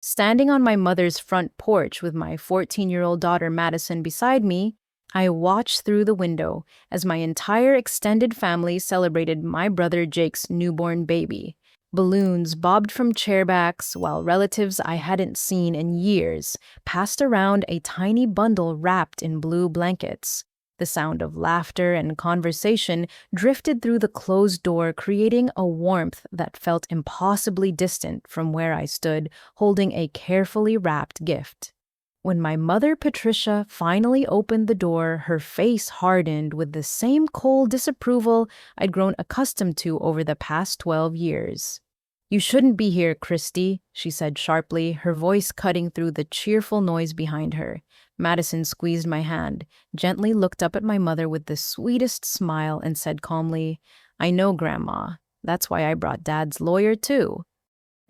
Standing on my mother's front porch with my 14-year-old daughter Madison beside me, I watched through the window as my entire extended family celebrated my brother Jake's newborn baby. Balloons bobbed from chairbacks while relatives I hadn't seen in years passed around a tiny bundle wrapped in blue blankets. The sound of laughter and conversation drifted through the closed door, creating a warmth that felt impossibly distant from where I stood, holding a carefully wrapped gift. When my mother, Patricia, finally opened the door, her face hardened with the same cold disapproval I'd grown accustomed to over the past 12 years. "You shouldn't be here, Christy," she said sharply, her voice cutting through the cheerful noise behind her. Madison squeezed my hand, gently looked up at my mother with the sweetest smile, and said calmly, "I know, Grandma. That's why I brought Dad's lawyer, too."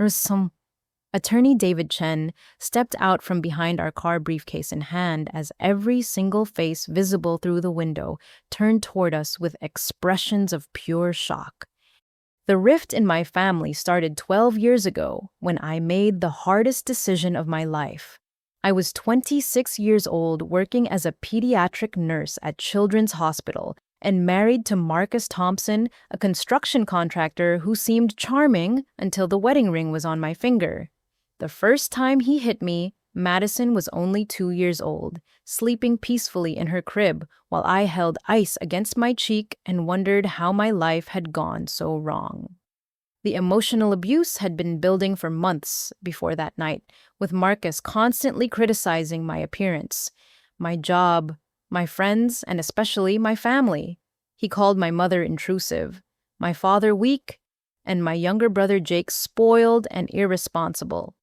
Some Attorney David Chen stepped out from behind our car, briefcase in hand, as every single face visible through the window turned toward us with expressions of pure shock. The rift in my family started 12 years ago when I made the hardest decision of my life. I was 26 years old, working as a pediatric nurse at Children's Hospital, and married to Marcus Thompson, a construction contractor who seemed charming until the wedding ring was on my finger. The first time he hit me, Madison was only 2 years old, sleeping peacefully in her crib while I held ice against my cheek and wondered how my life had gone so wrong. The emotional abuse had been building for months before that night, with Marcus constantly criticizing my appearance, my job, my friends, and especially my family. He called my mother intrusive, my father weak, and my younger brother Jake spoiled and irresponsible.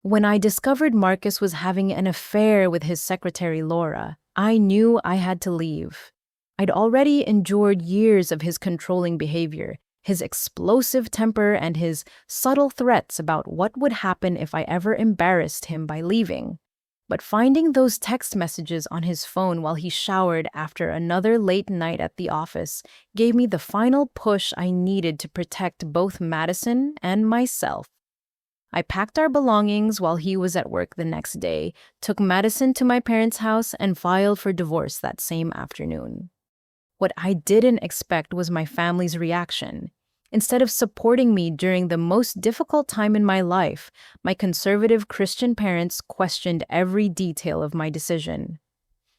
When I discovered Marcus was having an affair with his secretary Laura, I knew I had to leave. I'd already endured years of his controlling behavior, his explosive temper, and his subtle threats about what would happen if I ever embarrassed him by leaving. But finding those text messages on his phone while he showered after another late night at the office gave me the final push I needed to protect both Madison and myself. I packed our belongings while he was at work the next day, took Madison to my parents' house, and filed for divorce that same afternoon. What I didn't expect was my family's reaction. Instead of supporting me during the most difficult time in my life, my conservative Christian parents questioned every detail of my decision.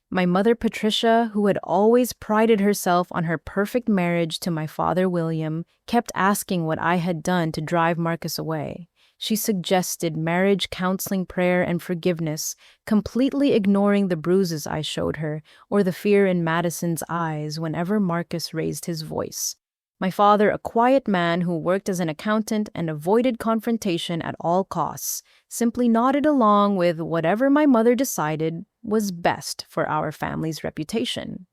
My mother, Patricia, who had always prided herself on her perfect marriage to my father, William, kept asking what I had done to drive Marcus away. She suggested marriage counseling, prayer, and forgiveness, completely ignoring the bruises I showed her or the fear in Madison's eyes whenever Marcus raised his voice. My father, a quiet man who worked as an accountant and avoided confrontation at all costs, simply nodded along with whatever my mother decided was best for our family's reputation.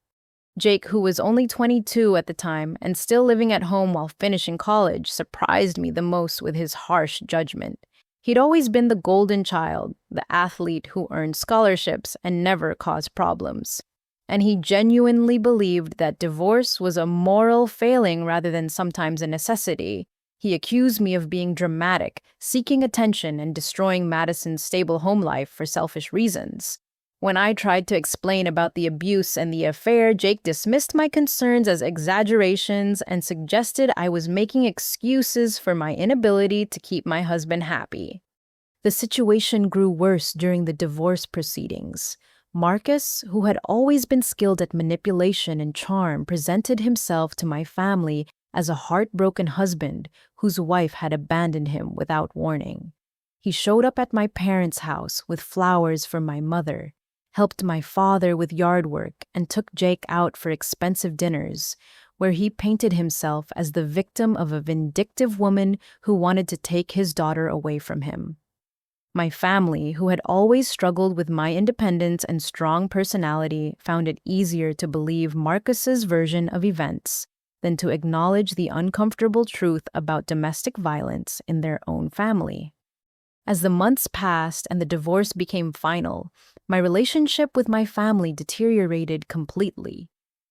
Jake, who was only 22 at the time and still living at home while finishing college, surprised me the most with his harsh judgment. He'd always been the golden child, the athlete who earned scholarships and never caused problems. And he genuinely believed that divorce was a moral failing rather than sometimes a necessity. He accused me of being dramatic, seeking attention, and destroying Madison's stable home life for selfish reasons. When I tried to explain about the abuse and the affair, Jake dismissed my concerns as exaggerations and suggested I was making excuses for my inability to keep my husband happy. The situation grew worse during the divorce proceedings. Marcus, who had always been skilled at manipulation and charm, presented himself to my family as a heartbroken husband whose wife had abandoned him without warning. He showed up at my parents' house with flowers for my mother, helped my father with yard work, and took Jake out for expensive dinners, where he painted himself as the victim of a vindictive woman who wanted to take his daughter away from him. My family, who had always struggled with my independence and strong personality, found it easier to believe Marcus's version of events than to acknowledge the uncomfortable truth about domestic violence in their own family. As the months passed and the divorce became final, my relationship with my family deteriorated completely.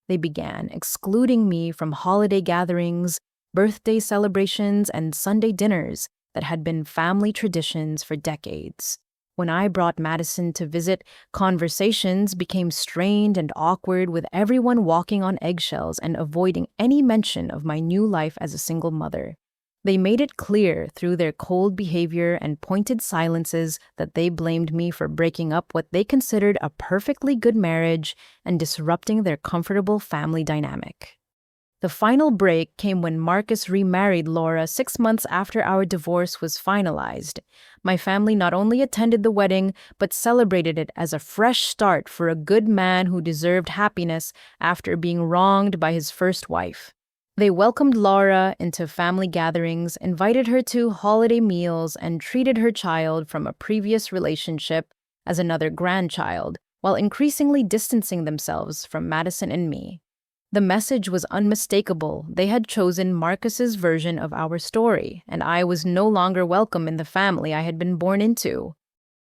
They began excluding me from holiday gatherings, birthday celebrations, and Sunday dinners that had been family traditions for decades. When I brought Madison to visit, conversations became strained and awkward, with everyone walking on eggshells and avoiding any mention of my new life as a single mother. They made it clear through their cold behavior and pointed silences that they blamed me for breaking up what they considered a perfectly good marriage and disrupting their comfortable family dynamic. The final break came when Marcus remarried Laura 6 months after our divorce was finalized. My family not only attended the wedding, but celebrated it as a fresh start for a good man who deserved happiness after being wronged by his first wife. They welcomed Laura into family gatherings, invited her to holiday meals, and treated her child from a previous relationship as another grandchild, while increasingly distancing themselves from Madison and me. The message was unmistakable. They had chosen Marcus's version of our story, and I was no longer welcome in the family I had been born into.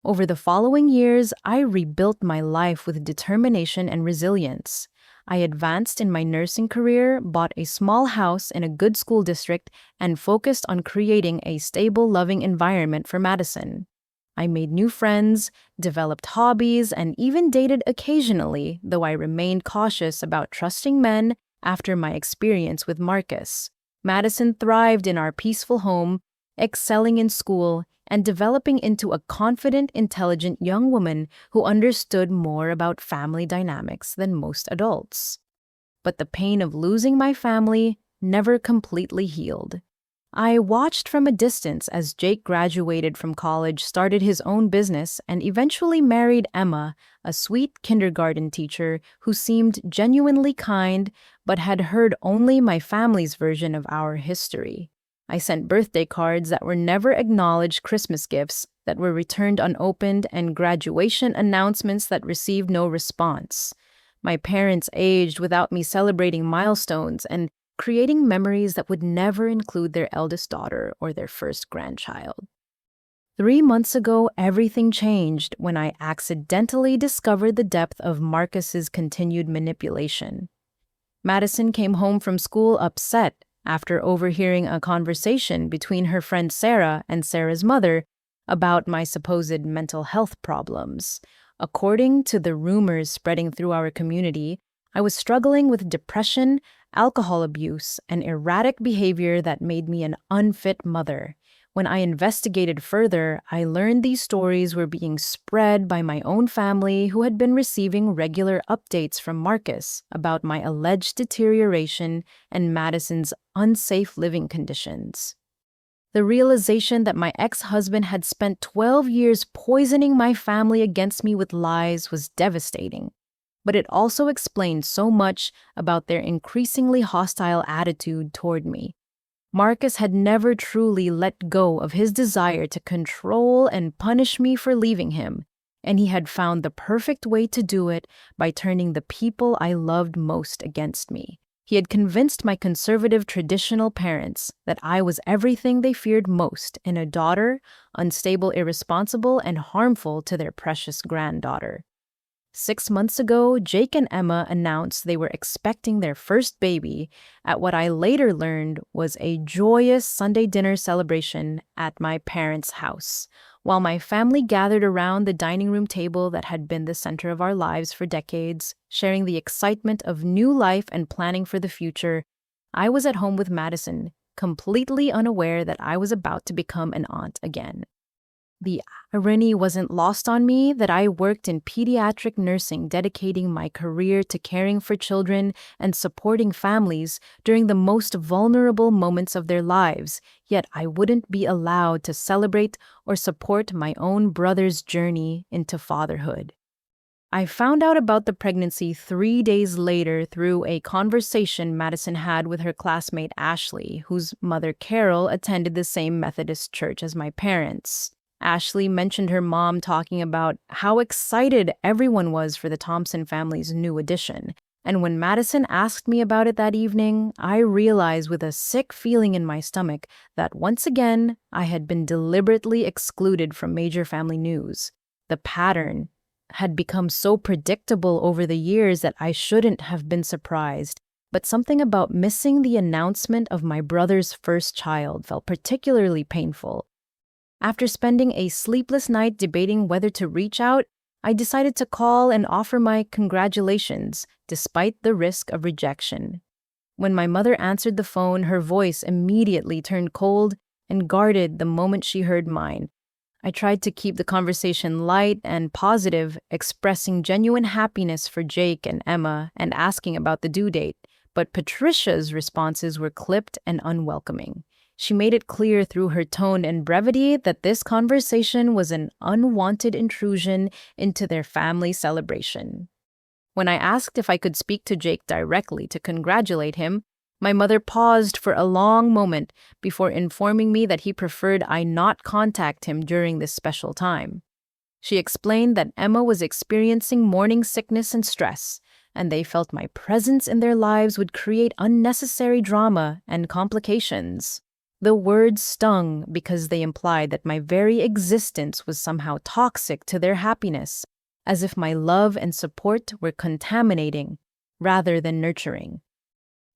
Over the following years, I rebuilt my life with determination and resilience. I advanced in my nursing career, bought a small house in a good school district, and focused on creating a stable, loving environment for Madison. I made new friends, developed hobbies, and even dated occasionally, though I remained cautious about trusting men after my experience with Marcus. Madison thrived in our peaceful home, excelling in school, and developing into a confident, intelligent young woman who understood more about family dynamics than most adults. But the pain of losing my family never completely healed. I watched from a distance as Jake graduated from college, started his own business, and eventually married Emma, a sweet kindergarten teacher who seemed genuinely kind but had heard only my family's version of our history. I sent birthday cards that were never acknowledged, Christmas gifts that were returned unopened, and graduation announcements that received no response. My parents aged without me celebrating milestones and creating memories that would never include their eldest daughter or their first grandchild. 3 months ago, everything changed when I accidentally discovered the depth of Marcus's continued manipulation. Madison came home from school upset after overhearing a conversation between her friend Sarah and Sarah's mother about my supposed mental health problems. According to the rumors spreading through our community, I was struggling with depression, alcohol abuse, and erratic behavior that made me an unfit mother. When I investigated further, I learned these stories were being spread by my own family, who had been receiving regular updates from Marcus about my alleged deterioration and Madison's unsafe living conditions. The realization that my ex-husband had spent 12 years poisoning my family against me with lies was devastating. But it also explained so much about their increasingly hostile attitude toward me. Marcus had never truly let go of his desire to control and punish me for leaving him, and he had found the perfect way to do it by turning the people I loved most against me. He had convinced my conservative traditional parents that I was everything they feared most in a daughter, unstable, irresponsible, and harmful to their precious granddaughter. 6 months ago, Jake and Emma announced they were expecting their first baby at what I later learned was a joyous Sunday dinner celebration at my parents' house. While my family gathered around the dining room table that had been the center of our lives for decades, sharing the excitement of new life and planning for the future, I was at home with Madison, completely unaware that I was about to become an aunt again. The irony wasn't lost on me that I worked in pediatric nursing, dedicating my career to caring for children and supporting families during the most vulnerable moments of their lives, yet I wouldn't be allowed to celebrate or support my own brother's journey into fatherhood. I found out about the pregnancy 3 days later through a conversation Madison had with her classmate Ashley, whose mother Carol attended the same Methodist church as my parents. Ashley mentioned her mom talking about how excited everyone was for the Thompson family's new addition. And when Madison asked me about it that evening, I realized with a sick feeling in my stomach that once again, I had been deliberately excluded from major family news. The pattern had become so predictable over the years that I shouldn't have been surprised. But something about missing the announcement of my brother's first child felt particularly painful. After spending a sleepless night debating whether to reach out, I decided to call and offer my congratulations, despite the risk of rejection. When my mother answered the phone, her voice immediately turned cold and guarded the moment she heard mine. I tried to keep the conversation light and positive, expressing genuine happiness for Jake and Emma and asking about the due date, but Patricia's responses were clipped and unwelcoming. She made it clear through her tone and brevity that this conversation was an unwanted intrusion into their family celebration. When I asked if I could speak to Jake directly to congratulate him, my mother paused for a long moment before informing me that he preferred I not contact him during this special time. She explained that Emma was experiencing morning sickness and stress, and they felt my presence in their lives would create unnecessary drama and complications. The words stung because they implied that my very existence was somehow toxic to their happiness, as if my love and support were contaminating rather than nurturing.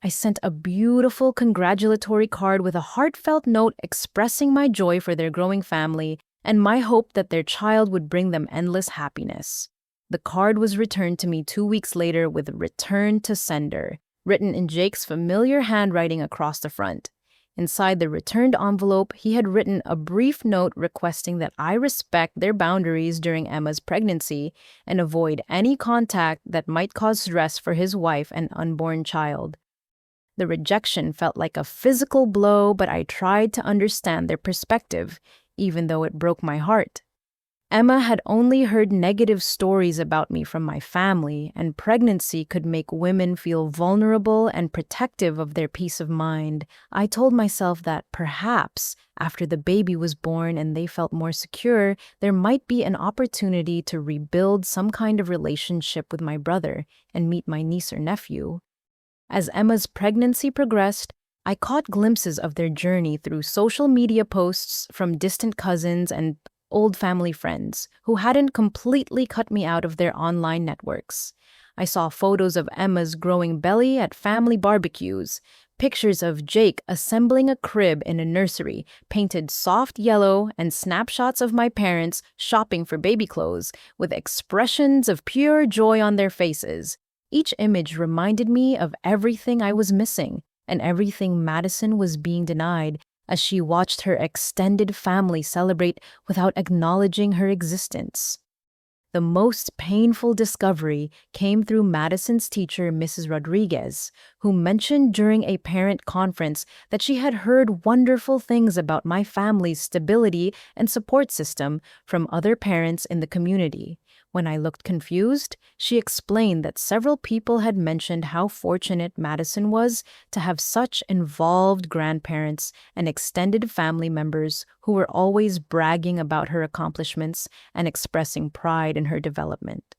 I sent a beautiful congratulatory card with a heartfelt note expressing my joy for their growing family and my hope that their child would bring them endless happiness. The card was returned to me 2 weeks later with "Return to Sender" written in Jake's familiar handwriting across the front. Inside the returned envelope, he had written a brief note requesting that I respect their boundaries during Emma's pregnancy and avoid any contact that might cause stress for his wife and unborn child. The rejection felt like a physical blow, but I tried to understand their perspective, even though it broke my heart. Emma had only heard negative stories about me from my family, and pregnancy could make women feel vulnerable and protective of their peace of mind. I told myself that perhaps, after the baby was born and they felt more secure, there might be an opportunity to rebuild some kind of relationship with my brother and meet my niece or nephew. As Emma's pregnancy progressed, I caught glimpses of their journey through social media posts from distant cousins and old family friends who hadn't completely cut me out of their online networks. I saw photos of Emma's growing belly at family barbecues, pictures of Jake assembling a crib in a nursery painted soft yellow, and snapshots of my parents shopping for baby clothes with expressions of pure joy on their faces. Each image reminded me of everything I was missing and everything Madison was being denied as she watched her extended family celebrate without acknowledging her existence. The most painful discovery came through Madison's teacher, Mrs. Rodriguez, who mentioned during a parent conference that she had heard wonderful things about my family's stability and support system from other parents in the community. When I looked confused, she explained that several people had mentioned how fortunate Madison was to have such involved grandparents and extended family members who were always bragging about her accomplishments and expressing pride in her development.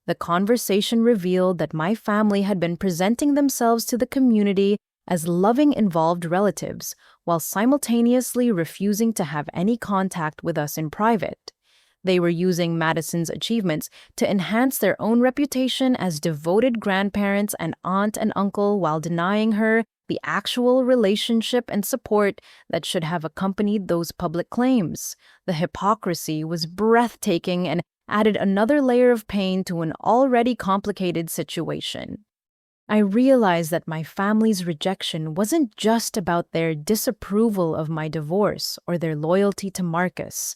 The conversation revealed that my family had been presenting themselves to the community as loving, involved relatives, while simultaneously refusing to have any contact with us in private. They were using Madison's achievements to enhance their own reputation as devoted grandparents and aunt and uncle while denying her the actual relationship and support that should have accompanied those public claims. The hypocrisy was breathtaking and added another layer of pain to an already complicated situation. I realized that my family's rejection wasn't just about their disapproval of my divorce or their loyalty to Marcus.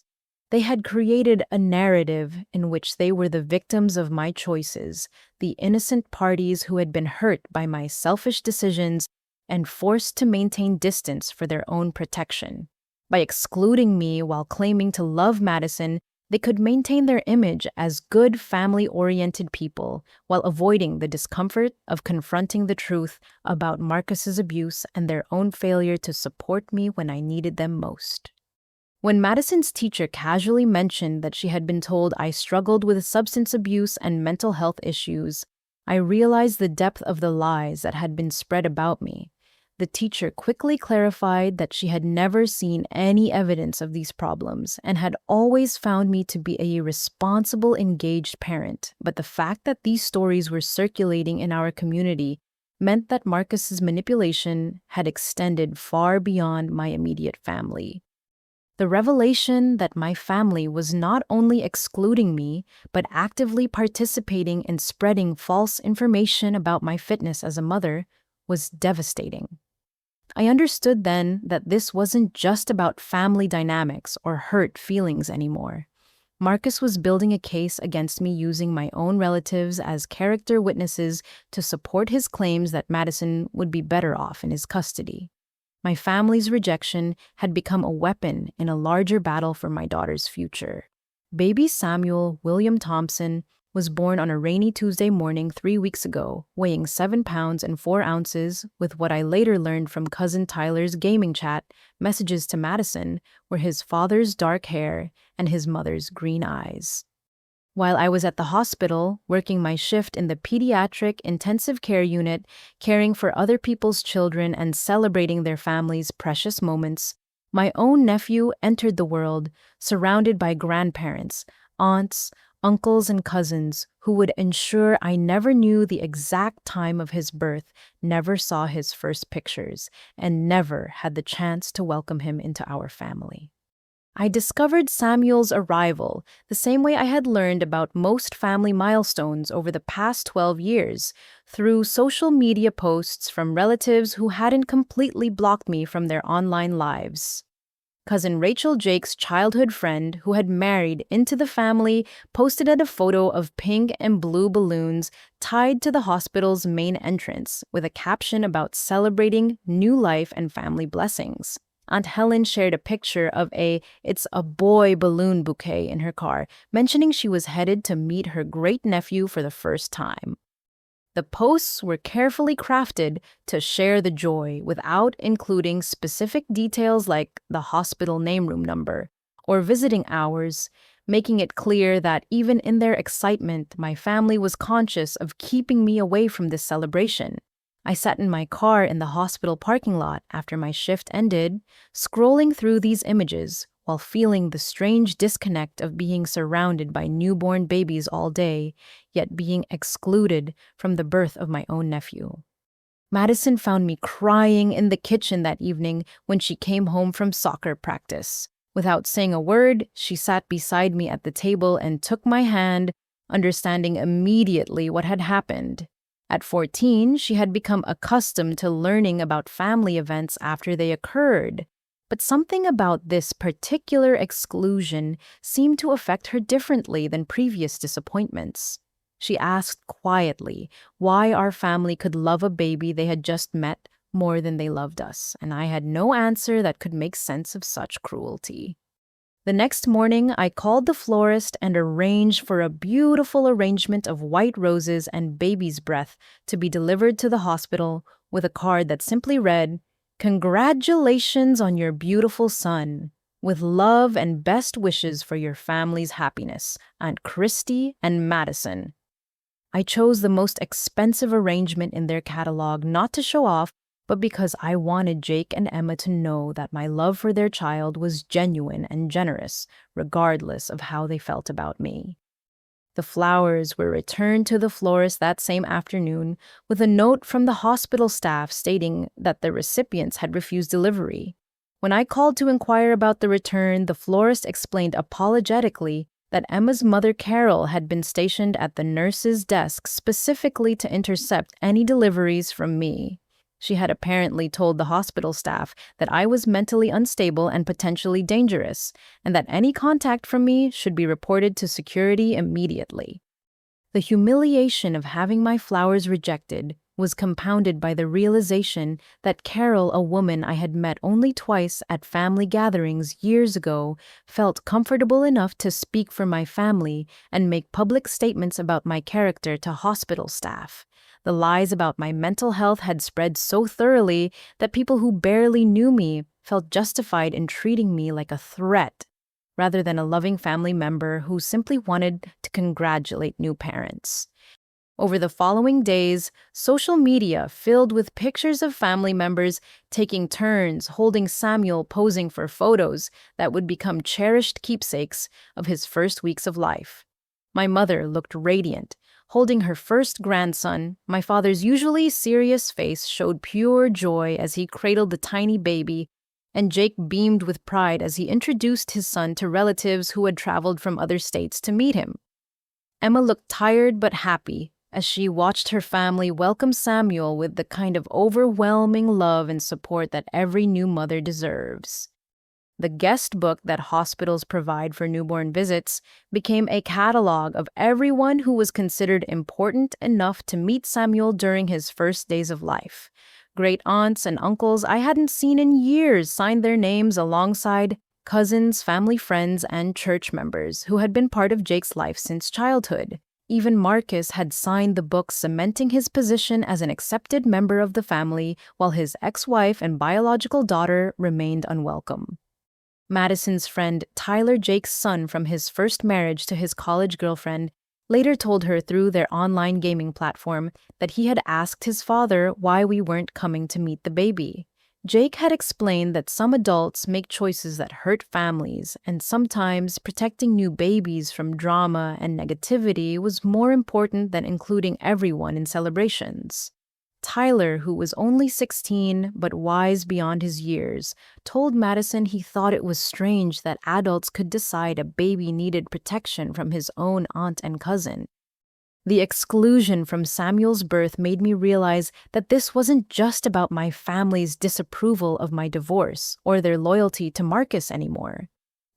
They had created a narrative in which they were the victims of my choices, the innocent parties who had been hurt by my selfish decisions and forced to maintain distance for their own protection. By excluding me while claiming to love Madison, they could maintain their image as good family-oriented people while avoiding the discomfort of confronting the truth about Marcus's abuse and their own failure to support me when I needed them most. When Madison's teacher casually mentioned that she had been told I struggled with substance abuse and mental health issues, I realized the depth of the lies that had been spread about me. The teacher quickly clarified that she had never seen any evidence of these problems and had always found me to be a responsible, engaged parent. But the fact that these stories were circulating in our community meant that Marcus's manipulation had extended far beyond my immediate family. The revelation that my family was not only excluding me, but actively participating in spreading false information about my fitness as a mother was devastating. I understood then that this wasn't just about family dynamics or hurt feelings anymore. Marcus was building a case against me using my own relatives as character witnesses to support his claims that Madison would be better off in his custody. My family's rejection had become a weapon in a larger battle for my daughter's future. Baby Samuel William Thompson was born on a rainy Tuesday morning 3 weeks ago, weighing 7 pounds and 4 ounces, with what I later learned from cousin Tyler's gaming chat messages to Madison were his father's dark hair and his mother's green eyes. While I was at the hospital, working my shift in the pediatric intensive care unit, caring for other people's children and celebrating their families' precious moments, my own nephew entered the world, surrounded by grandparents, aunts, uncles, and cousins who would ensure I never knew the exact time of his birth, never saw his first pictures, and never had the chance to welcome him into our family. I discovered Samuel's arrival the same way I had learned about most family milestones over the past 12 years, through social media posts from relatives who hadn't completely blocked me from their online lives. Cousin Rachel Jake's childhood friend, who had married into the family, posted a photo of pink and blue balloons tied to the hospital's main entrance with a caption about celebrating new life and family blessings. Aunt Helen shared a picture of "It's a boy" balloon bouquet in her car, mentioning she was headed to meet her great-nephew for the first time. The posts were carefully crafted to share the joy without including specific details like the hospital name room number or visiting hours, making it clear that even in their excitement, my family was conscious of keeping me away from this celebration. I sat in my car in the hospital parking lot after my shift ended, scrolling through these images while feeling the strange disconnect of being surrounded by newborn babies all day, yet being excluded from the birth of my own nephew. Madison found me crying in the kitchen that evening when she came home from soccer practice. Without saying a word, she sat beside me at the table and took my hand, understanding immediately what had happened. At 14, she had become accustomed to learning about family events after they occurred. But something about this particular exclusion seemed to affect her differently than previous disappointments. She asked quietly why our family could love a baby they had just met more than they loved us, and I had no answer that could make sense of such cruelty. The next morning, I called the florist and arranged for a beautiful arrangement of white roses and baby's breath to be delivered to the hospital with a card that simply read, "Congratulations on your beautiful son. With love and best wishes for your family's happiness, Aunt Christy and Madison." I chose the most expensive arrangement in their catalog not to show off, but because I wanted Jake and Emma to know that my love for their child was genuine and generous, regardless of how they felt about me. The flowers were returned to the florist that same afternoon with a note from the hospital staff stating that the recipients had refused delivery. When I called to inquire about the return, the florist explained apologetically that Emma's mother Carol had been stationed at the nurse's desk specifically to intercept any deliveries from me. She had apparently told the hospital staff that I was mentally unstable and potentially dangerous, and that any contact from me should be reported to security immediately. The humiliation of having my flowers rejected was compounded by the realization that Carol, a woman I had met only twice at family gatherings years ago, felt comfortable enough to speak for my family and make public statements about my character to hospital staff. The lies about my mental health had spread so thoroughly that people who barely knew me felt justified in treating me like a threat, rather than a loving family member who simply wanted to congratulate new parents. Over the following days, social media filled with pictures of family members taking turns holding Samuel posing for photos that would become cherished keepsakes of his first weeks of life. My mother looked radiant, holding her first grandson. My father's usually serious face showed pure joy as he cradled the tiny baby, and Jake beamed with pride as he introduced his son to relatives who had traveled from other states to meet him. Emma looked tired but happy as she watched her family welcome Samuel with the kind of overwhelming love and support that every new mother deserves. The guest book that hospitals provide for newborn visits became a catalog of everyone who was considered important enough to meet Samuel during his first days of life. Great aunts and uncles I hadn't seen in years signed their names alongside cousins, family friends, and church members who had been part of Jake's life since childhood. Even Marcus had signed the book cementing his position as an accepted member of the family, while his ex-wife and biological daughter remained unwelcome. Madison's friend, Tyler, Jake's son from his first marriage to his college girlfriend, later told her through their online gaming platform that he had asked his father why we weren't coming to meet the baby. Jake had explained that some adults make choices that hurt families, and sometimes protecting new babies from drama and negativity was more important than including everyone in celebrations. Tyler, who was only 16 but wise beyond his years, told Madison he thought it was strange that adults could decide a baby needed protection from his own aunt and cousin. The exclusion from Samuel's birth made me realize that this wasn't just about my family's disapproval of my divorce or their loyalty to Marcus anymore.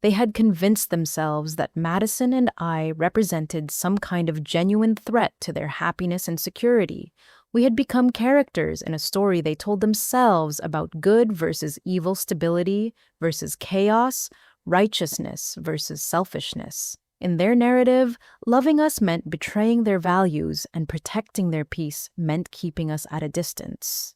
They had convinced themselves that Madison and I represented some kind of genuine threat to their happiness and security. We had become characters in a story they told themselves about good versus evil stability versus chaos, righteousness versus selfishness. In their narrative, loving us meant betraying their values, and protecting their peace meant keeping us at a distance.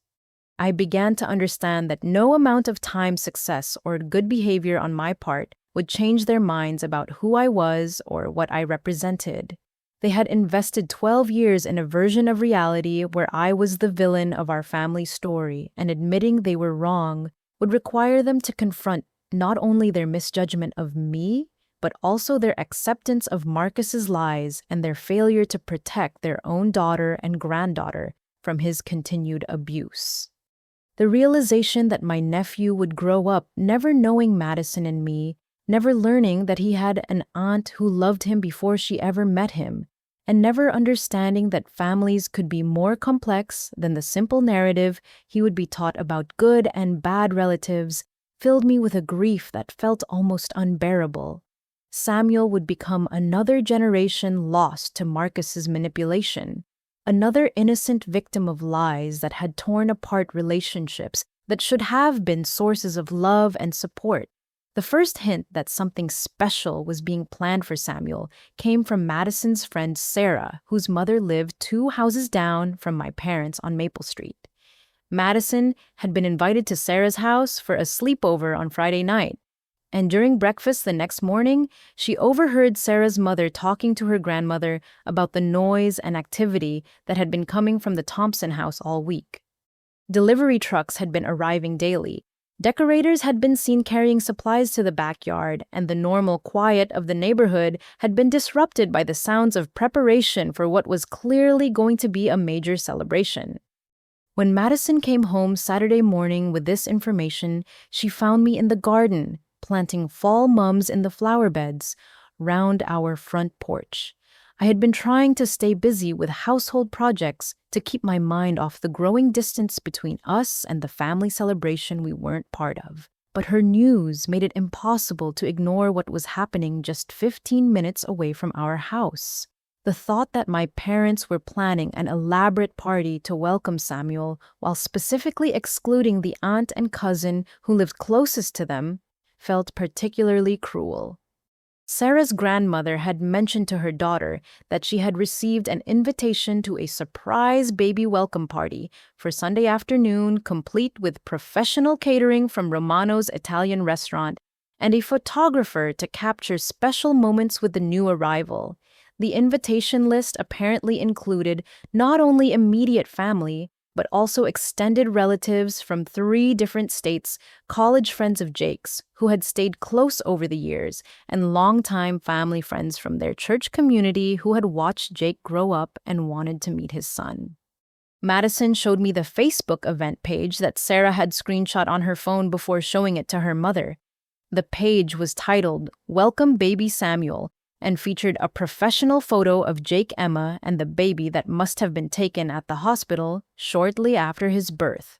I began to understand that no amount of time, success, or good behavior on my part would change their minds about who I was or what I represented. They had invested 12 years in a version of reality where I was the villain of our family story, and admitting they were wrong would require them to confront not only their misjudgment of me, but also their acceptance of Marcus's lies and their failure to protect their own daughter and granddaughter from his continued abuse. The realization that my nephew would grow up never knowing Madison and me, never learning that he had an aunt who loved him before she ever met him, and never understanding that families could be more complex than the simple narrative he would be taught about good and bad relatives, filled me with a grief that felt almost unbearable. Samuel would become another generation lost to Marcus's manipulation, another innocent victim of lies that had torn apart relationships that should have been sources of love and support. The first hint that something special was being planned for Samuel came from Madison's friend Sarah, whose mother lived 2 houses down from my parents on Maple Street. Madison had been invited to Sarah's house for a sleepover on Friday night, and during breakfast the next morning, she overheard Sarah's mother talking to her grandmother about the noise and activity that had been coming from the Thompson house all week. Delivery trucks had been arriving daily. Decorators had been seen carrying supplies to the backyard, and the normal quiet of the neighborhood had been disrupted by the sounds of preparation for what was clearly going to be a major celebration. When Madison came home Saturday morning with this information, she found me in the garden, planting fall mums in the flower beds round our front porch. I had been trying to stay busy with household projects to keep my mind off the growing distance between us and the family celebration we weren't part of. But her news made it impossible to ignore what was happening just 15 minutes away from our house. The thought that my parents were planning an elaborate party to welcome Samuel while specifically excluding the aunt and cousin who lived closest to them felt particularly cruel. Sarah's grandmother had mentioned to her daughter that she had received an invitation to a surprise baby welcome party for Sunday afternoon, complete with professional catering from Romano's Italian restaurant and a photographer to capture special moments with the new arrival. The invitation list apparently included not only immediate family, but also extended relatives from 3 different states, college friends of Jake's, who had stayed close over the years, and longtime family friends from their church community who had watched Jake grow up and wanted to meet his son. Madison showed me the Facebook event page that Sarah had screenshot on her phone before showing it to her mother. The page was titled Welcome Baby Samuel and featured a professional photo of Jake Emma and the baby that must have been taken at the hospital shortly after his birth.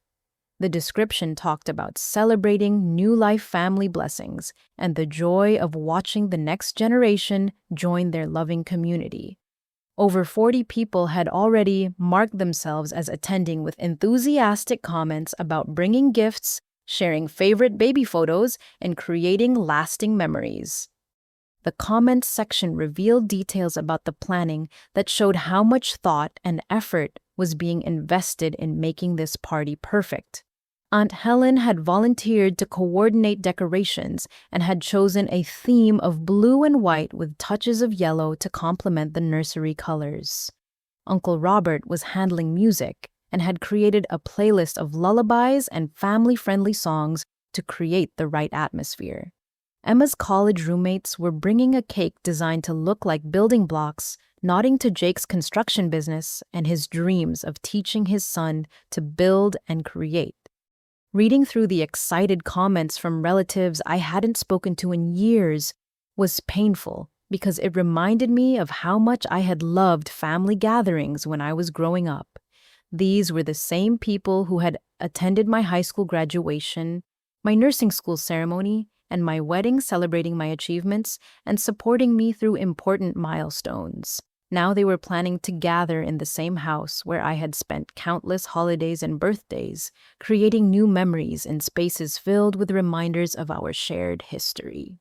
The description talked about celebrating new life family blessings and the joy of watching the next generation join their loving community. Over 40 people had already marked themselves as attending with enthusiastic comments about bringing gifts, sharing favorite baby photos, and creating lasting memories. The comments section revealed details about the planning that showed how much thought and effort was being invested in making this party perfect. Aunt Helen had volunteered to coordinate decorations and had chosen a theme of blue and white with touches of yellow to complement the nursery colors. Uncle Robert was handling music and had created a playlist of lullabies and family-friendly songs to create the right atmosphere. Emma's college roommates were bringing a cake designed to look like building blocks, nodding to Jake's construction business and his dreams of teaching his son to build and create. Reading through the excited comments from relatives I hadn't spoken to in years was painful because it reminded me of how much I had loved family gatherings when I was growing up. These were the same people who had attended my high school graduation, my nursing school ceremony, and my wedding, celebrating my achievements and supporting me through important milestones. Now they were planning to gather in the same house where I had spent countless holidays and birthdays, creating new memories in spaces filled with reminders of our shared history.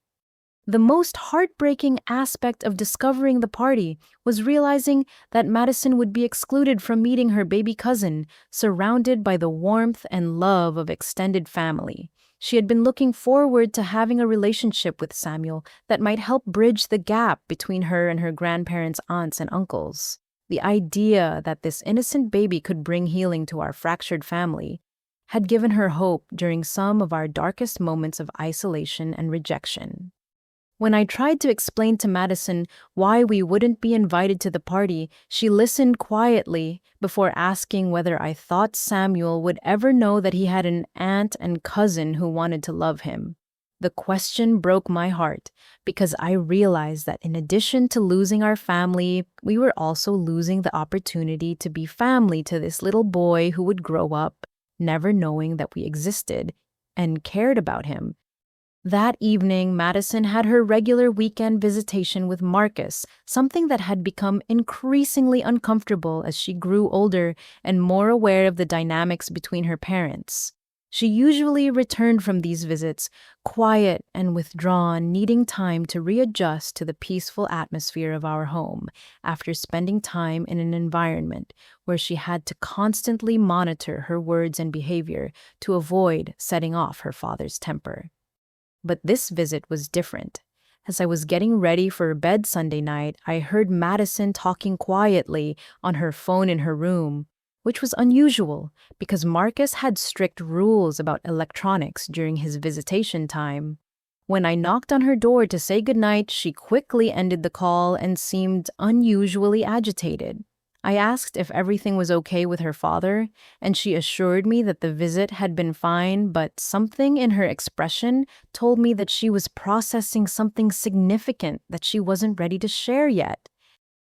The most heartbreaking aspect of discovering the party was realizing that Madison would be excluded from meeting her baby cousin, surrounded by the warmth and love of extended family. She had been looking forward to having a relationship with Samuel that might help bridge the gap between her and her grandparents' aunts and uncles. The idea that this innocent baby could bring healing to our fractured family had given her hope during some of our darkest moments of isolation and rejection. When I tried to explain to Madison why we wouldn't be invited to the party, she listened quietly before asking whether I thought Samuel would ever know that he had an aunt and cousin who wanted to love him. The question broke my heart because I realized that in addition to losing our family, we were also losing the opportunity to be family to this little boy who would grow up never knowing that we existed and cared about him. That evening, Madison had her regular weekend visitation with Marcus, something that had become increasingly uncomfortable as she grew older and more aware of the dynamics between her parents. She usually returned from these visits, quiet and withdrawn, needing time to readjust to the peaceful atmosphere of our home after spending time in an environment where she had to constantly monitor her words and behavior to avoid setting off her father's temper. But this visit was different. As I was getting ready for bed Sunday night, I heard Madison talking quietly on her phone in her room, which was unusual because Marcus had strict rules about electronics during his visitation time. When I knocked on her door to say goodnight, she quickly ended the call and seemed unusually agitated. I asked if everything was okay with her father, and she assured me that the visit had been fine, but something in her expression told me that she was processing something significant that she wasn't ready to share yet.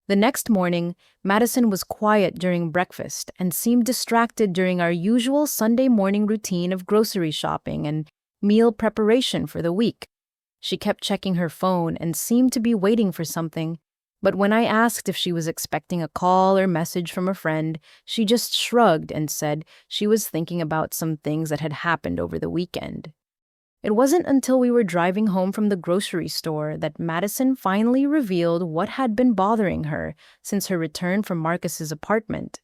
The next morning, Madison was quiet during breakfast and seemed distracted during our usual Sunday morning routine of grocery shopping and meal preparation for the week. She kept checking her phone and seemed to be waiting for something. But when I asked if she was expecting a call or message from a friend, she just shrugged and said she was thinking about some things that had happened over the weekend. It wasn't until we were driving home from the grocery store that Madison finally revealed what had been bothering her since her return from Marcus's apartment.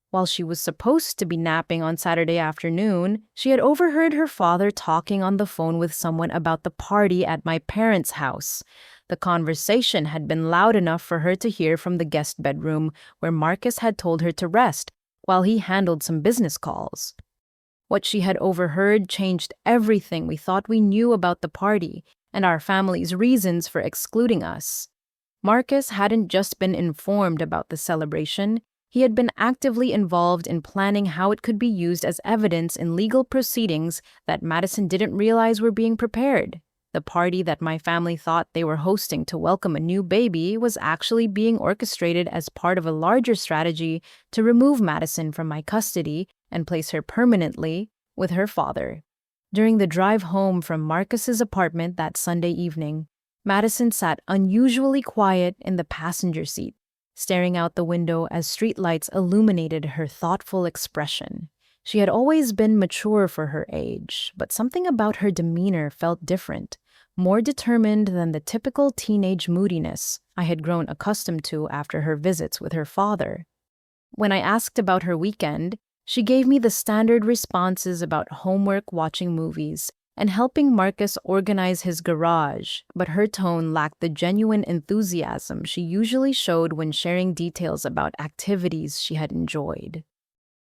While she was supposed to be napping on Saturday afternoon, she had overheard her father talking on the phone with someone about the party at my parents' house. The conversation had been loud enough for her to hear from the guest bedroom where Marcus had told her to rest while he handled some business calls. What she had overheard changed everything we thought we knew about the party and our family's reasons for excluding us. Marcus hadn't just been informed about the celebration, He had been actively involved in planning how it could be used as evidence in legal proceedings that Madison didn't realize were being prepared. The party that my family thought they were hosting to welcome a new baby was actually being orchestrated as part of a larger strategy to remove Madison from my custody and place her permanently with her father. During the drive home from Marcus's apartment that Sunday evening, Madison sat unusually quiet in the passenger seat, staring out the window as streetlights illuminated her thoughtful expression. She had always been mature for her age, but something about her demeanor felt different, more determined than the typical teenage moodiness I had grown accustomed to after her visits with her father. When I asked about her weekend, she gave me the standard responses about homework, watching movies, and helping Marcus organize his garage, but her tone lacked the genuine enthusiasm she usually showed when sharing details about activities she had enjoyed.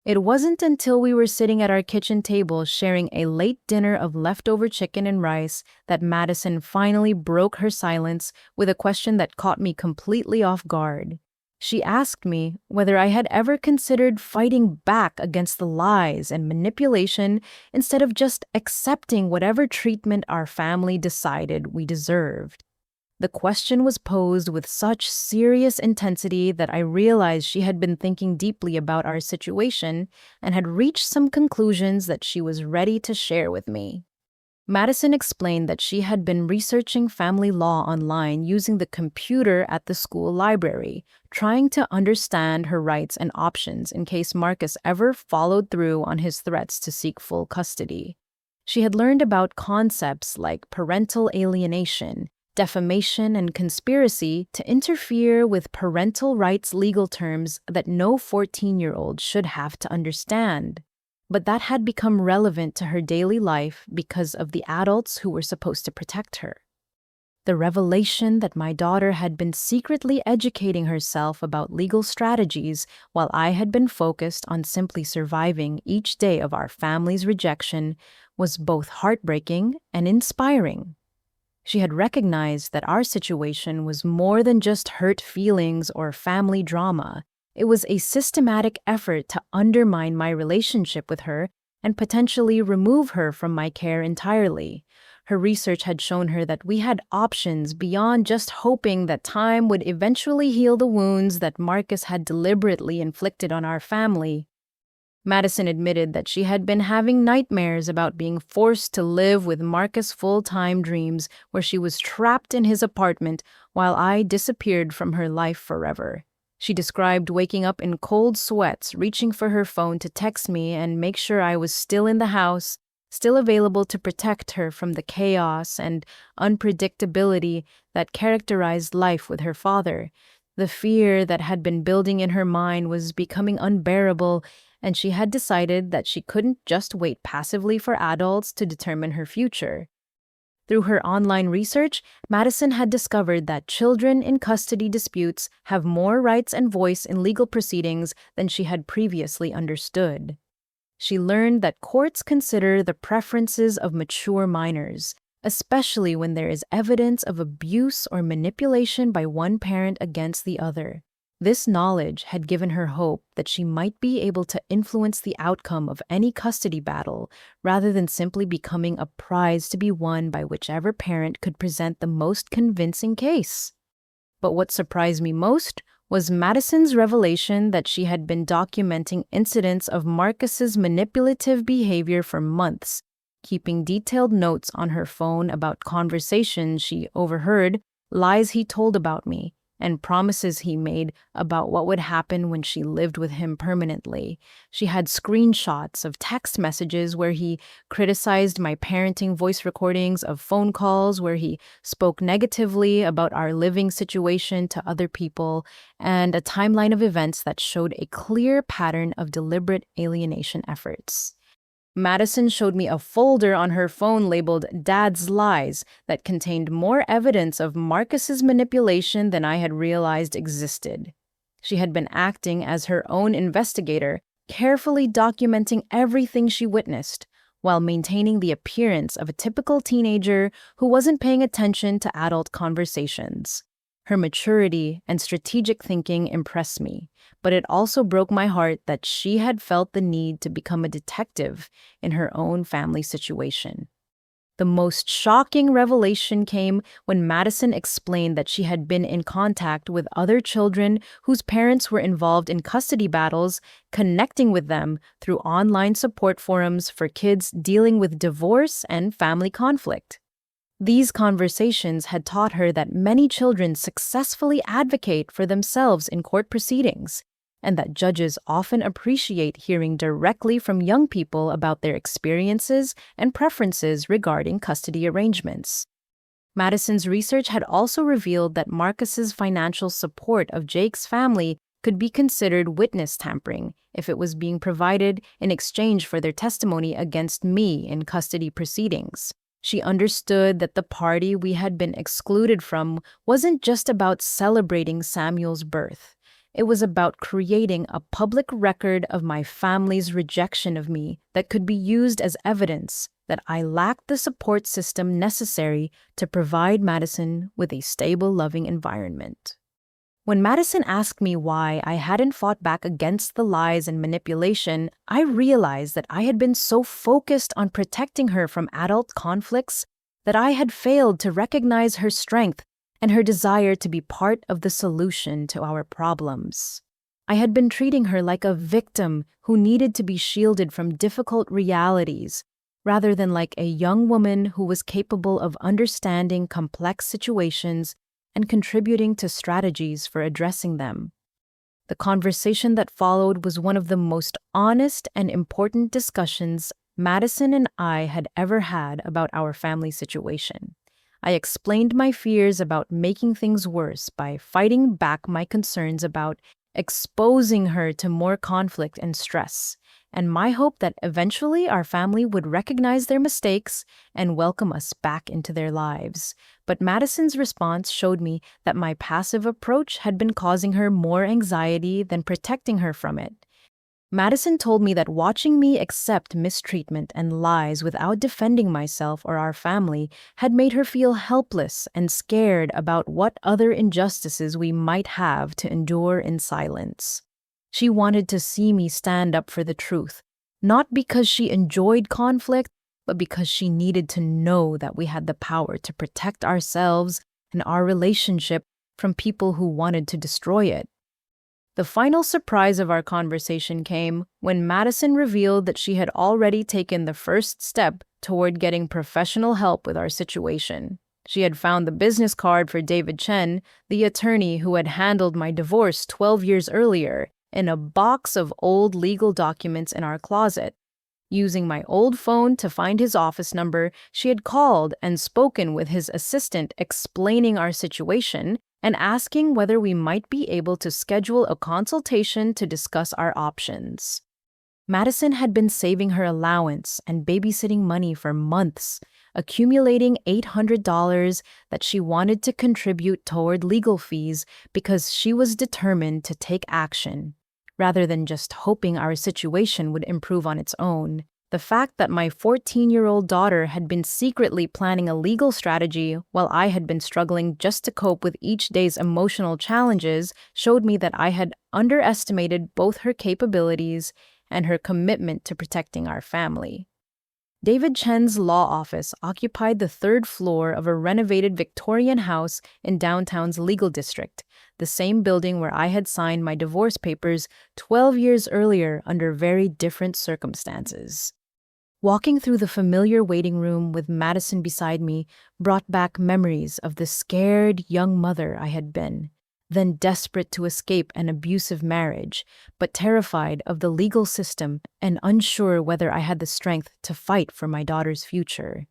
It wasn't until we were sitting at our kitchen table sharing a late dinner of leftover chicken and rice that Madison finally broke her silence with a question that caught me completely off guard. She asked me whether I had ever considered fighting back against the lies and manipulation instead of just accepting whatever treatment our family decided we deserved. The question was posed with such serious intensity that I realized she had been thinking deeply about our situation and had reached some conclusions that she was ready to share with me. Madison explained that she had been researching family law online using the computer at the school library, trying to understand her rights and options in case Marcus ever followed through on his threats to seek full custody. She had learned about concepts like parental alienation, defamation, and conspiracy to interfere with parental rights legal terms that no 14-year-old should have to understand. But that had become relevant to her daily life because of the adults who were supposed to protect her. The revelation that my daughter had been secretly educating herself about legal strategies while I had been focused on simply surviving each day of our family's rejection was both heartbreaking and inspiring. She had recognized that our situation was more than just hurt feelings or family drama. It was a systematic effort to undermine my relationship with her and potentially remove her from my care entirely. Her research had shown her that we had options beyond just hoping that time would eventually heal the wounds that Marcus had deliberately inflicted on our family. Madison admitted that she had been having nightmares about being forced to live with Marcus' full-time dreams where she was trapped in his apartment while I disappeared from her life forever. She described waking up in cold sweats, reaching for her phone to text me and make sure I was still in the house, still available to protect her from the chaos and unpredictability that characterized life with her father. The fear that had been building in her mind was becoming unbearable, and she had decided that she couldn't just wait passively for adults to determine her future. Through her online research, Madison had discovered that children in custody disputes have more rights and voice in legal proceedings than she had previously understood. She learned that courts consider the preferences of mature minors, especially when there is evidence of abuse or manipulation by one parent against the other. This knowledge had given her hope that she might be able to influence the outcome of any custody battle rather than simply becoming a prize to be won by whichever parent could present the most convincing case. But what surprised me most was Madison's revelation that she had been documenting incidents of Marcus's manipulative behavior for months, keeping detailed notes on her phone about conversations she overheard, lies he told about me, and promises he made about what would happen when she lived with him permanently. She had screenshots of text messages where he criticized my parenting, voice recordings of phone calls where he spoke negatively about our living situation to other people, and a timeline of events that showed a clear pattern of deliberate alienation efforts. Madison showed me a folder on her phone labeled Dad's Lies that contained more evidence of Marcus's manipulation than I had realized existed. She had been acting as her own investigator, carefully documenting everything she witnessed, while maintaining the appearance of a typical teenager who wasn't paying attention to adult conversations. Her maturity and strategic thinking impressed me, but it also broke my heart that she had felt the need to become a detective in her own family situation. The most shocking revelation came when Madison explained that she had been in contact with other children whose parents were involved in custody battles, connecting with them through online support forums for kids dealing with divorce and family conflict. These conversations had taught her that many children successfully advocate for themselves in court proceedings, and that judges often appreciate hearing directly from young people about their experiences and preferences regarding custody arrangements. Madison's research had also revealed that Marcus's financial support of Jake's family could be considered witness tampering if it was being provided in exchange for their testimony against me in custody proceedings. She understood that the party we had been excluded from wasn't just about celebrating Samuel's birth. It was about creating a public record of my family's rejection of me that could be used as evidence that I lacked the support system necessary to provide Madison with a stable, loving environment. When Madison asked me why I hadn't fought back against the lies and manipulation, I realized that I had been so focused on protecting her from adult conflicts that I had failed to recognize her strength and her desire to be part of the solution to our problems. I had been treating her like a victim who needed to be shielded from difficult realities, rather than like a young woman who was capable of understanding complex situations and contributing to strategies for addressing them. The conversation that followed was one of the most honest and important discussions Madison and I had ever had about our family situation. I explained my fears about making things worse by fighting back my concerns about exposing her to more conflict and stress, and my hope that eventually our family would recognize their mistakes and welcome us back into their lives. But Madison's response showed me that my passive approach had been causing her more anxiety than protecting her from it. Madison told me that watching me accept mistreatment and lies without defending myself or our family had made her feel helpless and scared about what other injustices we might have to endure in silence. She wanted to see me stand up for the truth, not because she enjoyed conflict, but because she needed to know that we had the power to protect ourselves and our relationship from people who wanted to destroy it. The final surprise of our conversation came when Madison revealed that she had already taken the first step toward getting professional help with our situation. She had found the business card for David Chen, the attorney who had handled my divorce 12 years earlier, in a box of old legal documents in our closet. Using my old phone to find his office number, she had called and spoken with his assistant explaining our situation and asking whether we might be able to schedule a consultation to discuss our options. Madison had been saving her allowance and babysitting money for months, accumulating $800 that she wanted to contribute toward legal fees because she was determined to take action, rather than just hoping our situation would improve on its own. The fact that my 14-year-old daughter had been secretly planning a legal strategy while I had been struggling just to cope with each day's emotional challenges showed me that I had underestimated both her capabilities and her commitment to protecting our family. David Chen's law office occupied the third floor of a renovated Victorian house in downtown's legal district, the same building where I had signed my divorce papers 12 years earlier under very different circumstances. Walking through the familiar waiting room with Madison beside me brought back memories of the scared young mother I had been, then desperate to escape an abusive marriage, but terrified of the legal system and unsure whether I had the strength to fight for my daughter's future.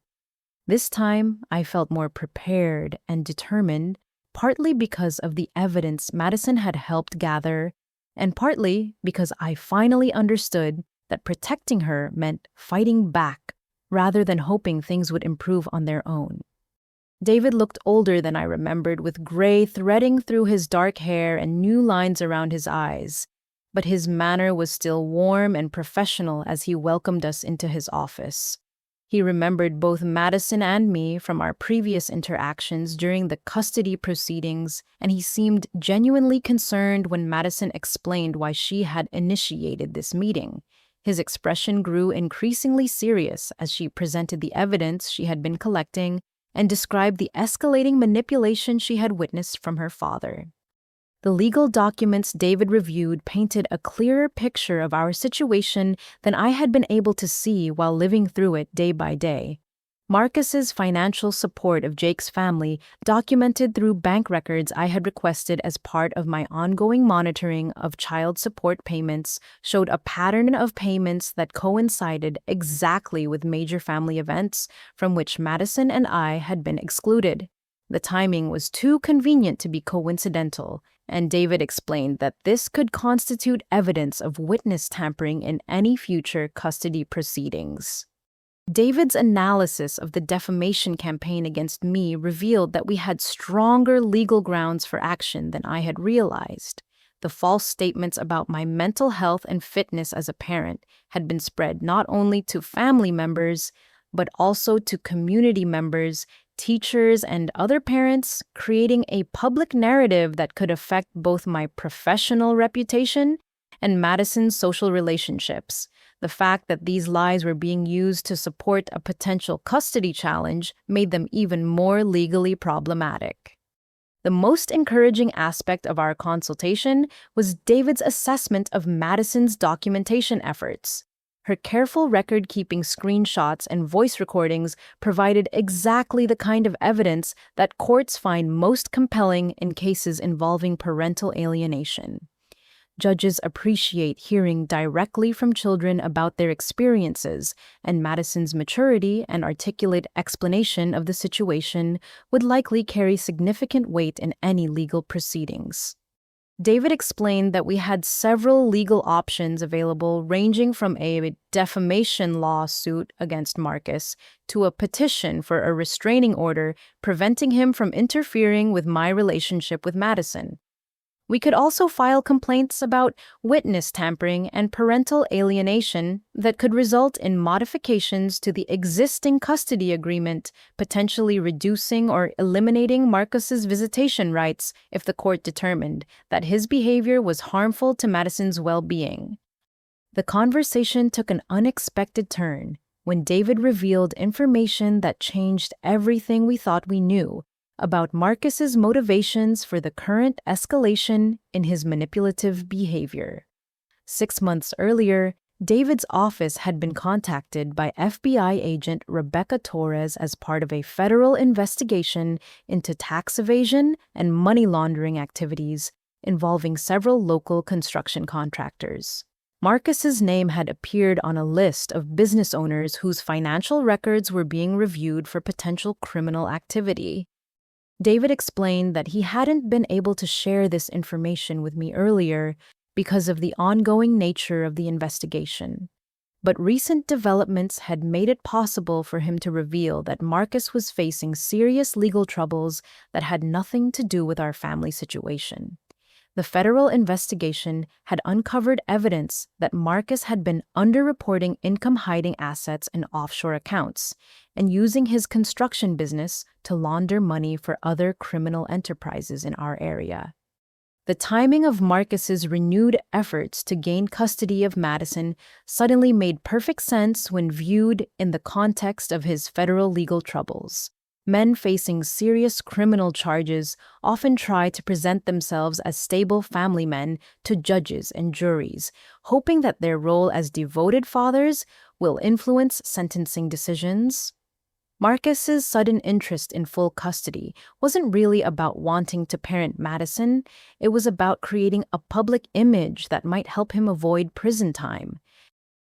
This time, I felt more prepared and determined, partly because of the evidence Madison had helped gather, and partly because I finally understood that protecting her meant fighting back rather than hoping things would improve on their own. David looked older than I remembered, with gray threading through his dark hair and new lines around his eyes, but his manner was still warm and professional as he welcomed us into his office. He remembered both Madison and me from our previous interactions during the custody proceedings, and he seemed genuinely concerned when Madison explained why she had initiated this meeting. His expression grew increasingly serious as she presented the evidence she had been collecting and described the escalating manipulation she had witnessed from her father. The legal documents David reviewed painted a clearer picture of our situation than I had been able to see while living through it day by day. Marcus's financial support of Jake's family, documented through bank records I had requested as part of my ongoing monitoring of child support payments, showed a pattern of payments that coincided exactly with major family events from which Madison and I had been excluded. The timing was too convenient to be coincidental, and David explained that this could constitute evidence of witness tampering in any future custody proceedings. David's analysis of the defamation campaign against me revealed that we had stronger legal grounds for action than I had realized. The false statements about my mental health and fitness as a parent had been spread not only to family members, but also to community members, teachers, and other parents, creating a public narrative that could affect both my professional reputation and Madison's social relationships. The fact that these lies were being used to support a potential custody challenge made them even more legally problematic. The most encouraging aspect of our consultation was David's assessment of Madison's documentation efforts. Her careful record-keeping screenshots and voice recordings provided exactly the kind of evidence that courts find most compelling in cases involving parental alienation. Judges appreciate hearing directly from children about their experiences, and Madison's maturity and articulate explanation of the situation would likely carry significant weight in any legal proceedings. David explained that we had several legal options available, ranging from a defamation lawsuit against Marcus to a petition for a restraining order preventing him from interfering with my relationship with Madison. We could also file complaints about witness tampering and parental alienation that could result in modifications to the existing custody agreement, potentially reducing or eliminating Marcus's visitation rights if the court determined that his behavior was harmful to Madison's well-being. The conversation took an unexpected turn when David revealed information that changed everything we thought we knew about Marcus's motivations for the current escalation in his manipulative behavior. 6 months earlier, David's office had been contacted by FBI agent Rebecca Torres as part of a federal investigation into tax evasion and money laundering activities involving several local construction contractors. Marcus's name had appeared on a list of business owners whose financial records were being reviewed for potential criminal activity. David explained that he hadn't been able to share this information with me earlier because of the ongoing nature of the investigation. But recent developments had made it possible for him to reveal that Marcus was facing serious legal troubles that had nothing to do with our family situation. The federal investigation had uncovered evidence that Marcus had been underreporting income-hiding assets in offshore accounts and using his construction business to launder money for other criminal enterprises in our area. The timing of Marcus's renewed efforts to gain custody of Madison suddenly made perfect sense when viewed in the context of his federal legal troubles. Men facing serious criminal charges often try to present themselves as stable family men to judges and juries, hoping that their role as devoted fathers will influence sentencing decisions. Marcus's sudden interest in full custody wasn't really about wanting to parent Madison. It was about creating a public image that might help him avoid prison time.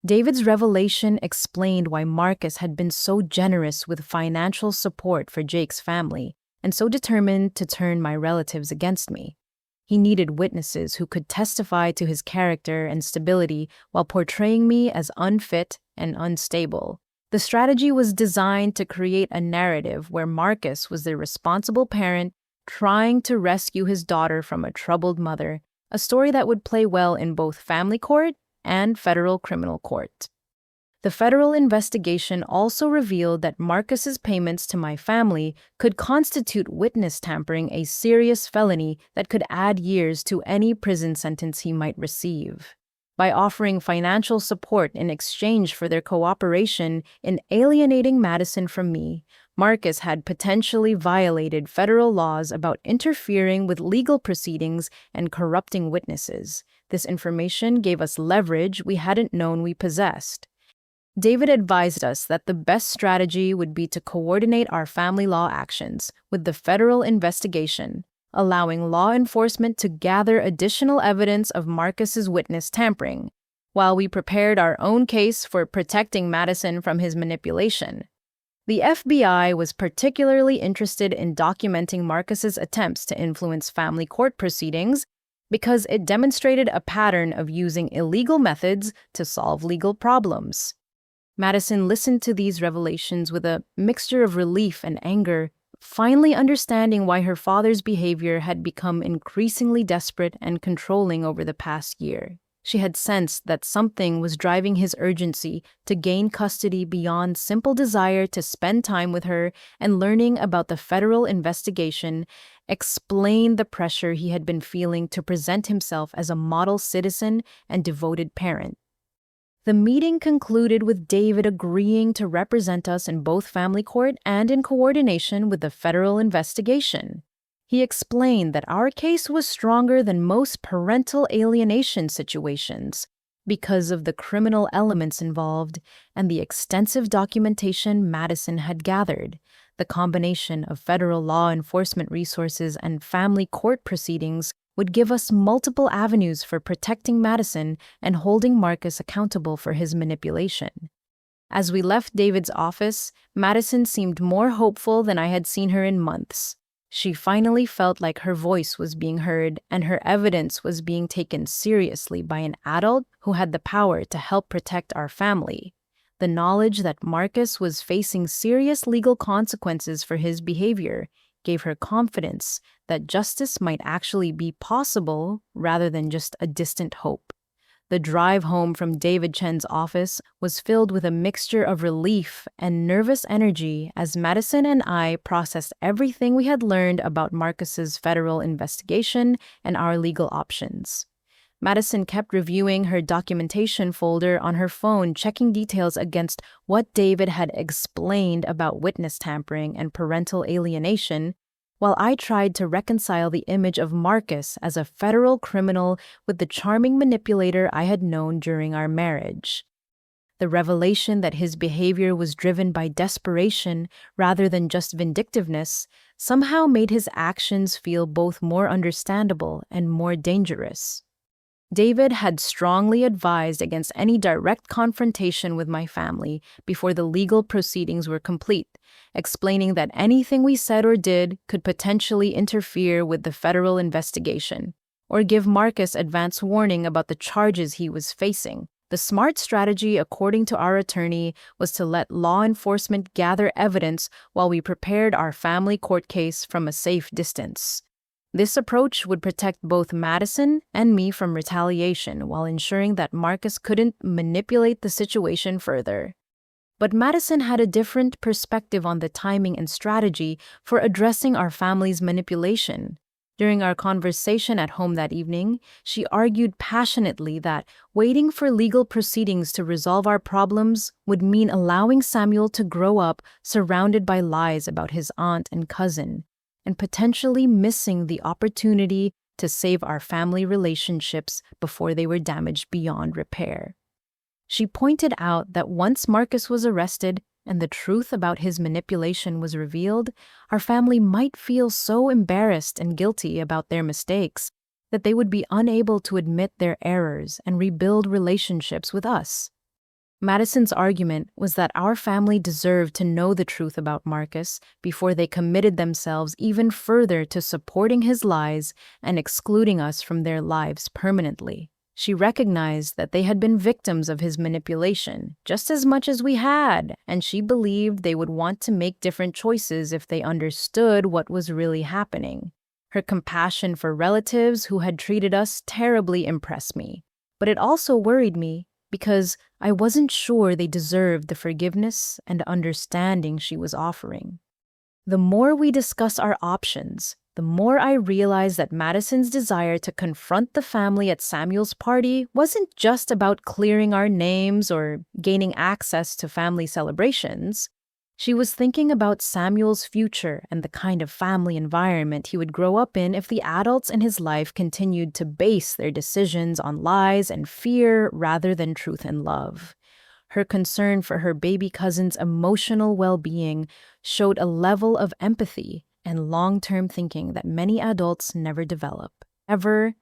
David's revelation explained why Marcus had been so generous with financial support for Jake's family and so determined to turn my relatives against me. He needed witnesses who could testify to his character and stability while portraying me as unfit and unstable. The strategy was designed to create a narrative where Marcus was the responsible parent trying to rescue his daughter from a troubled mother, a story that would play well in both family court and federal criminal court. The federal investigation also revealed that Marcus's payments to my family could constitute witness tampering, a serious felony that could add years to any prison sentence he might receive. By offering financial support in exchange for their cooperation in alienating Madison from me, Marcus had potentially violated federal laws about interfering with legal proceedings and corrupting witnesses. This information gave us leverage we hadn't known we possessed. David advised us that the best strategy would be to coordinate our family law actions with the federal investigation, allowing law enforcement to gather additional evidence of Marcus's witness tampering, while we prepared our own case for protecting Madison from his manipulation. The FBI was particularly interested in documenting Marcus's attempts to influence family court proceedings because it demonstrated a pattern of using illegal methods to solve legal problems. Madison listened to these revelations with a mixture of relief and anger, finally understanding why her father's behavior had become increasingly desperate and controlling over the past year. She had sensed that something was driving his urgency to gain custody beyond simple desire to spend time with her, and learning about the federal investigation explained the pressure he had been feeling to present himself as a model citizen and devoted parent. The meeting concluded with David agreeing to represent us in both family court and in coordination with the federal investigation. He explained that our case was stronger than most parental alienation situations because of the criminal elements involved and the extensive documentation Madison had gathered. The combination of federal law enforcement resources and family court proceedings would give us multiple avenues for protecting Madison and holding Marcus accountable for his manipulation. As we left David's office, Madison seemed more hopeful than I had seen her in months. She finally felt like her voice was being heard and her evidence was being taken seriously by an adult who had the power to help protect our family. The knowledge that Marcus was facing serious legal consequences for his behavior gave her confidence that justice might actually be possible rather than just a distant hope. The drive home from David Chen's office was filled with a mixture of relief and nervous energy as Madison and I processed everything we had learned about Marcus's federal investigation and our legal options. Madison kept reviewing her documentation folder on her phone, checking details against what David had explained about witness tampering and parental alienation, while I tried to reconcile the image of Marcus as a federal criminal with the charming manipulator I had known during our marriage. The revelation that his behavior was driven by desperation rather than just vindictiveness somehow made his actions feel both more understandable and more dangerous. David had strongly advised against any direct confrontation with my family before the legal proceedings were complete, explaining that anything we said or did could potentially interfere with the federal investigation or give Marcus advance warning about the charges he was facing. The smart strategy, according to our attorney, was to let law enforcement gather evidence while we prepared our family court case from a safe distance. This approach would protect both Madison and me from retaliation while ensuring that Marcus couldn't manipulate the situation further. But Madison had a different perspective on the timing and strategy for addressing our family's manipulation. During our conversation at home that evening, she argued passionately that waiting for legal proceedings to resolve our problems would mean allowing Samuel to grow up surrounded by lies about his aunt and cousin, and potentially missing the opportunity to save our family relationships before they were damaged beyond repair. She pointed out that once Marcus was arrested and the truth about his manipulation was revealed, our family might feel so embarrassed and guilty about their mistakes that they would be unable to admit their errors and rebuild relationships with us. Madison's argument was that our family deserved to know the truth about Marcus before they committed themselves even further to supporting his lies and excluding us from their lives permanently. She recognized that they had been victims of his manipulation just as much as we had, and she believed they would want to make different choices if they understood what was really happening. Her compassion for relatives who had treated us terribly impressed me, but it also worried me because I wasn't sure they deserved the forgiveness and understanding she was offering. The more we discuss our options, the more I realize that Madison's desire to confront the family at Samuel's party wasn't just about clearing our names or gaining access to family celebrations. She was thinking about Samuel's future and the kind of family environment he would grow up in if the adults in his life continued to base their decisions on lies and fear rather than truth and love. Her concern for her baby cousin's emotional well-being showed a level of empathy and long-term thinking that many adults never develop. Ever,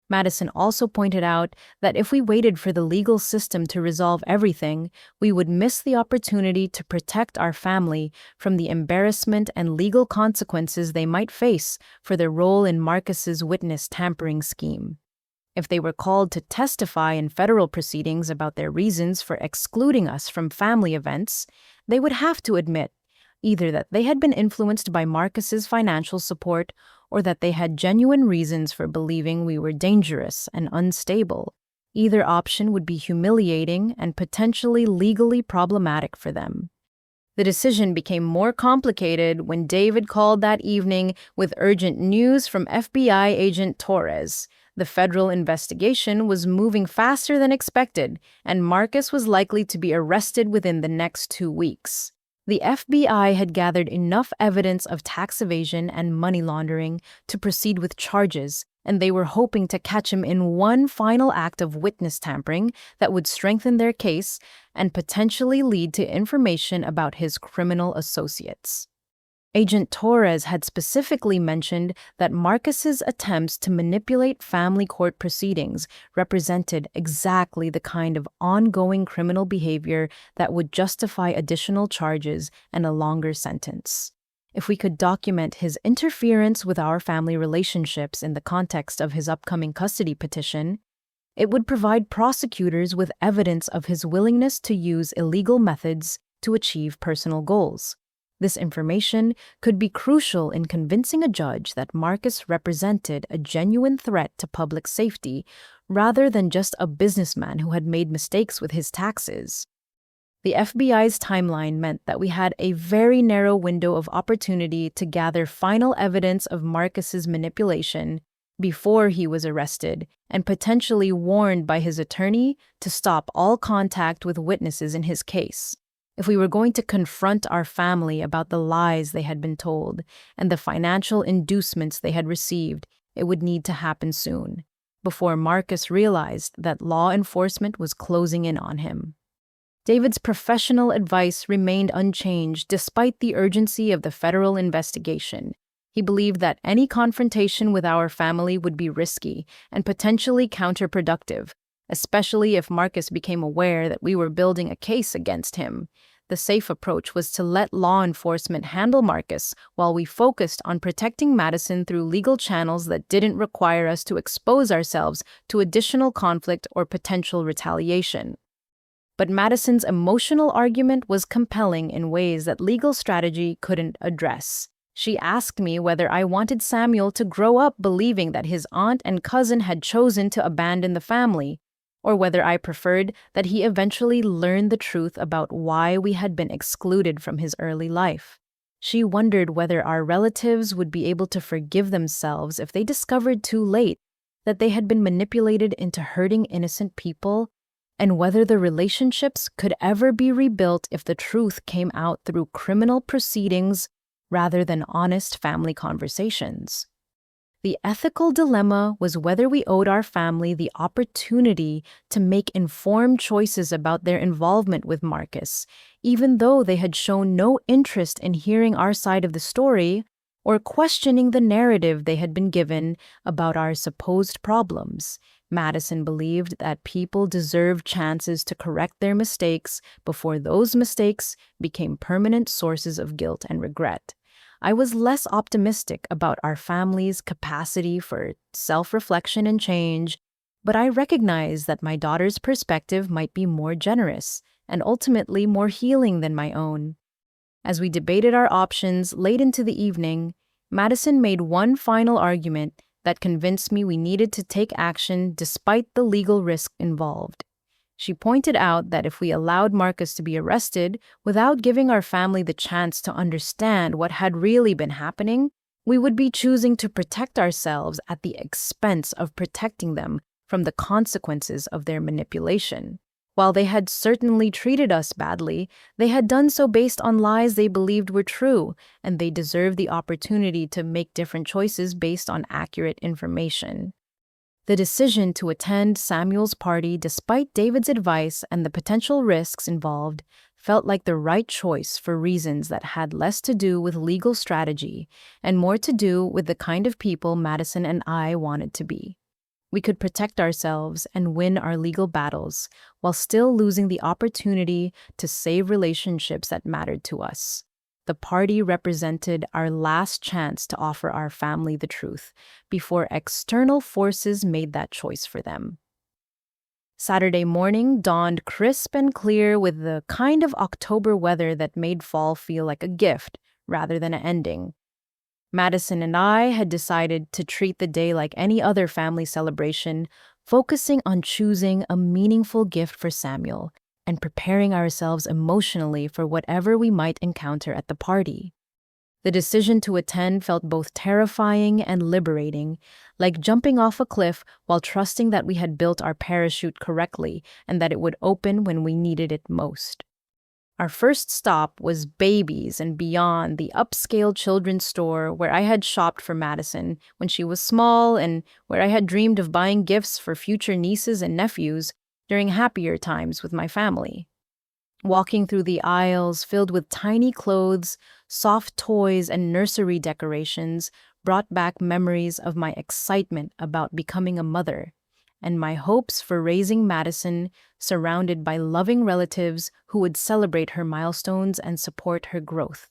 Madison also pointed out that if we waited for the legal system to resolve everything, we would miss the opportunity to protect our family from the embarrassment and legal consequences they might face for their role in Marcus's witness tampering scheme. If they were called to testify in federal proceedings about their reasons for excluding us from family events, they would have to admit either that they had been influenced by Marcus's financial support or that they had genuine reasons for believing we were dangerous and unstable. Either option would be humiliating and potentially legally problematic for them. The decision became more complicated when David called that evening with urgent news from FBI agent Torres. The federal investigation was moving faster than expected, and Marcus was likely to be arrested within the next 2 weeks. The FBI had gathered enough evidence of tax evasion and money laundering to proceed with charges, and they were hoping to catch him in one final act of witness tampering that would strengthen their case and potentially lead to information about his criminal associates. Agent Torres had specifically mentioned that Marcus's attempts to manipulate family court proceedings represented exactly the kind of ongoing criminal behavior that would justify additional charges and a longer sentence. If we could document his interference with our family relationships in the context of his upcoming custody petition, it would provide prosecutors with evidence of his willingness to use illegal methods to achieve personal goals. This information could be crucial in convincing a judge that Marcus represented a genuine threat to public safety rather than just a businessman who had made mistakes with his taxes. The FBI's timeline meant that we had a very narrow window of opportunity to gather final evidence of Marcus's manipulation before he was arrested and potentially warned by his attorney to stop all contact with witnesses in his case. If we were going to confront our family about the lies they had been told and the financial inducements they had received, it would need to happen soon, before Marcus realized that law enforcement was closing in on him. David's professional advice remained unchanged despite the urgency of the federal investigation. He believed that any confrontation with our family would be risky and potentially counterproductive, especially if Marcus became aware that we were building a case against him. The safe approach was to let law enforcement handle Marcus while we focused on protecting Madison through legal channels that didn't require us to expose ourselves to additional conflict or potential retaliation. But Madison's emotional argument was compelling in ways that legal strategy couldn't address. She asked me whether I wanted Samuel to grow up believing that his aunt and cousin had chosen to abandon the family, or whether I preferred that he eventually learn the truth about why we had been excluded from his early life. She wondered whether our relatives would be able to forgive themselves if they discovered too late that they had been manipulated into hurting innocent people, and whether the relationships could ever be rebuilt if the truth came out through criminal proceedings rather than honest family conversations. The ethical dilemma was whether we owed our family the opportunity to make informed choices about their involvement with Marcus, even though they had shown no interest in hearing our side of the story or questioning the narrative they had been given about our supposed problems. Madison believed that people deserved chances to correct their mistakes before those mistakes became permanent sources of guilt and regret. I was less optimistic about our family's capacity for self-reflection and change, but I recognized that my daughter's perspective might be more generous and ultimately more healing than my own. As we debated our options late into the evening, Madison made one final argument that convinced me we needed to take action despite the legal risk involved. She pointed out that if we allowed Marcus to be arrested without giving our family the chance to understand what had really been happening, we would be choosing to protect ourselves at the expense of protecting them from the consequences of their manipulation. While they had certainly treated us badly, they had done so based on lies they believed were true, and they deserved the opportunity to make different choices based on accurate information. The decision to attend Samuel's party despite David's advice and the potential risks involved felt like the right choice for reasons that had less to do with legal strategy and more to do with the kind of people Madison and I wanted to be. We could protect ourselves and win our legal battles while still losing the opportunity to save relationships that mattered to us. The party represented our last chance to offer our family the truth before external forces made that choice for them. Saturday morning dawned crisp and clear with the kind of October weather that made fall feel like a gift rather than an ending. Madison and I had decided to treat the day like any other family celebration, focusing on choosing a meaningful gift for Samuel and preparing ourselves emotionally for whatever we might encounter at the party. The decision to attend felt both terrifying and liberating, like jumping off a cliff while trusting that we had built our parachute correctly and that it would open when we needed it most. Our first stop was Babies and Beyond, the upscale children's store where I had shopped for Madison when she was small and where I had dreamed of buying gifts for future nieces and nephews during happier times with my family. Walking through the aisles filled with tiny clothes, soft toys, and nursery decorations brought back memories of my excitement about becoming a mother and my hopes for raising Madison surrounded by loving relatives who would celebrate her milestones and support her growth.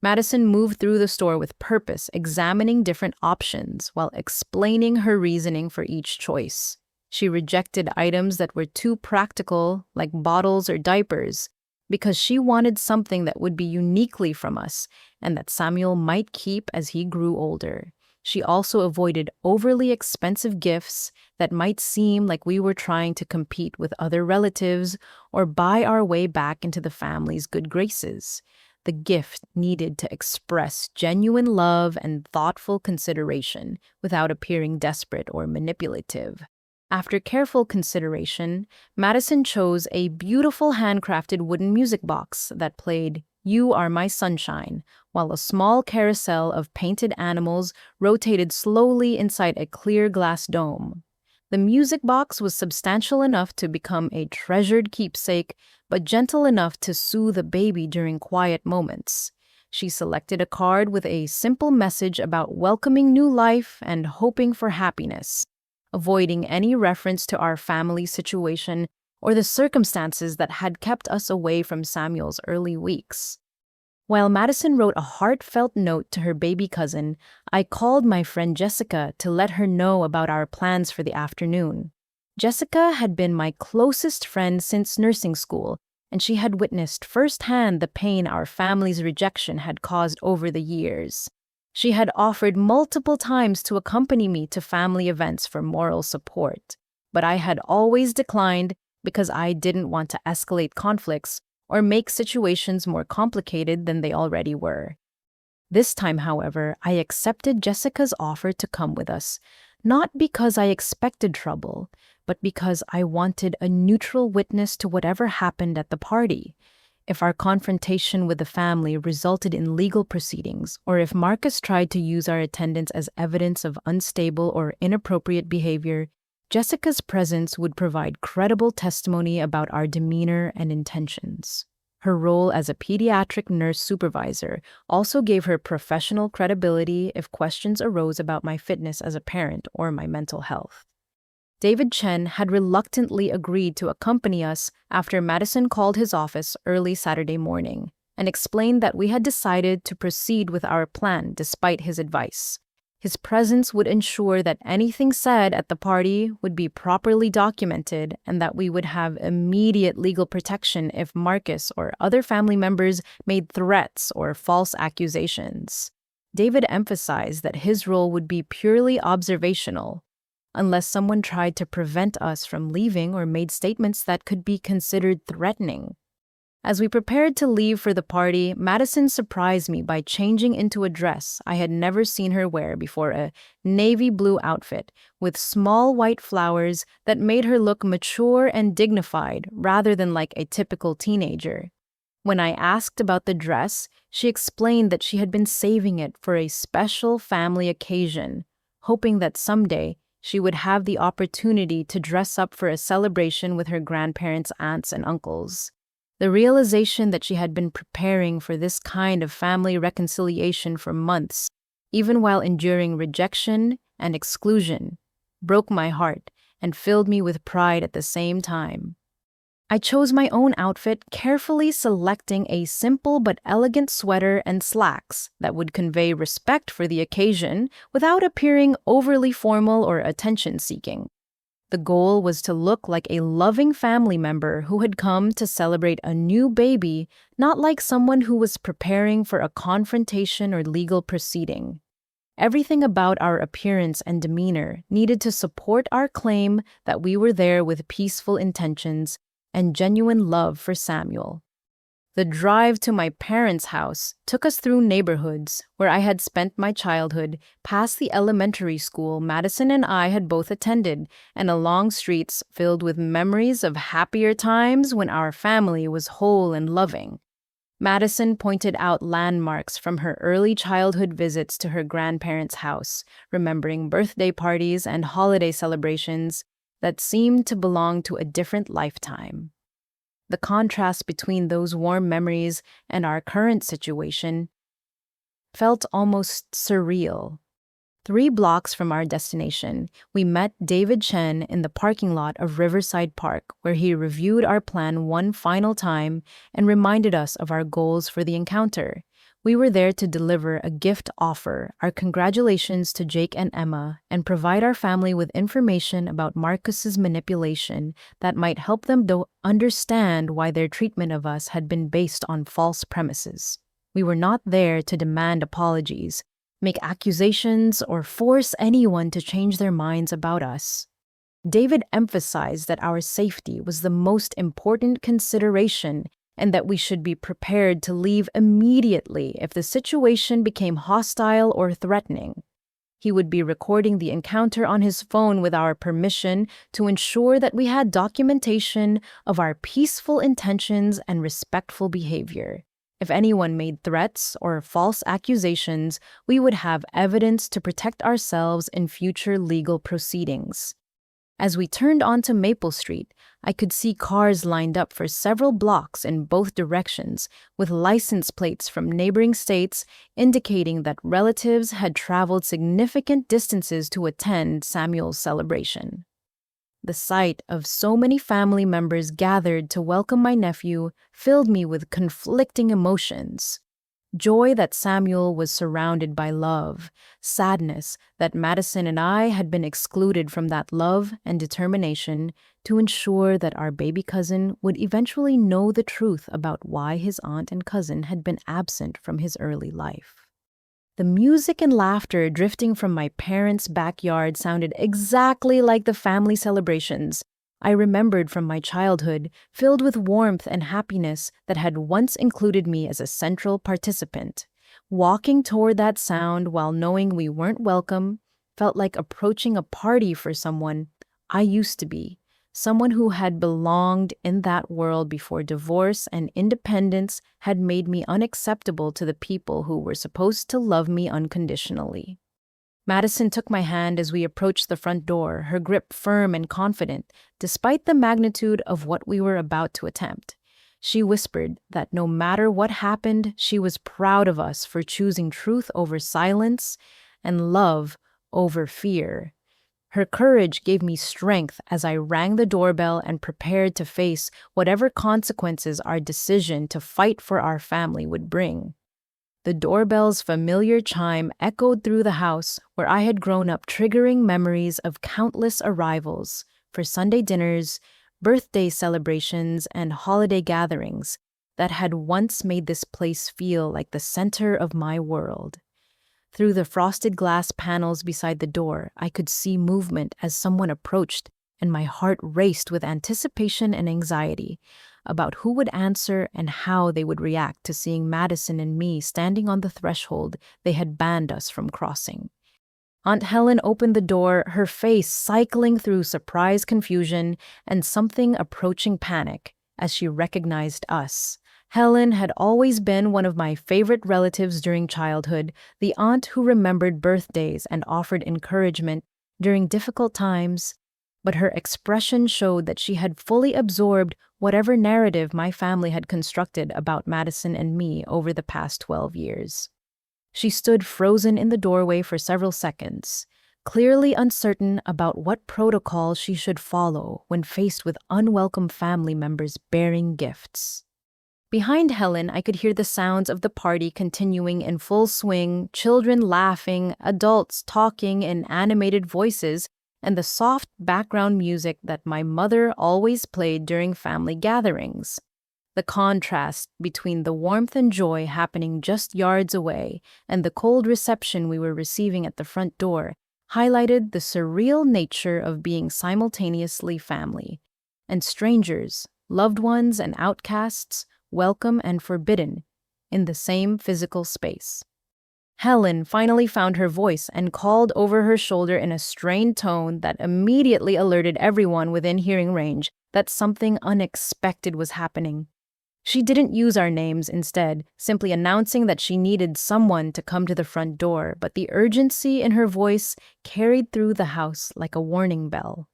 Madison moved through the store with purpose, examining different options while explaining her reasoning for each choice. She rejected items that were too practical, like bottles or diapers, because she wanted something that would be uniquely from us and that Samuel might keep as he grew older. She also avoided overly expensive gifts that might seem like we were trying to compete with other relatives or buy our way back into the family's good graces. The gift needed to express genuine love and thoughtful consideration without appearing desperate or manipulative. After careful consideration, Madison chose a beautiful handcrafted wooden music box that played "You Are My Sunshine," while a small carousel of painted animals rotated slowly inside a clear glass dome. The music box was substantial enough to become a treasured keepsake, but gentle enough to soothe a baby during quiet moments. She selected a card with a simple message about welcoming new life and hoping for happiness, avoiding any reference to our family situation or the circumstances that had kept us away from Samuel's early weeks. While Madison wrote a heartfelt note to her baby cousin, I called my friend Jessica to let her know about our plans for the afternoon. Jessica had been my closest friend since nursing school, and she had witnessed firsthand the pain our family's rejection had caused over the years. She had offered multiple times to accompany me to family events for moral support, but I had always declined because I didn't want to escalate conflicts or make situations more complicated than they already were. This time, however, I accepted Jessica's offer to come with us, not because I expected trouble, but because I wanted a neutral witness to whatever happened at the party. If our confrontation with the family resulted in legal proceedings, or if Marcus tried to use our attendance as evidence of unstable or inappropriate behavior, Jessica's presence would provide credible testimony about our demeanor and intentions. Her role as a pediatric nurse supervisor also gave her professional credibility if questions arose about my fitness as a parent or my mental health. David Chen had reluctantly agreed to accompany us after Madison called his office early Saturday morning and explained that we had decided to proceed with our plan despite his advice. His presence would ensure that anything said at the party would be properly documented and that we would have immediate legal protection if Marcus or other family members made threats or false accusations. David emphasized that his role would be purely observational. unless someone tried to prevent us from leaving or made statements that could be considered threatening. As we prepared to leave for the party, Madison surprised me by changing into a dress I had never seen her wear before, a navy blue outfit with small white flowers that made her look mature and dignified rather than like a typical teenager. When I asked about the dress, she explained that she had been saving it for a special family occasion, hoping that someday she would have the opportunity to dress up for a celebration with her grandparents, aunts, and uncles. The realization that she had been preparing for this kind of family reconciliation for months, even while enduring rejection and exclusion, broke my heart and filled me with pride at the same time. I chose my own outfit, carefully selecting a simple but elegant sweater and slacks that would convey respect for the occasion without appearing overly formal or attention-seeking. The goal was to look like a loving family member who had come to celebrate a new baby, not like someone who was preparing for a confrontation or legal proceeding. Everything about our appearance and demeanor needed to support our claim that we were there with peaceful intentions and genuine love for Samuel. The drive to my parents' house took us through neighborhoods where I had spent my childhood, past the elementary school Madison and I had both attended, and along streets filled with memories of happier times when our family was whole and loving. Madison pointed out landmarks from her early childhood visits to her grandparents' house, remembering birthday parties and holiday celebrations that seemed to belong to a different lifetime. The contrast between those warm memories and our current situation felt almost surreal. 3 blocks from our destination, we met David Chen in the parking lot of Riverside Park, where he reviewed our plan one final time and reminded us of our goals for the encounter. We were there to deliver a gift offer, our congratulations to Jake and Emma, and provide our family with information about Marcus's manipulation that might help them understand why their treatment of us had been based on false premises. We were not there to demand apologies, make accusations, or force anyone to change their minds about us. David emphasized that our safety was the most important consideration and that we should be prepared to leave immediately if the situation became hostile or threatening. He would be recording the encounter on his phone with our permission to ensure that we had documentation of our peaceful intentions and respectful behavior. If anyone made threats or false accusations, we would have evidence to protect ourselves in future legal proceedings. As we turned onto Maple Street, I could see cars lined up for several blocks in both directions, with license plates from neighboring states indicating that relatives had traveled significant distances to attend Samuel's celebration. The sight of so many family members gathered to welcome my nephew filled me with conflicting emotions. Joy that Samuel was surrounded by love, sadness that Madison and I had been excluded from that love and determination to ensure that our baby cousin would eventually know the truth about why his aunt and cousin had been absent from his early life. The music and laughter drifting from my parents' backyard sounded exactly like the family celebrations I remembered from my childhood, filled with warmth and happiness that had once included me as a central participant. Walking toward that sound while knowing we weren't welcome felt like approaching a party for someone I used to be, someone who had belonged in that world before divorce and independence had made me unacceptable to the people who were supposed to love me unconditionally. Madison took my hand as we approached the front door, her grip firm and confident, despite the magnitude of what we were about to attempt. She whispered that no matter what happened, she was proud of us for choosing truth over silence and love over fear. Her courage gave me strength as I rang the doorbell and prepared to face whatever consequences our decision to fight for our family would bring. The doorbell's familiar chime echoed through the house where I had grown up, triggering memories of countless arrivals for Sunday dinners, birthday celebrations, and holiday gatherings that had once made this place feel like the center of my world. Through the frosted glass panels beside the door, I could see movement as someone approached, and my heart raced with anticipation and anxiety about who would answer and how they would react to seeing Madison and me standing on the threshold they had banned us from crossing. Aunt Helen opened the door, her face cycling through surprise confusion and something approaching panic as she recognized us. Helen had always been one of my favorite relatives during childhood, the aunt who remembered birthdays and offered encouragement during difficult times, but her expression showed that she had fully absorbed whatever narrative my family had constructed about Madison and me over the past 12 years. She stood frozen in the doorway for several seconds, clearly uncertain about what protocol she should follow when faced with unwelcome family members bearing gifts. Behind Helen, I could hear the sounds of the party continuing in full swing, children laughing, adults talking in animated voices, and the soft background music that my mother always played during family gatherings. The contrast between the warmth and joy happening just yards away and the cold reception we were receiving at the front door highlighted the surreal nature of being simultaneously family and strangers, loved ones and outcasts, welcome and forbidden, in the same physical space. Helen finally found her voice and called over her shoulder in a strained tone that immediately alerted everyone within hearing range that something unexpected was happening. She didn't use our names instead, simply announcing that she needed someone to come to the front door, but the urgency in her voice carried through the house like a warning bell.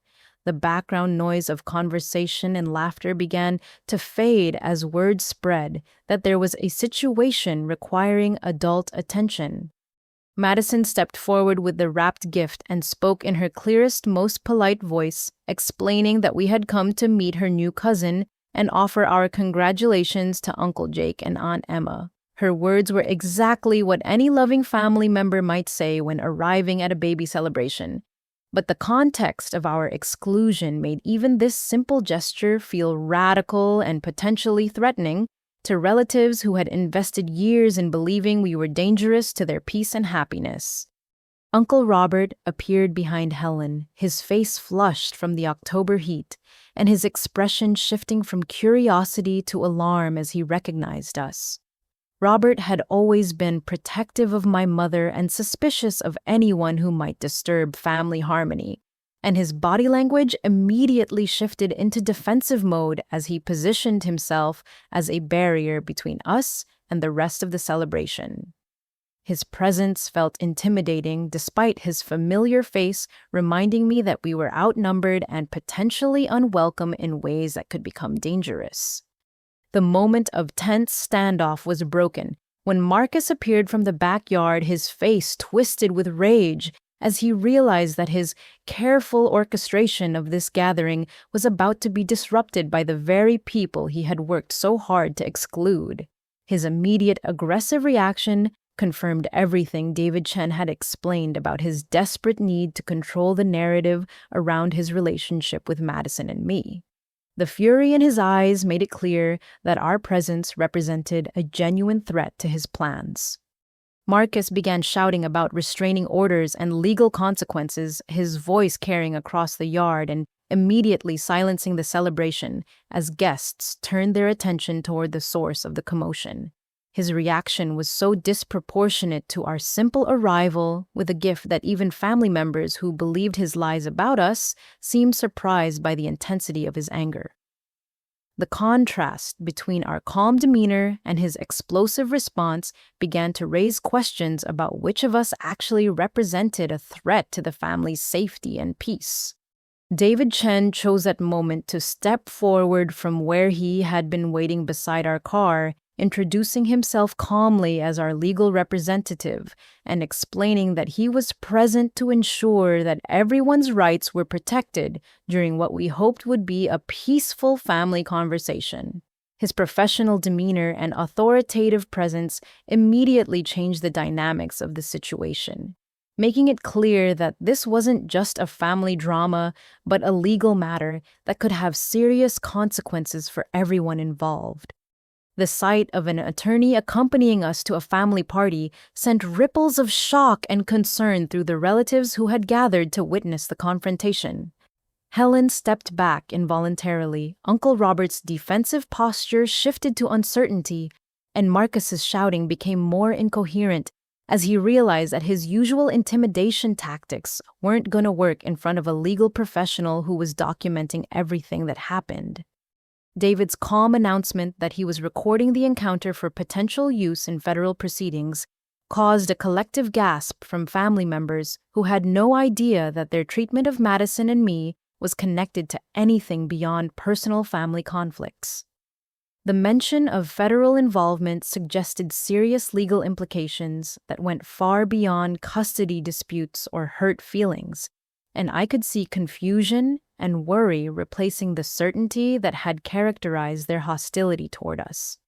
The background noise of conversation and laughter began to fade as word spread that there was a situation requiring adult attention. Madison stepped forward with the wrapped gift and spoke in her clearest, most polite voice, explaining that we had come to meet her new cousin and offer our congratulations to Uncle Jake and Aunt Emma. Her words were exactly what any loving family member might say when arriving at a baby celebration. But the context of our exclusion made even this simple gesture feel radical and potentially threatening to relatives who had invested years in believing we were dangerous to their peace and happiness. Uncle Robert appeared behind Helen, his face flushed from the October heat, and his expression shifting from curiosity to alarm as he recognized us. Robert had always been protective of my mother and suspicious of anyone who might disturb family harmony, and his body language immediately shifted into defensive mode as he positioned himself as a barrier between us and the rest of the celebration. His presence felt intimidating despite his familiar face reminding me that we were outnumbered and potentially unwelcome in ways that could become dangerous. The moment of tense standoff was broken when Marcus appeared from the backyard, his face twisted with rage as he realized that his careful orchestration of this gathering was about to be disrupted by the very people he had worked so hard to exclude. His immediate aggressive reaction confirmed everything David Chen had explained about his desperate need to control the narrative around his relationship with Madison and me. The fury in his eyes made it clear that our presence represented a genuine threat to his plans. Marcus began shouting about restraining orders and legal consequences, his voice carrying across the yard and immediately silencing the celebration as guests turned their attention toward the source of the commotion. His reaction was so disproportionate to our simple arrival with a gift that even family members who believed his lies about us seemed surprised by the intensity of his anger. The contrast between our calm demeanor and his explosive response began to raise questions about which of us actually represented a threat to the family's safety and peace. David Chen chose that moment to step forward from where he had been waiting beside our car, introducing himself calmly as our legal representative and explaining that he was present to ensure that everyone's rights were protected during what we hoped would be a peaceful family conversation. His professional demeanor and authoritative presence immediately changed the dynamics of the situation, making it clear that this wasn't just a family drama, but a legal matter that could have serious consequences for everyone involved. The sight of an attorney accompanying us to a family party sent ripples of shock and concern through the relatives who had gathered to witness the confrontation. Helen stepped back involuntarily. Uncle Robert's defensive posture shifted to uncertainty, and Marcus's shouting became more incoherent as he realized that his usual intimidation tactics weren't going to work in front of a legal professional who was documenting everything that happened. David's calm announcement that he was recording the encounter for potential use in federal proceedings caused a collective gasp from family members who had no idea that their treatment of Madison and me was connected to anything beyond personal family conflicts. The mention of federal involvement suggested serious legal implications that went far beyond custody disputes or hurt feelings, and I could see confusion and worry replacing the certainty that had characterized their hostility toward us.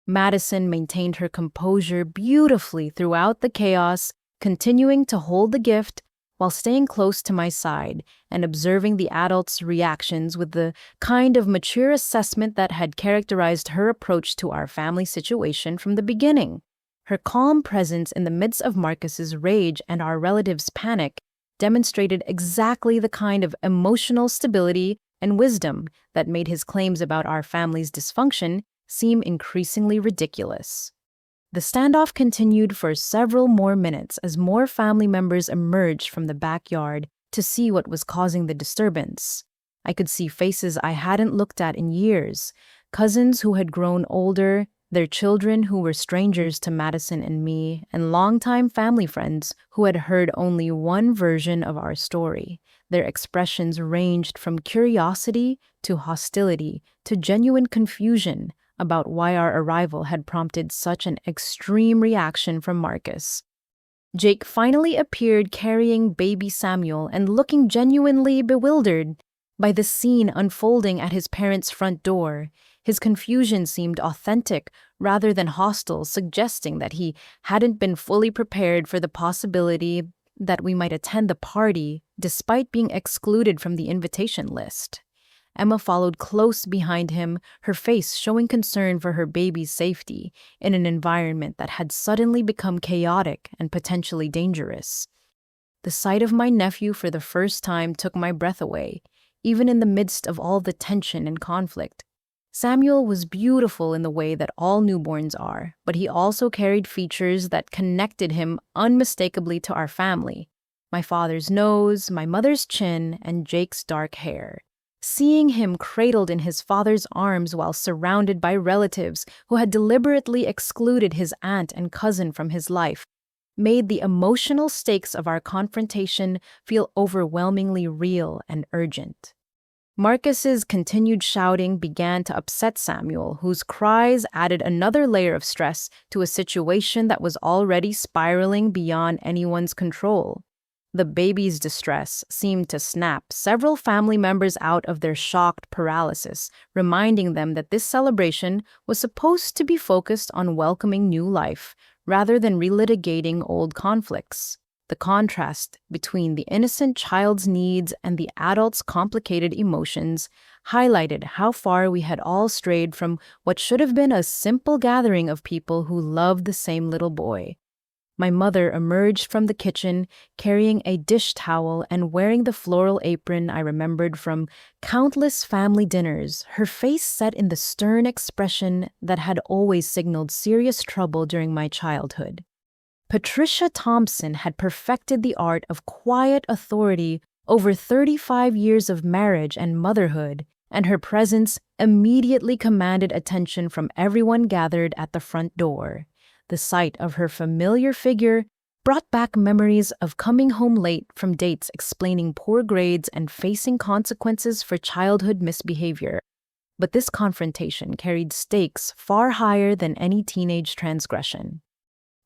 Madison maintained her composure beautifully throughout the chaos, continuing to hold the gift while staying close to my side and observing the adults' reactions with the kind of mature assessment that had characterized her approach to our family situation from the beginning. Her calm presence in the midst of Marcus's rage and our relatives' panic demonstrated exactly the kind of emotional stability and wisdom that made his claims about our family's dysfunction seem increasingly ridiculous. The standoff continued for several more minutes as more family members emerged from the backyard to see what was causing the disturbance. I could see faces I hadn't looked at in years, cousins who had grown older, their children who were strangers to Madison and me, and longtime family friends who had heard only one version of our story. Their expressions ranged from curiosity to hostility to genuine confusion about why our arrival had prompted such an extreme reaction from Marcus. Jake finally appeared carrying baby Samuel and looking genuinely bewildered by the scene unfolding at his parents' front door. His confusion seemed authentic rather than hostile, suggesting that he hadn't been fully prepared for the possibility that we might attend the party despite being excluded from the invitation list. Emma followed close behind him, her face showing concern for her baby's safety in an environment that had suddenly become chaotic and potentially dangerous. The sight of my nephew for the first time took my breath away, even in the midst of all the tension and conflict. Samuel was beautiful in the way that all newborns are, but he also carried features that connected him unmistakably to our family: my father's nose, my mother's chin, and Jake's dark hair. Seeing him cradled in his father's arms while surrounded by relatives who had deliberately excluded his aunt and cousin from his life made the emotional stakes of our confrontation feel overwhelmingly real and urgent. Marcus's continued shouting began to upset Samuel, whose cries added another layer of stress to a situation that was already spiraling beyond anyone's control. The baby's distress seemed to snap several family members out of their shocked paralysis, reminding them that this celebration was supposed to be focused on welcoming new life rather than relitigating old conflicts. The contrast between the innocent child's needs and the adult's complicated emotions highlighted how far we had all strayed from what should have been a simple gathering of people who loved the same little boy. My mother emerged from the kitchen carrying a dish towel and wearing the floral apron I remembered from countless family dinners, her face set in the stern expression that had always signaled serious trouble during my childhood. Patricia Thompson had perfected the art of quiet authority over 35 years of marriage and motherhood, and her presence immediately commanded attention from everyone gathered at the front door. The sight of her familiar figure brought back memories of coming home late from dates explaining poor grades and facing consequences for childhood misbehavior. But this confrontation carried stakes far higher than any teenage transgression.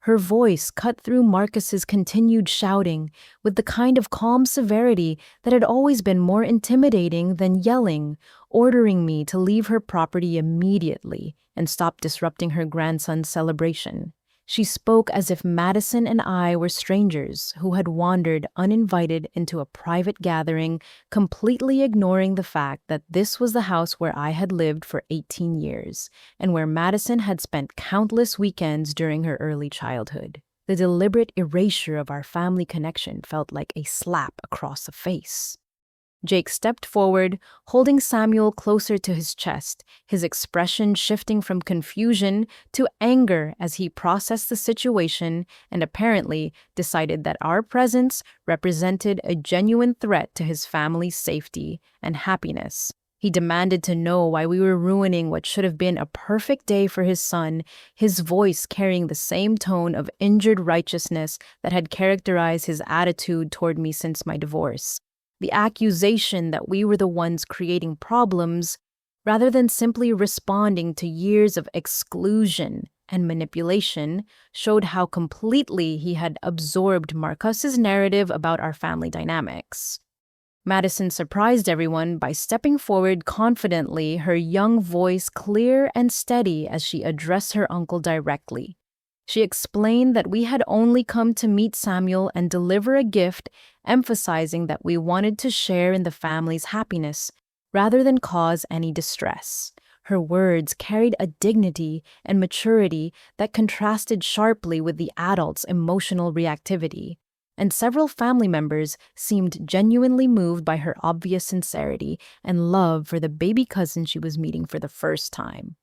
Her voice cut through Marcus's continued shouting with the kind of calm severity that had always been more intimidating than yelling, ordering me to leave her property immediately and stop disrupting her grandson's celebration. She spoke as if Madison and I were strangers who had wandered uninvited into a private gathering, completely ignoring the fact that this was the house where I had lived for 18 years and where Madison had spent countless weekends during her early childhood. The deliberate erasure of our family connection felt like a slap across the face. Jake stepped forward, holding Samuel closer to his chest, his expression shifting from confusion to anger as he processed the situation and apparently decided that our presence represented a genuine threat to his family's safety and happiness. He demanded to know why we were ruining what should have been a perfect day for his son, his voice carrying the same tone of injured righteousness that had characterized his attitude toward me since my divorce. The accusation that we were the ones creating problems, rather than simply responding to years of exclusion and manipulation, showed how completely he had absorbed Marcus's narrative about our family dynamics. Madison surprised everyone by stepping forward confidently, her young voice clear and steady as she addressed her uncle directly. She explained that we had only come to meet Samuel and deliver a gift, emphasizing that we wanted to share in the family's happiness rather than cause any distress. Her words carried a dignity and maturity that contrasted sharply with the adult's emotional reactivity, and several family members seemed genuinely moved by her obvious sincerity and love for the baby cousin she was meeting for the first time.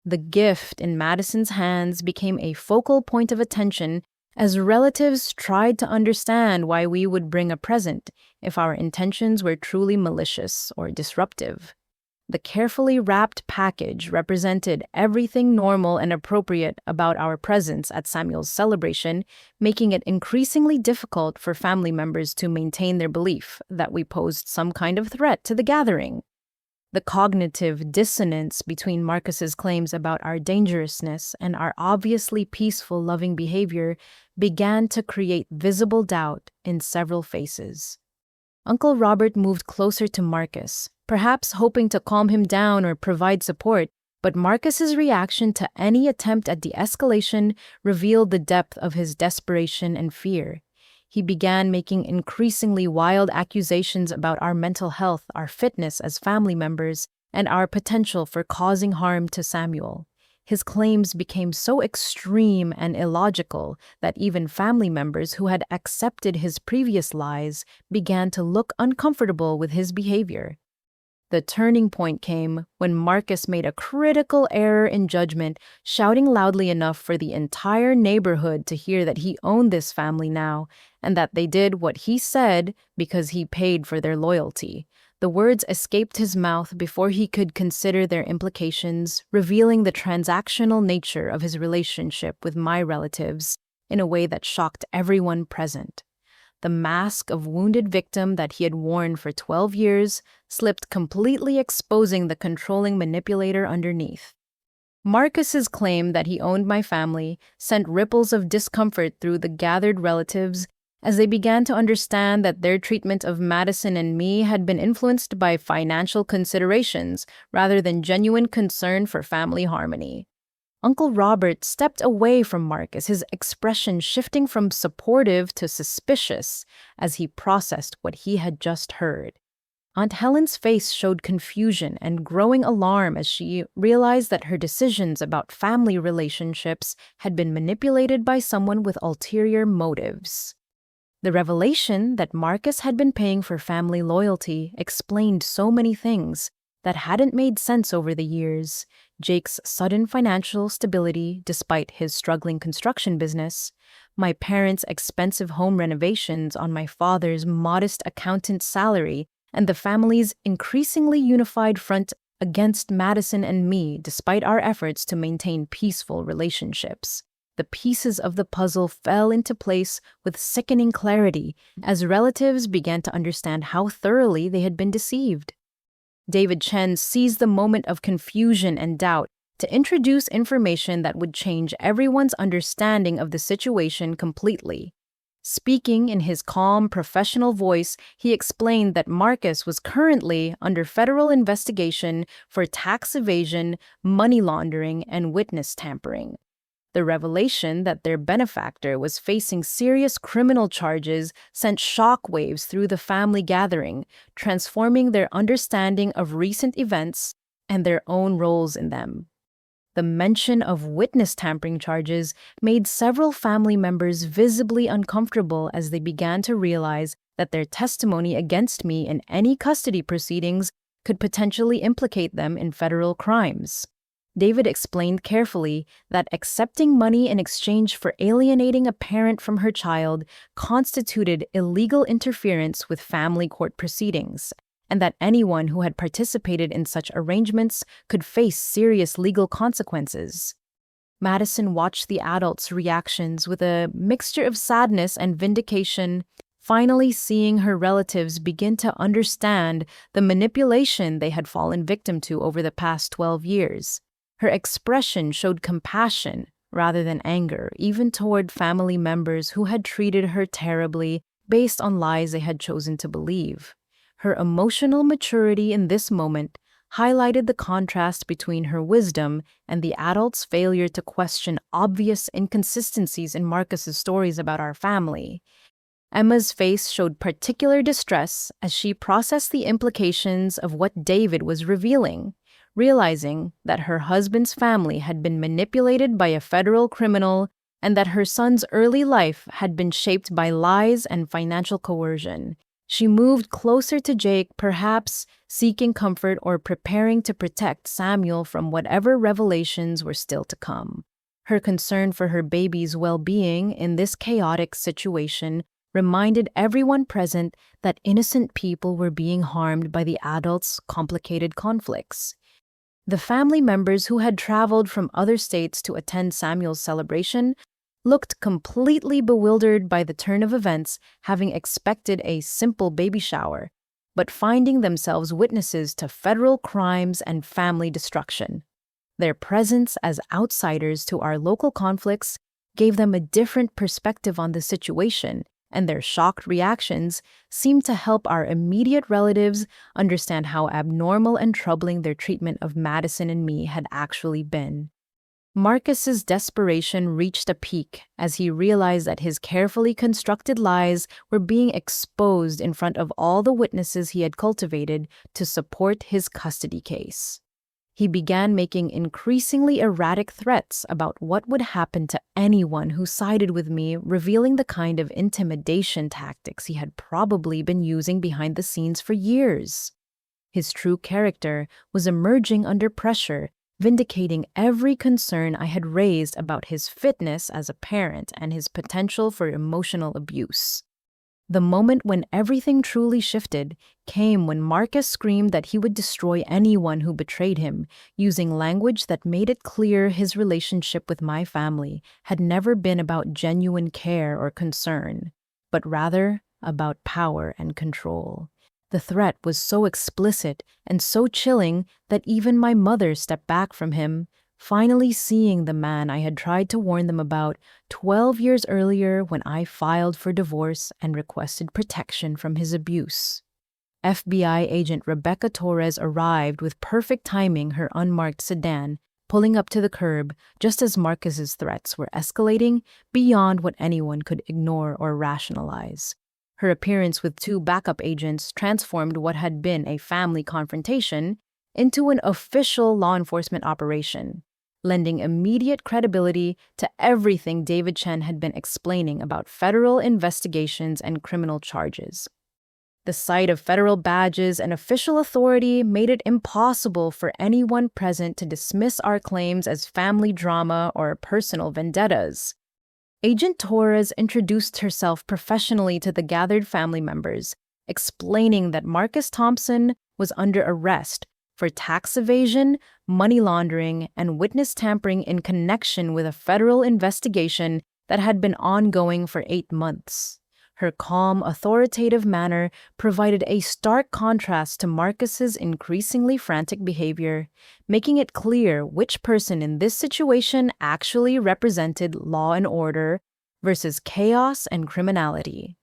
The gift in Madison's hands became a focal point of attention as relatives tried to understand why we would bring a present if our intentions were truly malicious or disruptive. The carefully wrapped package represented everything normal and appropriate about our presence at Samuel's celebration, making it increasingly difficult for family members to maintain their belief that we posed some kind of threat to the gathering. The cognitive dissonance between Marcus's claims about our dangerousness and our obviously peaceful, loving behavior began to create visible doubt in several faces. Uncle Robert moved closer to Marcus, perhaps hoping to calm him down or provide support, but Marcus's reaction to any attempt at de-escalation revealed the depth of his desperation and fear. He began making increasingly wild accusations about our mental health, our fitness as family members, and our potential for causing harm to Samuel. His claims became so extreme and illogical that even family members who had accepted his previous lies began to look uncomfortable with his behavior. The turning point came when Marcus made a critical error in judgment, shouting loudly enough for the entire neighborhood to hear that he owned this family now, and that they did what he said because he paid for their loyalty. The words escaped his mouth before he could consider their implications, revealing the transactional nature of his relationship with my relatives in a way that shocked everyone present. The mask of wounded victim that he had worn for 12 years slipped, completely exposing the controlling manipulator underneath. Marcus's claim that he owned my family sent ripples of discomfort through the gathered relatives as they began to understand that their treatment of Madison and me had been influenced by financial considerations rather than genuine concern for family harmony. Uncle Robert stepped away from Marcus, his expression shifting from supportive to suspicious as he processed what he had just heard. Aunt Helen's face showed confusion and growing alarm as she realized that her decisions about family relationships had been manipulated by someone with ulterior motives. The revelation that Marcus had been paying for family loyalty explained so many things that hadn't made sense over the years. Jake's sudden financial stability despite his struggling construction business, my parents' expensive home renovations on my father's modest accountant's salary, and the family's increasingly unified front against Madison and me despite our efforts to maintain peaceful relationships. The pieces of the puzzle fell into place with sickening clarity as relatives began to understand how thoroughly they had been deceived. David Chen seized the moment of confusion and doubt to introduce information that would change everyone's understanding of the situation completely. Speaking in his calm, professional voice, he explained that Marcus was currently under federal investigation for tax evasion, money laundering, and witness tampering. The revelation that their benefactor was facing serious criminal charges sent shockwaves through the family gathering, transforming their understanding of recent events and their own roles in them. The mention of witness tampering charges made several family members visibly uncomfortable as they began to realize that their testimony against me in any custody proceedings could potentially implicate them in federal crimes. David explained carefully that accepting money in exchange for alienating a parent from her child constituted illegal interference with family court proceedings, and that anyone who had participated in such arrangements could face serious legal consequences. Madison watched the adults' reactions with a mixture of sadness and vindication, finally seeing her relatives begin to understand the manipulation they had fallen victim to over the past 12 years. Her expression showed compassion rather than anger, even toward family members who had treated her terribly based on lies they had chosen to believe. Her emotional maturity in this moment highlighted the contrast between her wisdom and the adults' failure to question obvious inconsistencies in Marcus's stories about our family. Emma's face showed particular distress as she processed the implications of what David was revealing, realizing that her husband's family had been manipulated by a federal criminal and that her son's early life had been shaped by lies and financial coercion. She moved closer to Jake, perhaps seeking comfort or preparing to protect Samuel from whatever revelations were still to come. Her concern for her baby's well-being in this chaotic situation reminded everyone present that innocent people were being harmed by the adults' complicated conflicts. The family members who had traveled from other states to attend Samuel's celebration looked completely bewildered by the turn of events, having expected a simple baby shower, but finding themselves witnesses to federal crimes and family destruction. Their presence as outsiders to our local conflicts gave them a different perspective on the situation, and their shocked reactions seemed to help our immediate relatives understand how abnormal and troubling their treatment of Madison and me had actually been. Marcus's desperation reached a peak as he realized that his carefully constructed lies were being exposed in front of all the witnesses he had cultivated to support his custody case. He began making increasingly erratic threats about what would happen to anyone who sided with me, revealing the kind of intimidation tactics he had probably been using behind the scenes for years. His true character was emerging under pressure, vindicating every concern I had raised about his fitness as a parent and his potential for emotional abuse. The moment when everything truly shifted came when Marcus screamed that he would destroy anyone who betrayed him, using language that made it clear his relationship with my family had never been about genuine care or concern, but rather about power and control. The threat was so explicit and so chilling that even my mother stepped back from him, finally seeing the man I had tried to warn them about 12 years earlier when I filed for divorce and requested protection from his abuse. FBI agent Rebecca Torres arrived with perfect timing, her unmarked sedan, pulling up to the curb just as Marcus's threats were escalating beyond what anyone could ignore or rationalize. Her appearance with 2 backup agents transformed what had been a family confrontation into an official law enforcement operation, lending immediate credibility to everything David Chen had been explaining about federal investigations and criminal charges. The sight of federal badges and official authority made it impossible for anyone present to dismiss our claims as family drama or personal vendettas. Agent Torres introduced herself professionally to the gathered family members, explaining that Marcus Thompson was under arrest for tax evasion, money laundering, and witness tampering in connection with a federal investigation that had been ongoing for 8 months. Her calm, authoritative manner provided a stark contrast to Marcus's increasingly frantic behavior, making it clear which person in this situation actually represented law and order versus chaos and criminality.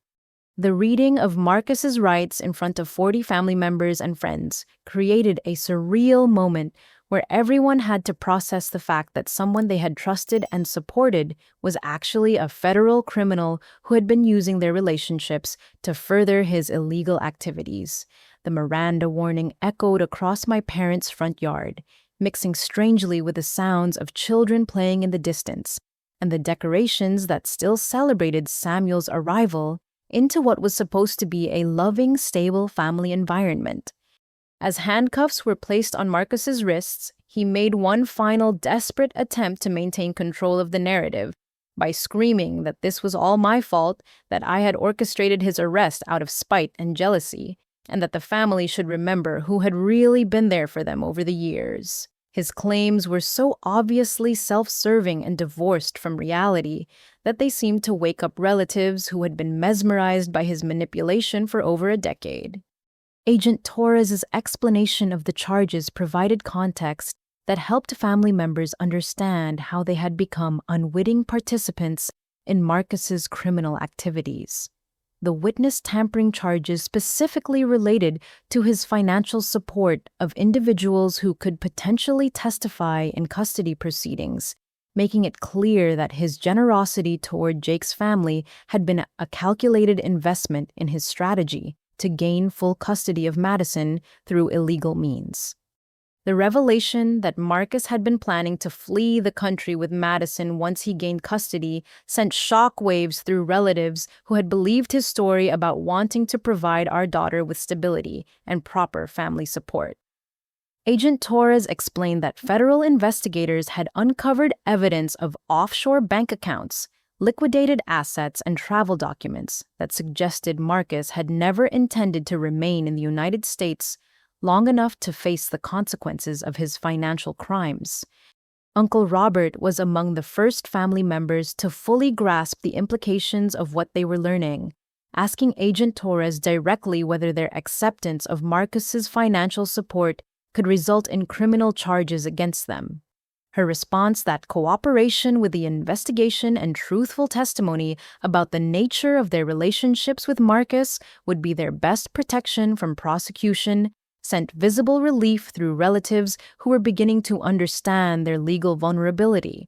The reading of Marcus's rights in front of 40 family members and friends created a surreal moment where everyone had to process the fact that someone they had trusted and supported was actually a federal criminal who had been using their relationships to further his illegal activities. The Miranda warning echoed across my parents' front yard, mixing strangely with the sounds of children playing in the distance and the decorations that still celebrated Samuel's arrival into what was supposed to be a loving, stable family environment. As handcuffs were placed on Marcus's wrists, he made one final desperate attempt to maintain control of the narrative by screaming that this was all my fault, that I had orchestrated his arrest out of spite and jealousy, and that the family should remember who had really been there for them over the years. His claims were so obviously self-serving and divorced from reality that they seemed to wake up relatives who had been mesmerized by his manipulation for over a decade. Agent Torres's explanation of the charges provided context that helped family members understand how they had become unwitting participants in Marcus's criminal activities. The witness tampering charges specifically related to his financial support of individuals who could potentially testify in custody proceedings, making it clear that his generosity toward Jake's family had been a calculated investment in his strategy to gain full custody of Madison through illegal means. The revelation that Marcus had been planning to flee the country with Madison once he gained custody sent shockwaves through relatives who had believed his story about wanting to provide our daughter with stability and proper family support. Agent Torres explained that federal investigators had uncovered evidence of offshore bank accounts, liquidated assets, and travel documents that suggested Marcus had never intended to remain in the United States long enough to face the consequences of his financial crimes. Uncle Robert was among the first family members to fully grasp the implications of what they were learning, asking Agent Torres directly whether their acceptance of Marcus's financial support could result in criminal charges against them. Her response that cooperation with the investigation and truthful testimony about the nature of their relationships with Marcus would be their best protection from prosecution sent visible relief through relatives who were beginning to understand their legal vulnerability.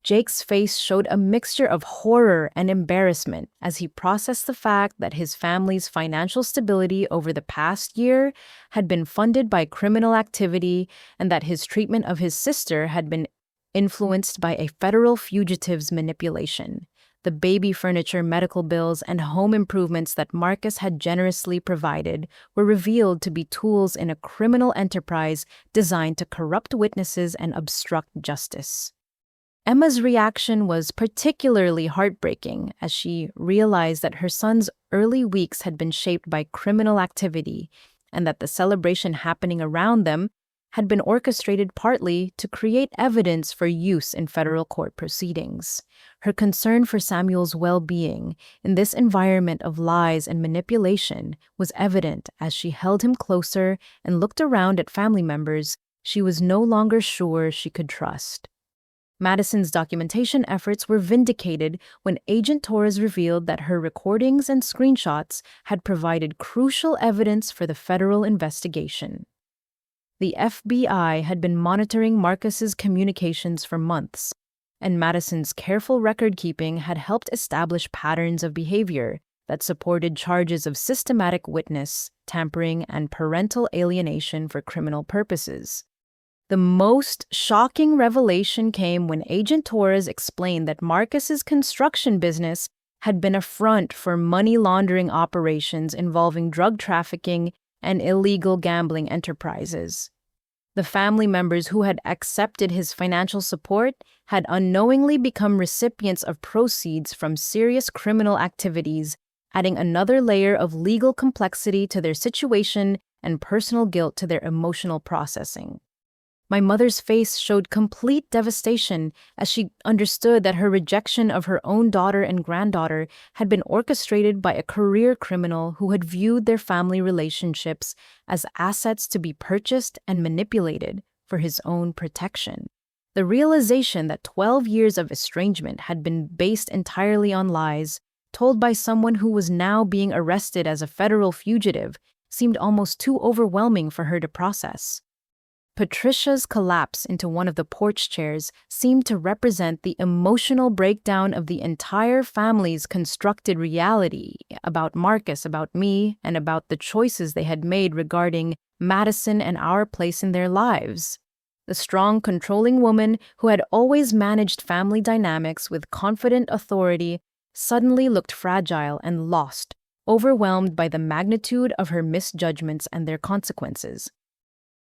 Jake's face showed a mixture of horror and embarrassment as he processed the fact that his family's financial stability over the past year had been funded by criminal activity and that his treatment of his sister had been influenced by a federal fugitive's manipulation. The baby furniture, medical bills, and home improvements that Marcus had generously provided were revealed to be tools in a criminal enterprise designed to corrupt witnesses and obstruct justice. Emma's reaction was particularly heartbreaking as she realized that her son's early weeks had been shaped by criminal activity and that the celebration happening around them had been orchestrated partly to create evidence for use in federal court proceedings. Her concern for Samuel's well-being in this environment of lies and manipulation was evident as she held him closer and looked around at family members she was no longer sure she could trust. Madison's documentation efforts were vindicated when Agent Torres revealed that her recordings and screenshots had provided crucial evidence for the federal investigation. The FBI had been monitoring Marcus's communications for months, and Madison's careful record-keeping had helped establish patterns of behavior that supported charges of systematic witness, tampering, and parental alienation for criminal purposes. The most shocking revelation came when Agent Torres explained that Marcus's construction business had been a front for money laundering operations involving drug trafficking and illegal gambling enterprises. The family members who had accepted his financial support had unknowingly become recipients of proceeds from serious criminal activities, adding another layer of legal complexity to their situation and personal guilt to their emotional processing. My mother's face showed complete devastation as she understood that her rejection of her own daughter and granddaughter had been orchestrated by a career criminal who had viewed their family relationships as assets to be purchased and manipulated for his own protection. The realization that 12 years of estrangement had been based entirely on lies, told by someone who was now being arrested as a federal fugitive, seemed almost too overwhelming for her to process. Patricia's collapse into one of the porch chairs seemed to represent the emotional breakdown of the entire family's constructed reality about Marcus, about me, and about the choices they had made regarding Madison and our place in their lives. The strong, controlling woman who had always managed family dynamics with confident authority suddenly looked fragile and lost, overwhelmed by the magnitude of her misjudgments and their consequences.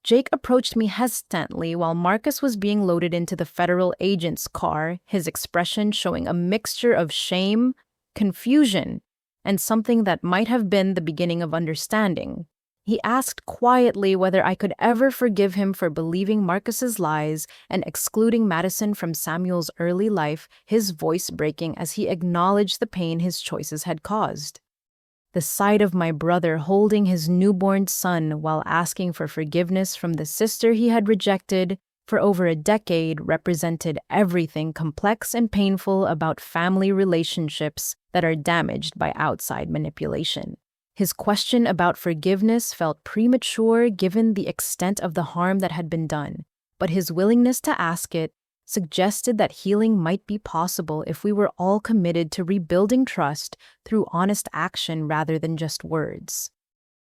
Jake approached me hesitantly while Marcus was being loaded into the federal agent's car, his expression showing a mixture of shame, confusion, and something that might have been the beginning of understanding. He asked quietly whether I could ever forgive him for believing Marcus's lies and excluding Madison from Samuel's early life, his voice breaking as he acknowledged the pain his choices had caused. The sight of my brother holding his newborn son while asking for forgiveness from the sister he had rejected for over a decade represented everything complex and painful about family relationships that are damaged by outside manipulation. His question about forgiveness felt premature given the extent of the harm that had been done, but his willingness to ask it suggested that healing might be possible if we were all committed to rebuilding trust through honest action rather than just words.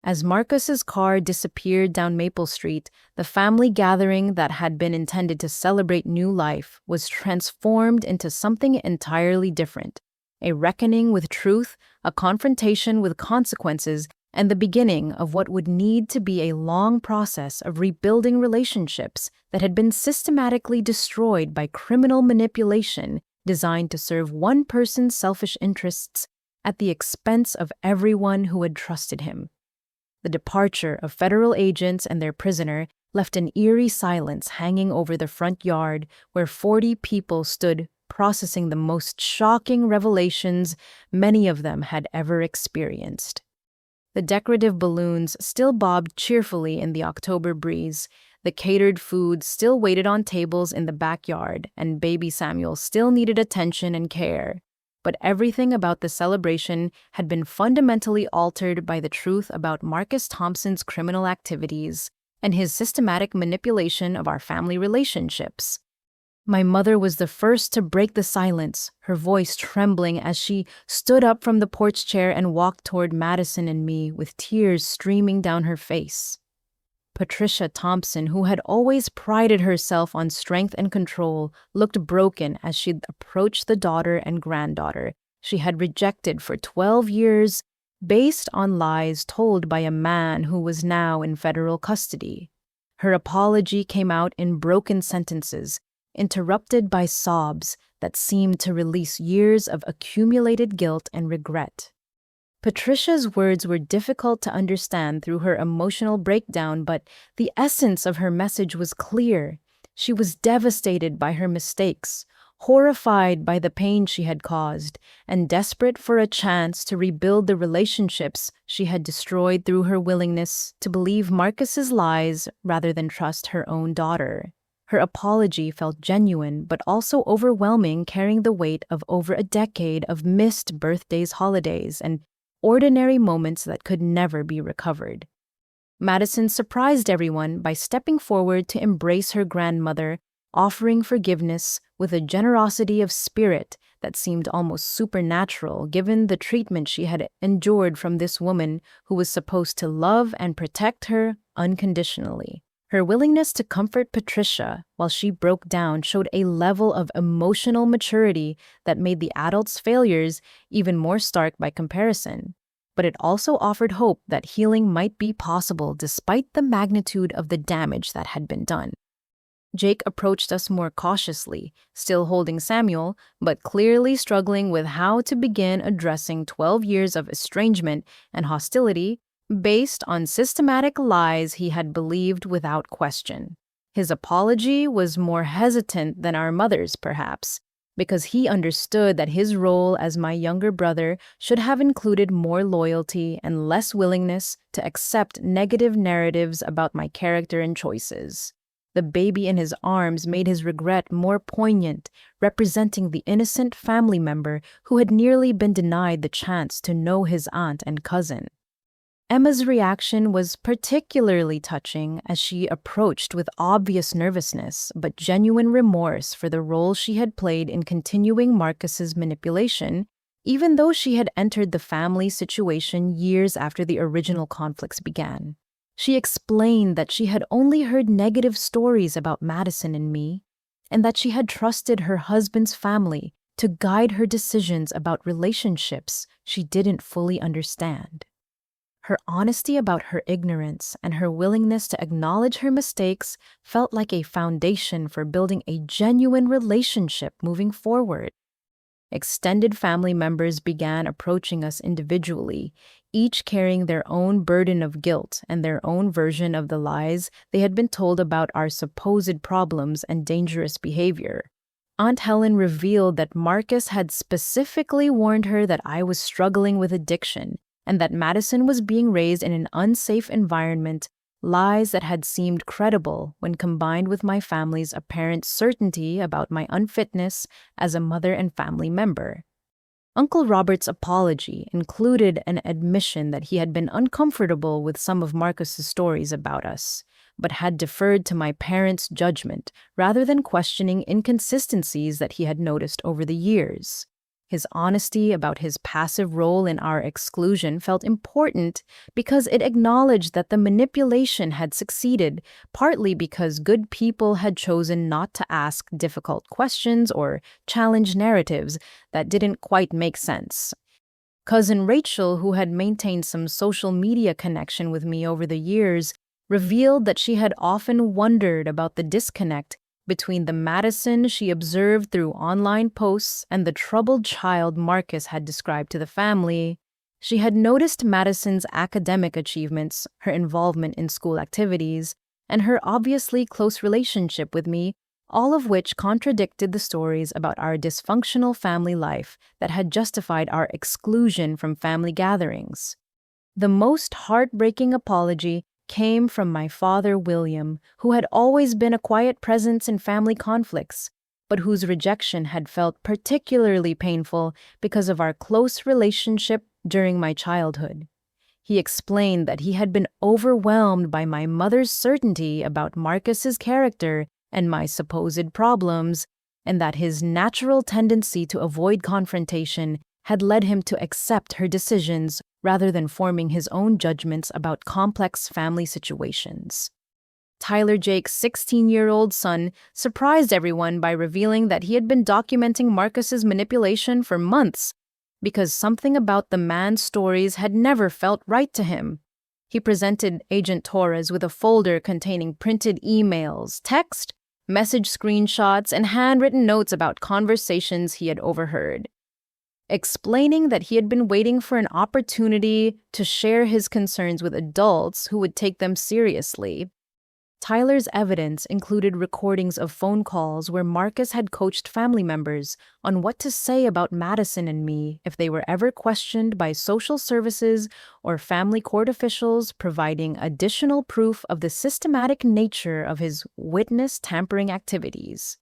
As Marcus's car disappeared down Maple Street, the family gathering that had been intended to celebrate new life was transformed into something entirely different. A reckoning with truth, a confrontation with consequences, and the beginning of what would need to be a long process of rebuilding relationships that had been systematically destroyed by criminal manipulation designed to serve one person's selfish interests at the expense of everyone who had trusted him. The departure of federal agents and their prisoner left an eerie silence hanging over the front yard where 40 people stood processing the most shocking revelations many of them had ever experienced. The decorative balloons still bobbed cheerfully in the October breeze, the catered food still waited on tables in the backyard, and baby Samuel still needed attention and care. But everything about the celebration had been fundamentally altered by the truth about Marcus Thompson's criminal activities and his systematic manipulation of our family relationships. My mother was the first to break the silence, her voice trembling as she stood up from the porch chair and walked toward Madison and me with tears streaming down her face. Patricia Thompson, who had always prided herself on strength and control, looked broken as she approached the daughter and granddaughter she had rejected for 12 years based on lies told by a man who was now in federal custody. Her apology came out in broken sentences, interrupted by sobs that seemed to release years of accumulated guilt and regret. Patricia's words were difficult to understand through her emotional breakdown, but the essence of her message was clear. She was devastated by her mistakes, horrified by the pain she had caused, and desperate for a chance to rebuild the relationships she had destroyed through her willingness to believe Marcus's lies rather than trust her own daughter. Her apology felt genuine but also overwhelming, carrying the weight of over a decade of missed birthdays, holidays, and ordinary moments that could never be recovered. Madison surprised everyone by stepping forward to embrace her grandmother, offering forgiveness with a generosity of spirit that seemed almost supernatural given the treatment she had endured from this woman who was supposed to love and protect her unconditionally. Her willingness to comfort Patricia while she broke down showed a level of emotional maturity that made the adult's failures even more stark by comparison. But it also offered hope that healing might be possible despite the magnitude of the damage that had been done. Jake approached us more cautiously, still holding Samuel, but clearly struggling with how to begin addressing 12 years of estrangement and hostility based on systematic lies he had believed without question. His apology was more hesitant than our mother's, perhaps, because he understood that his role as my younger brother should have included more loyalty and less willingness to accept negative narratives about my character and choices. The baby in his arms made his regret more poignant, representing the innocent family member who had nearly been denied the chance to know his aunt and cousin. Emma's reaction was particularly touching as she approached with obvious nervousness but genuine remorse for the role she had played in continuing Marcus's manipulation, even though she had entered the family situation years after the original conflicts began. She explained that she had only heard negative stories about Madison and me, and that she had trusted her husband's family to guide her decisions about relationships she didn't fully understand. Her honesty about her ignorance and her willingness to acknowledge her mistakes felt like a foundation for building a genuine relationship moving forward. Extended family members began approaching us individually, each carrying their own burden of guilt and their own version of the lies they had been told about our supposed problems and dangerous behavior. Aunt Helen revealed that Marcus had specifically warned her that I was struggling with addiction and that Madison was being raised in an unsafe environment, lies that had seemed credible when combined with my family's apparent certainty about my unfitness as a mother and family member. Uncle Robert's apology included an admission that he had been uncomfortable with some of Marcus's stories about us, but had deferred to my parents' judgment rather than questioning inconsistencies that he had noticed over the years. His honesty about his passive role in our exclusion felt important because it acknowledged that the manipulation had succeeded, partly because good people had chosen not to ask difficult questions or challenge narratives that didn't quite make sense. Cousin Rachel, who had maintained some social media connection with me over the years, revealed that she had often wondered about the disconnect between the Madison she observed through online posts and the troubled child Marcus had described to the family. She had noticed Madison's academic achievements, her involvement in school activities, and her obviously close relationship with me, all of which contradicted the stories about our dysfunctional family life that had justified our exclusion from family gatherings. The most heartbreaking apology came from my father, William, who had always been a quiet presence in family conflicts, but whose rejection had felt particularly painful because of our close relationship during my childhood. He explained that he had been overwhelmed by my mother's certainty about Marcus's character and my supposed problems, and that his natural tendency to avoid confrontation had led him to accept her decisions rather than forming his own judgments about complex family situations. Tyler Jake's 16-year-old son surprised everyone by revealing that he had been documenting Marcus's manipulation for months because something about the man's stories had never felt right to him. He presented Agent Torres with a folder containing printed emails, text, message screenshots, and handwritten notes about conversations he had overheard. Explaining that he had been waiting for an opportunity to share his concerns with adults who would take them seriously. Tyler's evidence included recordings of phone calls where Marcus had coached family members on what to say about Madison and me if they were ever questioned by social services or family court officials, providing additional proof of the systematic nature of his witness tampering activities.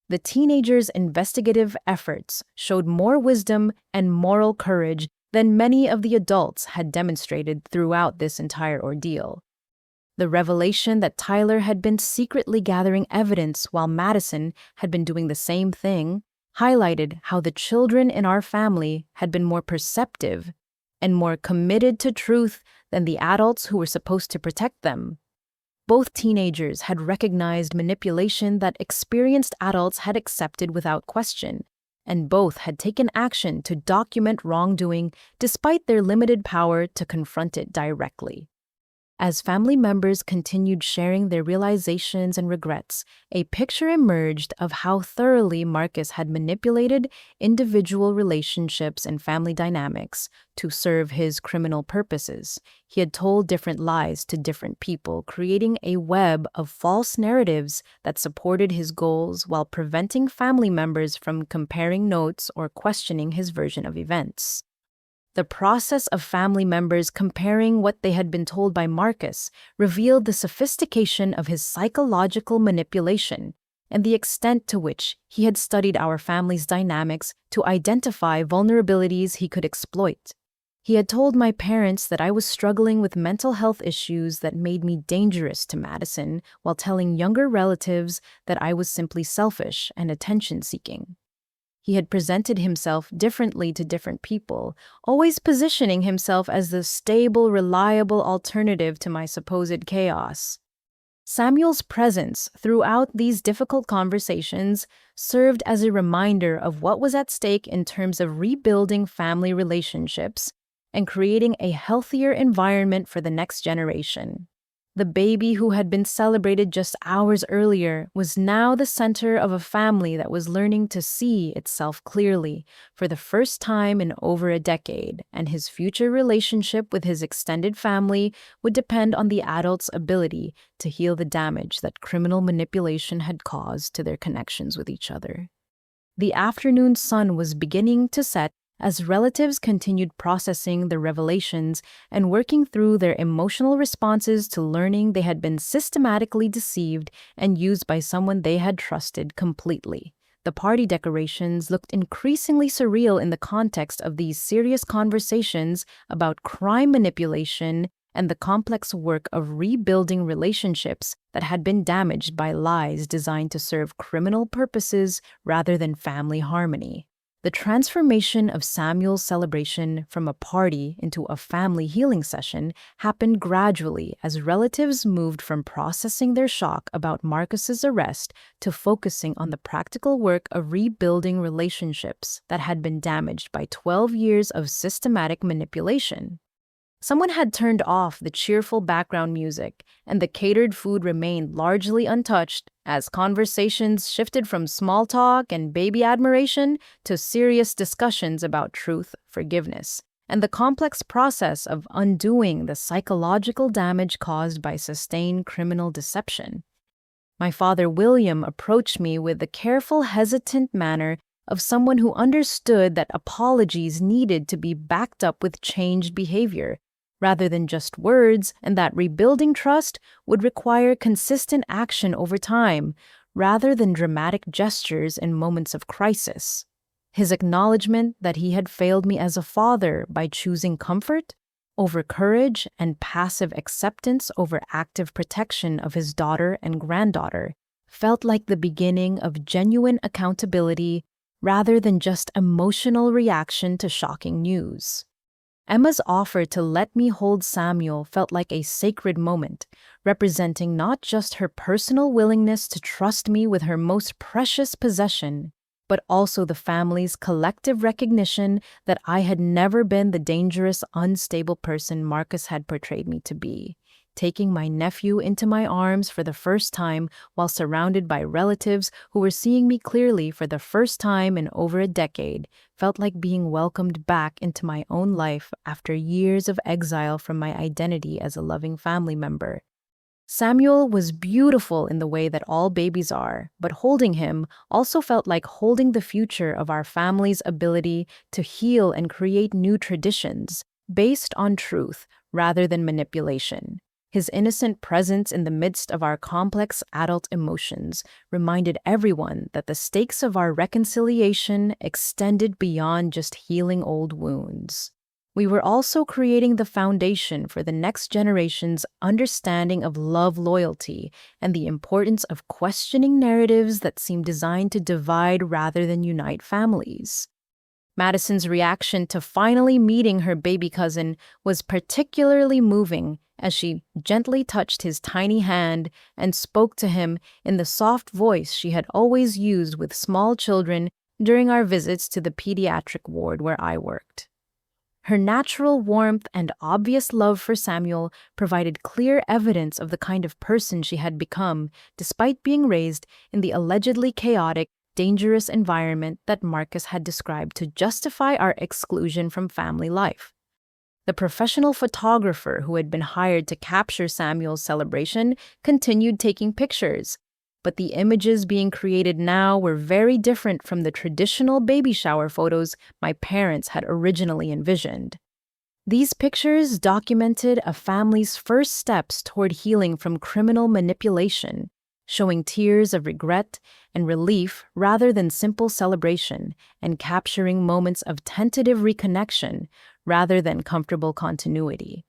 The teenager's investigative efforts showed more wisdom and moral courage than many of the adults had demonstrated throughout this entire ordeal. The revelation that Tyler had been secretly gathering evidence while Madison had been doing the same thing highlighted how the children in our family had been more perceptive and more committed to truth than the adults who were supposed to protect them. Both teenagers had recognized manipulation that experienced adults had accepted without question, and both had taken action to document wrongdoing despite their limited power to confront it directly. As family members continued sharing their realizations and regrets, a picture emerged of how thoroughly Marcus had manipulated individual relationships and family dynamics to serve his criminal purposes. He had told different lies to different people, creating a web of false narratives that supported his goals while preventing family members from comparing notes or questioning his version of events. The process of family members comparing what they had been told by Marcus revealed the sophistication of his psychological manipulation and the extent to which he had studied our family's dynamics to identify vulnerabilities he could exploit. He had told my parents that I was struggling with mental health issues that made me dangerous to Madison, while telling younger relatives that I was simply selfish and attention-seeking. He had presented himself differently to different people, always positioning himself as the stable, reliable alternative to my supposed chaos. Samuel's presence throughout these difficult conversations served as a reminder of what was at stake in terms of rebuilding family relationships and creating a healthier environment for the next generation. The baby who had been celebrated just hours earlier was now the center of a family that was learning to see itself clearly for the first time in over a decade, and his future relationship with his extended family would depend on the adult's ability to heal the damage that criminal manipulation had caused to their connections with each other. The afternoon sun was beginning to set as relatives continued processing the revelations and working through their emotional responses to learning they had been systematically deceived and used by someone they had trusted completely. The party decorations looked increasingly surreal in the context of these serious conversations about crime manipulation and the complex work of rebuilding relationships that had been damaged by lies designed to serve criminal purposes rather than family harmony. The transformation of Samuel's celebration from a party into a family healing session happened gradually as relatives moved from processing their shock about Marcus's arrest to focusing on the practical work of rebuilding relationships that had been damaged by 12 years of systematic manipulation. Someone had turned off the cheerful background music, and the catered food remained largely untouched as conversations shifted from small talk and baby admiration to serious discussions about truth, forgiveness, and the complex process of undoing the psychological damage caused by sustained criminal deception. My father William approached me with the careful, hesitant manner of someone who understood that apologies needed to be backed up with changed behavior, rather than just words, and that rebuilding trust would require consistent action over time, rather than dramatic gestures in moments of crisis. His acknowledgement that he had failed me as a father by choosing comfort over courage and passive acceptance over active protection of his daughter and granddaughter felt like the beginning of genuine accountability rather than just emotional reaction to shocking news. Emma's offer to let me hold Samuel felt like a sacred moment, representing not just her personal willingness to trust me with her most precious possession, but also the family's collective recognition that I had never been the dangerous, unstable person Marcus had portrayed me to be. Taking my nephew into my arms for the first time while surrounded by relatives who were seeing me clearly for the first time in over a decade felt like being welcomed back into my own life after years of exile from my identity as a loving family member. Samuel was beautiful in the way that all babies are, but holding him also felt like holding the future of our family's ability to heal and create new traditions based on truth rather than manipulation. His innocent presence in the midst of our complex adult emotions reminded everyone that the stakes of our reconciliation extended beyond just healing old wounds. We were also creating the foundation for the next generation's understanding of love, loyalty, and the importance of questioning narratives that seem designed to divide rather than unite families. Madison's reaction to finally meeting her baby cousin was particularly moving as she gently touched his tiny hand and spoke to him in the soft voice she had always used with small children during our visits to the pediatric ward where I worked. Her natural warmth and obvious love for Samuel provided clear evidence of the kind of person she had become, despite being raised in the allegedly chaotic, dangerous environment that Marcus had described to justify our exclusion from family life. The professional photographer who had been hired to capture Samuel's celebration continued taking pictures, but the images being created now were very different from the traditional baby shower photos my parents had originally envisioned. These pictures documented a family's first steps toward healing from criminal manipulation, showing tears of regret and relief rather than simple celebration, and capturing moments of tentative reconnection rather than comfortable continuity.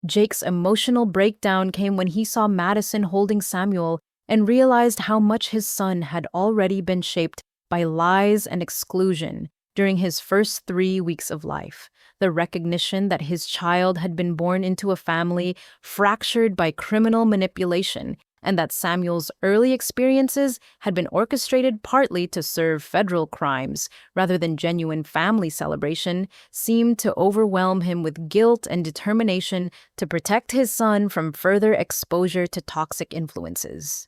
Jake's emotional breakdown came when he saw Madison holding Samuel and realized how much his son had already been shaped by lies and exclusion during his first 3 weeks of life. The recognition that his child had been born into a family fractured by criminal manipulation, and that Samuel's early experiences had been orchestrated partly to serve federal crimes rather than genuine family celebration, seemed to overwhelm him with guilt and determination to protect his son from further exposure to toxic influences.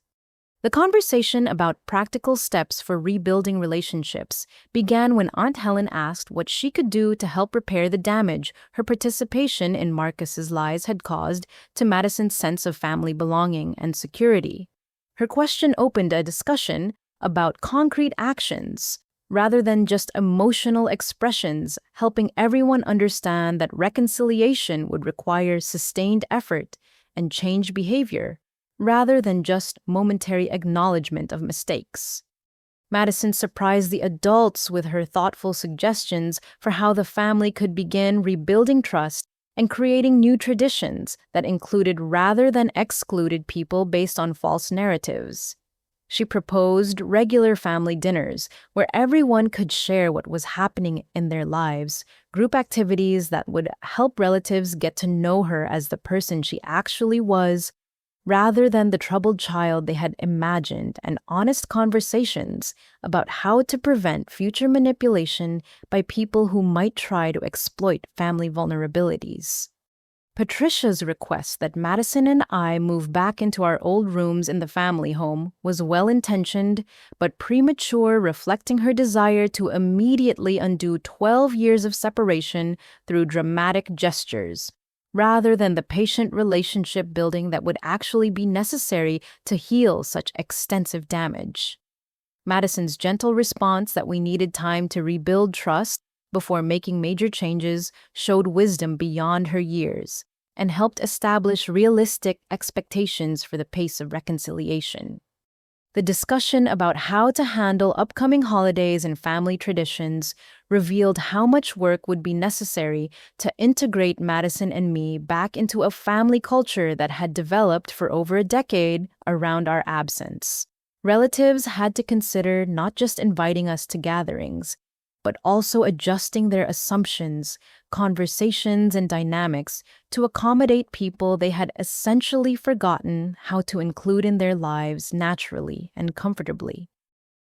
The conversation about practical steps for rebuilding relationships began when Aunt Helen asked what she could do to help repair the damage her participation in Marcus's lies had caused to Madison's sense of family belonging and security. Her question opened a discussion about concrete actions rather than just emotional expressions, helping everyone understand that reconciliation would require sustained effort and changed behavior, rather than just momentary acknowledgement of mistakes. Madison surprised the adults with her thoughtful suggestions for how the family could begin rebuilding trust and creating new traditions that included rather than excluded people based on false narratives. She proposed regular family dinners where everyone could share what was happening in their lives, group activities that would help relatives get to know her as the person she actually was, rather than the troubled child they had imagined, and honest conversations about how to prevent future manipulation by people who might try to exploit family vulnerabilities. Patricia's request that Madison and I move back into our old rooms in the family home was well-intentioned but premature, reflecting her desire to immediately undo 12 years of separation through dramatic gestures, rather than the patient relationship building that would actually be necessary to heal such extensive damage. Madison's gentle response that we needed time to rebuild trust before making major changes showed wisdom beyond her years and helped establish realistic expectations for the pace of reconciliation. The discussion about how to handle upcoming holidays and family traditions revealed how much work would be necessary to integrate Madison and me back into a family culture that had developed for over a decade around our absence. Relatives had to consider not just inviting us to gatherings, but also adjusting their assumptions, conversations, and dynamics to accommodate people they had essentially forgotten how to include in their lives naturally and comfortably.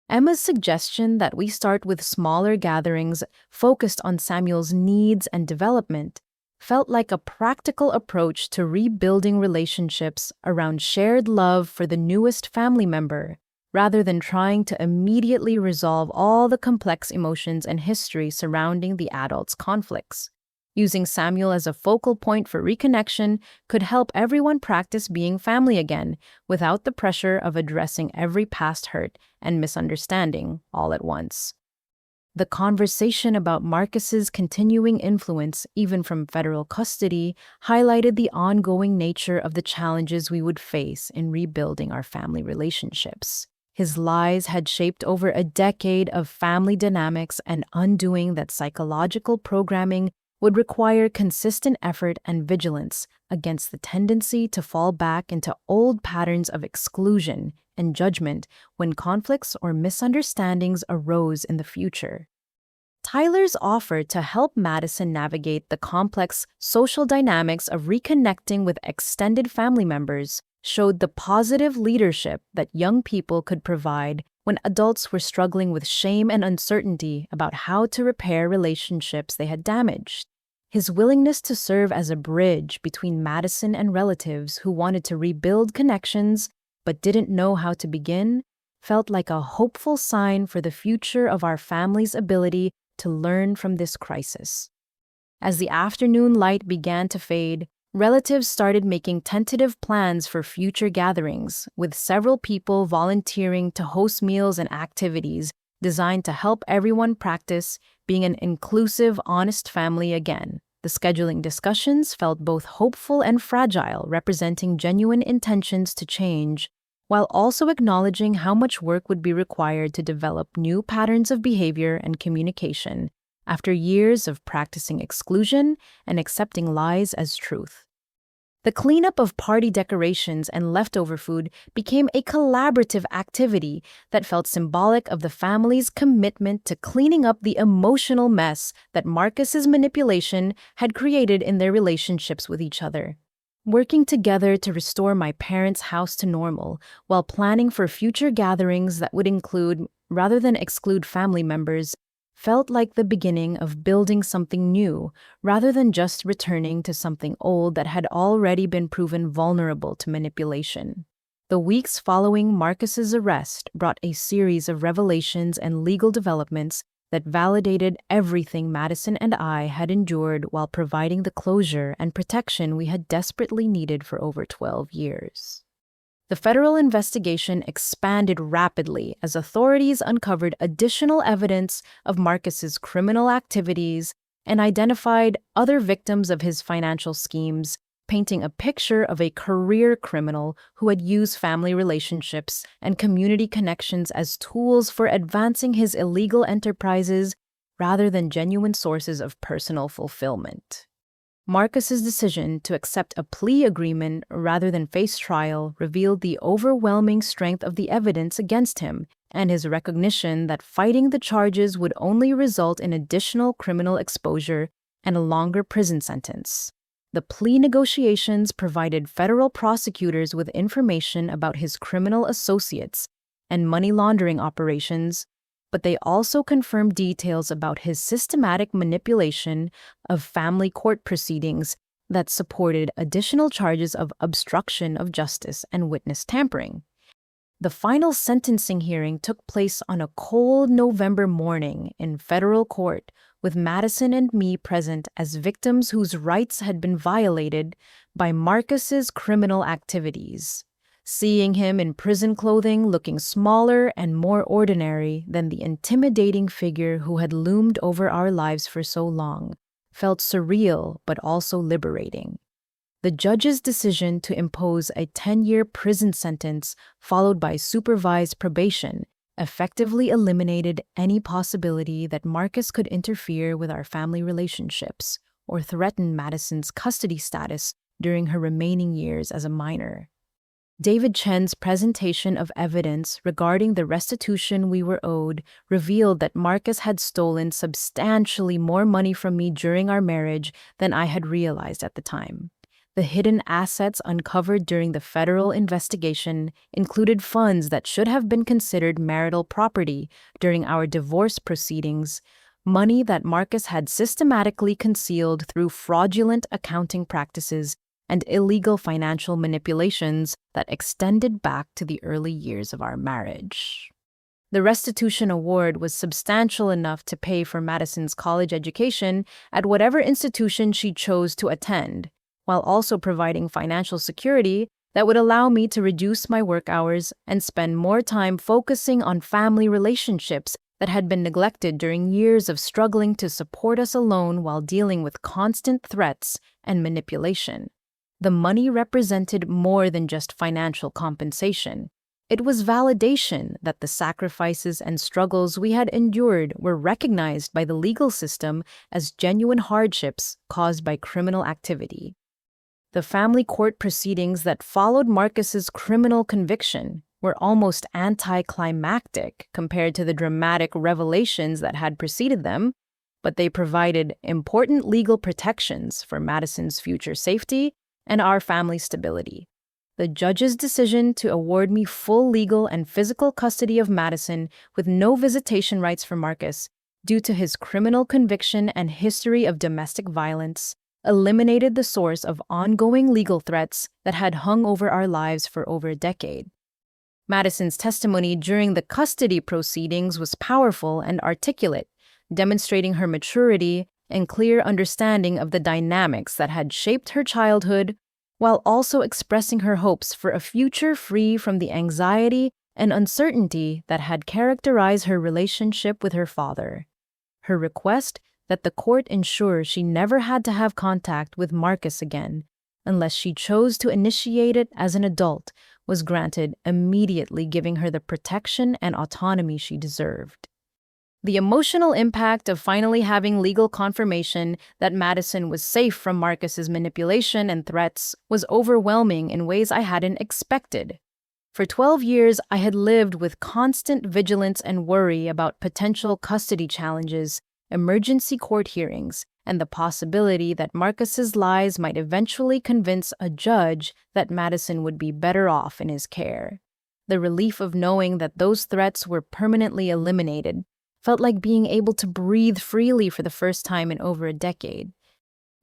Emma's suggestion that we start with smaller gatherings focused on Samuel's needs and development felt like a practical approach to rebuilding relationships around shared love for the newest family member, rather than trying to immediately resolve all the complex emotions and history surrounding the adult's conflicts. Using Samuel as a focal point for reconnection could help everyone practice being family again without the pressure of addressing every past hurt and misunderstanding all at once. The conversation about Marcus's continuing influence, even from federal custody, highlighted the ongoing nature of the challenges we would face in rebuilding our family relationships. His lies had shaped over a decade of family dynamics, and undoing that psychological programming would require consistent effort and vigilance against the tendency to fall back into old patterns of exclusion and judgment when conflicts or misunderstandings arose in the future. Tyler's offer to help Madison navigate the complex social dynamics of reconnecting with extended family members showed the positive leadership that young people could provide when adults were struggling with shame and uncertainty about how to repair relationships they had damaged. His willingness to serve as a bridge between Madison and relatives who wanted to rebuild connections but didn't know how to begin felt like a hopeful sign for the future of our family's ability to learn from this crisis. As the afternoon light began to fade, relatives started making tentative plans for future gatherings, with several people volunteering to host meals and activities designed to help everyone practice being an inclusive, honest family again. The scheduling discussions felt both hopeful and fragile, representing genuine intentions to change, while also acknowledging how much work would be required to develop new patterns of behavior and communication after years of practicing exclusion and accepting lies as truth. The cleanup of party decorations and leftover food became a collaborative activity that felt symbolic of the family's commitment to cleaning up the emotional mess that Marcus's manipulation had created in their relationships with each other. Working together to restore my parents' house to normal while planning for future gatherings that would include, rather than exclude family members, felt like the beginning of building something new rather than just returning to something old that had already been proven vulnerable to manipulation. The weeks following Marcus's arrest brought a series of revelations and legal developments that validated everything Madison and I had endured while providing the closure and protection we had desperately needed for over 12 years. The federal investigation expanded rapidly as authorities uncovered additional evidence of Marcus's criminal activities and identified other victims of his financial schemes, painting a picture of a career criminal who had used family relationships and community connections as tools for advancing his illegal enterprises rather than genuine sources of personal fulfillment. Marcus's decision to accept a plea agreement rather than face trial revealed the overwhelming strength of the evidence against him and his recognition that fighting the charges would only result in additional criminal exposure and a longer prison sentence. The plea negotiations provided federal prosecutors with information about his criminal associates and money laundering operations, but they also confirmed details about his systematic manipulation of family court proceedings that supported additional charges of obstruction of justice and witness tampering. The final sentencing hearing took place on a cold November morning in federal court, with Madison and me present as victims whose rights had been violated by Marcus's criminal activities. Seeing him in prison clothing looking smaller and more ordinary than the intimidating figure who had loomed over our lives for so long felt surreal but also liberating. The judge's decision to impose a 10-year prison sentence followed by supervised probation effectively eliminated any possibility that Marcus could interfere with our family relationships or threaten Madison's custody status during her remaining years as a minor. David Chen's presentation of evidence regarding the restitution we were owed revealed that Marcus had stolen substantially more money from me during our marriage than I had realized at the time. The hidden assets uncovered during the federal investigation included funds that should have been considered marital property during our divorce proceedings, money that Marcus had systematically concealed through fraudulent accounting practices and illegal financial manipulations that extended back to the early years of our marriage. The restitution award was substantial enough to pay for Madison's college education at whatever institution she chose to attend, while also providing financial security that would allow me to reduce my work hours and spend more time focusing on family relationships that had been neglected during years of struggling to support us alone while dealing with constant threats and manipulation. The money represented more than just financial compensation. It was validation that the sacrifices and struggles we had endured were recognized by the legal system as genuine hardships caused by criminal activity. The family court proceedings that followed Marcus's criminal conviction were almost anticlimactic compared to the dramatic revelations that had preceded them, but they provided important legal protections for Madison's future safety and our family's stability. The judge's decision to award me full legal and physical custody of Madison with no visitation rights for Marcus due to his criminal conviction and history of domestic violence eliminated the source of ongoing legal threats that had hung over our lives for over a decade. Madison's testimony during the custody proceedings was powerful and articulate, demonstrating her maturity and clear understanding of the dynamics that had shaped her childhood, while also expressing her hopes for a future free from the anxiety and uncertainty that had characterized her relationship with her father. Her request that the court ensure she never had to have contact with Marcus again, unless she chose to initiate it as an adult, was granted, immediately giving her the protection and autonomy she deserved. The emotional impact of finally having legal confirmation that Madison was safe from Marcus's manipulation and threats was overwhelming in ways I hadn't expected. For 12 years, I had lived with constant vigilance and worry about potential custody challenges, emergency court hearings, and the possibility that Marcus's lies might eventually convince a judge that Madison would be better off in his care. The relief of knowing that those threats were permanently eliminated felt like being able to breathe freely for the first time in over a decade.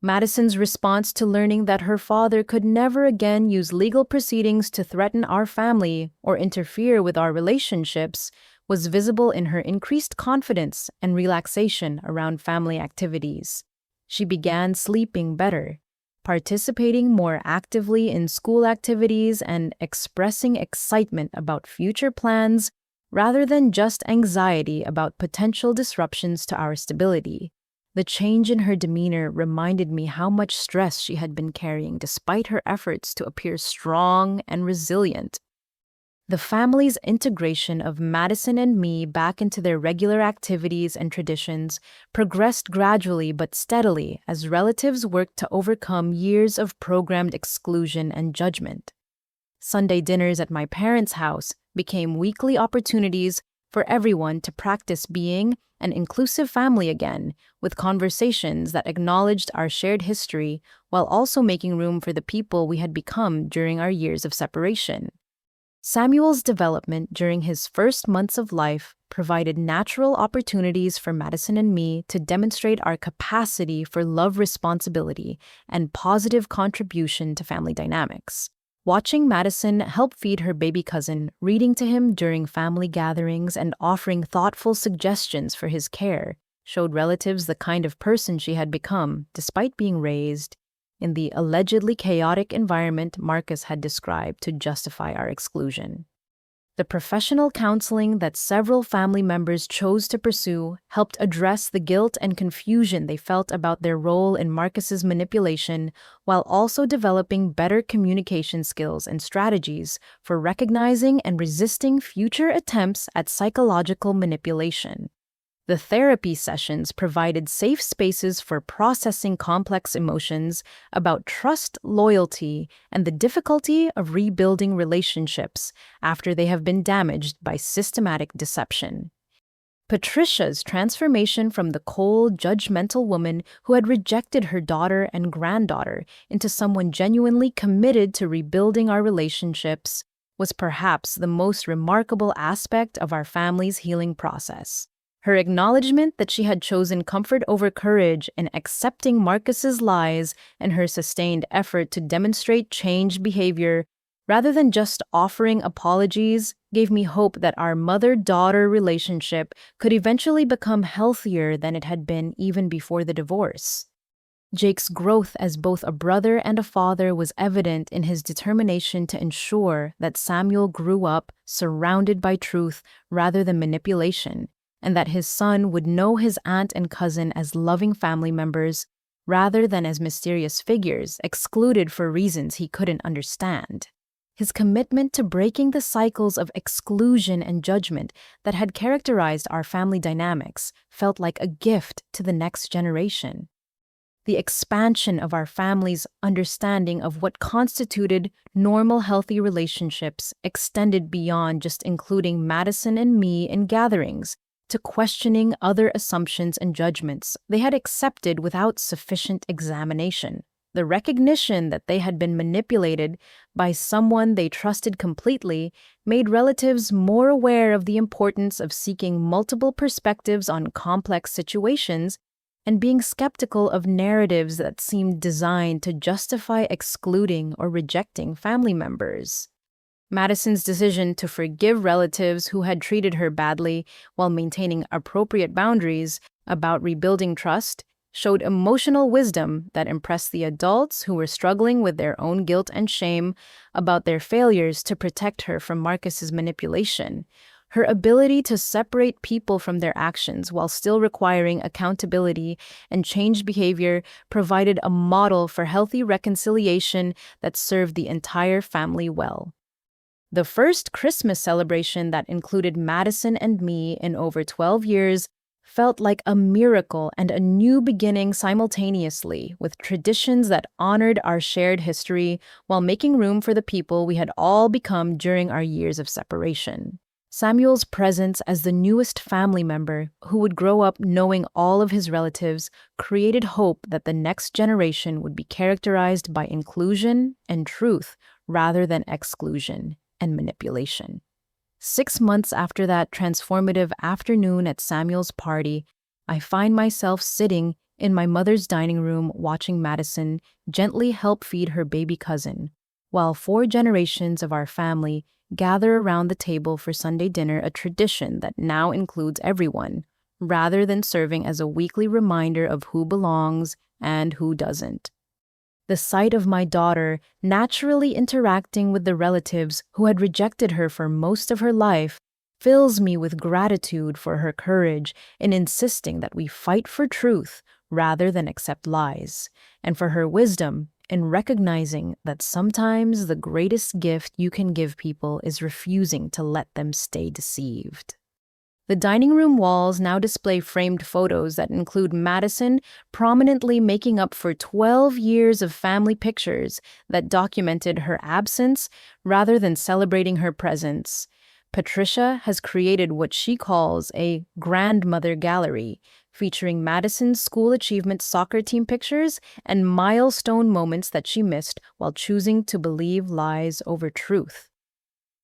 Madison's response to learning that her father could never again use legal proceedings to threaten our family or interfere with our relationships was visible in her increased confidence and relaxation around family activities. She began sleeping better, participating more actively in school activities, and expressing excitement about future plans rather than just anxiety about potential disruptions to our stability. The change in her demeanor reminded me how much stress she had been carrying despite her efforts to appear strong and resilient. The family's integration of Madison and me back into their regular activities and traditions progressed gradually but steadily as relatives worked to overcome years of programmed exclusion and judgment. Sunday dinners at my parents' house became weekly opportunities for everyone to practice being an inclusive family again, with conversations that acknowledged our shared history while also making room for the people we had become during our years of separation. Samuel's development during his first months of life provided natural opportunities for Madison and me to demonstrate our capacity for love, responsibility, and positive contribution to family dynamics. Watching Madison help feed her baby cousin, reading to him during family gatherings, and offering thoughtful suggestions for his care showed relatives the kind of person she had become, despite being raised in the allegedly chaotic environment Marcus had described to justify our exclusion. The professional counseling that several family members chose to pursue helped address the guilt and confusion they felt about their role in Marcus's manipulation, while also developing better communication skills and strategies for recognizing and resisting future attempts at psychological manipulation. The therapy sessions provided safe spaces for processing complex emotions about trust, loyalty, and the difficulty of rebuilding relationships after they have been damaged by systematic deception. Patricia's transformation from the cold, judgmental woman who had rejected her daughter and granddaughter into someone genuinely committed to rebuilding our relationships was perhaps the most remarkable aspect of our family's healing process. Her acknowledgement that she had chosen comfort over courage in accepting Marcus's lies and her sustained effort to demonstrate changed behavior rather than just offering apologies gave me hope that our mother-daughter relationship could eventually become healthier than it had been even before the divorce. Jake's growth as both a brother and a father was evident in his determination to ensure that Samuel grew up surrounded by truth rather than manipulation, and that his son would know his aunt and cousin as loving family members rather than as mysterious figures excluded for reasons he couldn't understand. His commitment to breaking the cycles of exclusion and judgment that had characterized our family dynamics felt like a gift to the next generation. The expansion of our family's understanding of what constituted normal, healthy relationships extended beyond just including Madison and me in gatherings, to questioning other assumptions and judgments they had accepted without sufficient examination. The recognition that they had been manipulated by someone they trusted completely made relatives more aware of the importance of seeking multiple perspectives on complex situations and being skeptical of narratives that seemed designed to justify excluding or rejecting family members. Madison's decision to forgive relatives who had treated her badly while maintaining appropriate boundaries about rebuilding trust showed emotional wisdom that impressed the adults who were struggling with their own guilt and shame about their failures to protect her from Marcus's manipulation. Her ability to separate people from their actions while still requiring accountability and changed behavior provided a model for healthy reconciliation that served the entire family well. The first Christmas celebration that included Madison and me in over 12 years felt like a miracle and a new beginning simultaneously, with traditions that honored our shared history while making room for the people we had all become during our years of separation. Samuel's presence as the newest family member, who would grow up knowing all of his relatives, created hope that the next generation would be characterized by inclusion and truth rather than exclusion and manipulation. 6 months after that transformative afternoon at Samuel's party, I find myself sitting in my mother's dining room watching Madison gently help feed her baby cousin, while 4 generations of our family gather around the table for Sunday dinner, a tradition that now includes everyone, rather than serving as a weekly reminder of who belongs and who doesn't. The sight of my daughter naturally interacting with the relatives who had rejected her for most of her life fills me with gratitude for her courage in insisting that we fight for truth rather than accept lies, and for her wisdom in recognizing that sometimes the greatest gift you can give people is refusing to let them stay deceived. The dining room walls now display framed photos that include Madison prominently making up for 12 years of family pictures that documented her absence rather than celebrating her presence. Patricia has created what she calls a grandmother gallery, featuring Madison's school achievement soccer team pictures and milestone moments that she missed while choosing to believe lies over truth.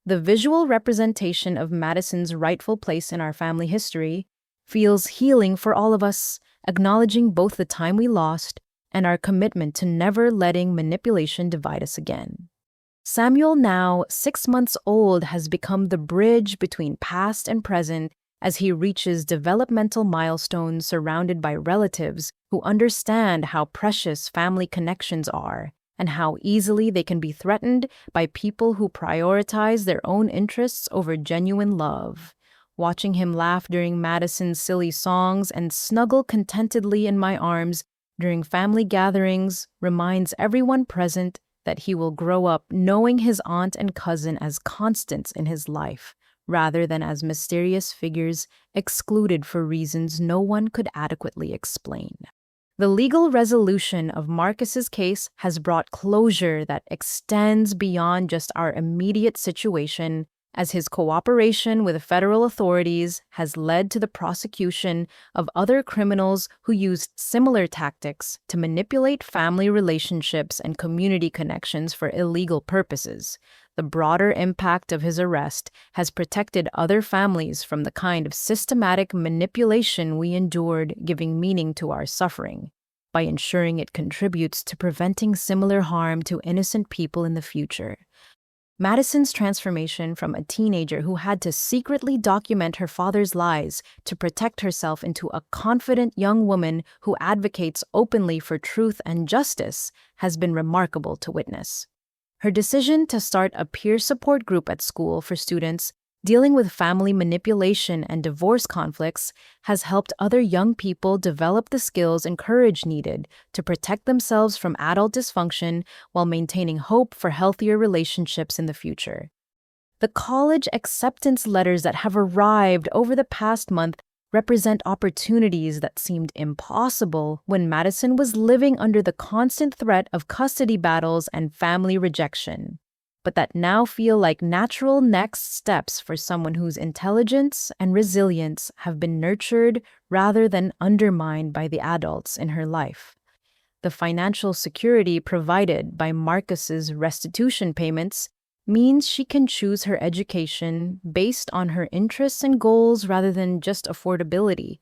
The visual representation of Madison's rightful place in our family history feels healing for all of us, acknowledging both the time we lost and our commitment to never letting manipulation divide us again. Samuel, now 6 months old, has become the bridge between past and present as he reaches developmental milestones surrounded by relatives who understand how precious family connections are and how easily they can be threatened by people who prioritize their own interests over genuine love. Watching him laugh during Madison's silly songs and snuggle contentedly in my arms during family gatherings reminds everyone present that he will grow up knowing his aunt and cousin as constants in his life, rather than as mysterious figures excluded for reasons no one could adequately explain. The legal resolution of Marcus's case has brought closure that extends beyond just our immediate situation, as his cooperation with federal authorities has led to the prosecution of other criminals who used similar tactics to manipulate family relationships and community connections for illegal purposes. The broader impact of his arrest has protected other families from the kind of systematic manipulation we endured, giving meaning to our suffering, by ensuring it contributes to preventing similar harm to innocent people in the future. Madison's transformation from a teenager who had to secretly document her father's lies to protect herself into a confident young woman who advocates openly for truth and justice has been remarkable to witness. Her decision to start a peer support group at school for students dealing with family manipulation and divorce conflicts has helped other young people develop the skills and courage needed to protect themselves from adult dysfunction while maintaining hope for healthier relationships in the future. The college acceptance letters that have arrived over the past month represent opportunities that seemed impossible when Madison was living under the constant threat of custody battles and family rejection, but that now feel like natural next steps for someone whose intelligence and resilience have been nurtured rather than undermined by the adults in her life. The financial security provided by Marcus's restitution payments means she can choose her education based on her interests and goals rather than just affordability.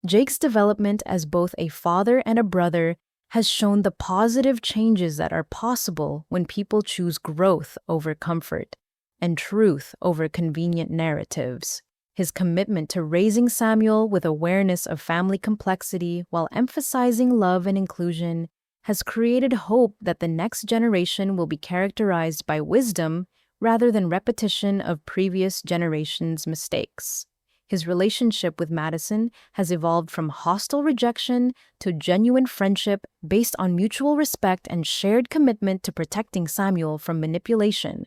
Jake's development as both a father and a brother has shown the positive changes that are possible when people choose growth over comfort and truth over convenient narratives. His commitment to raising Samuel with awareness of family complexity while emphasizing love and inclusion has created hope that the next generation will be characterized by wisdom rather than repetition of previous generations' mistakes. His relationship with Madison has evolved from hostile rejection to genuine friendship based on mutual respect and shared commitment to protecting Samuel from manipulation.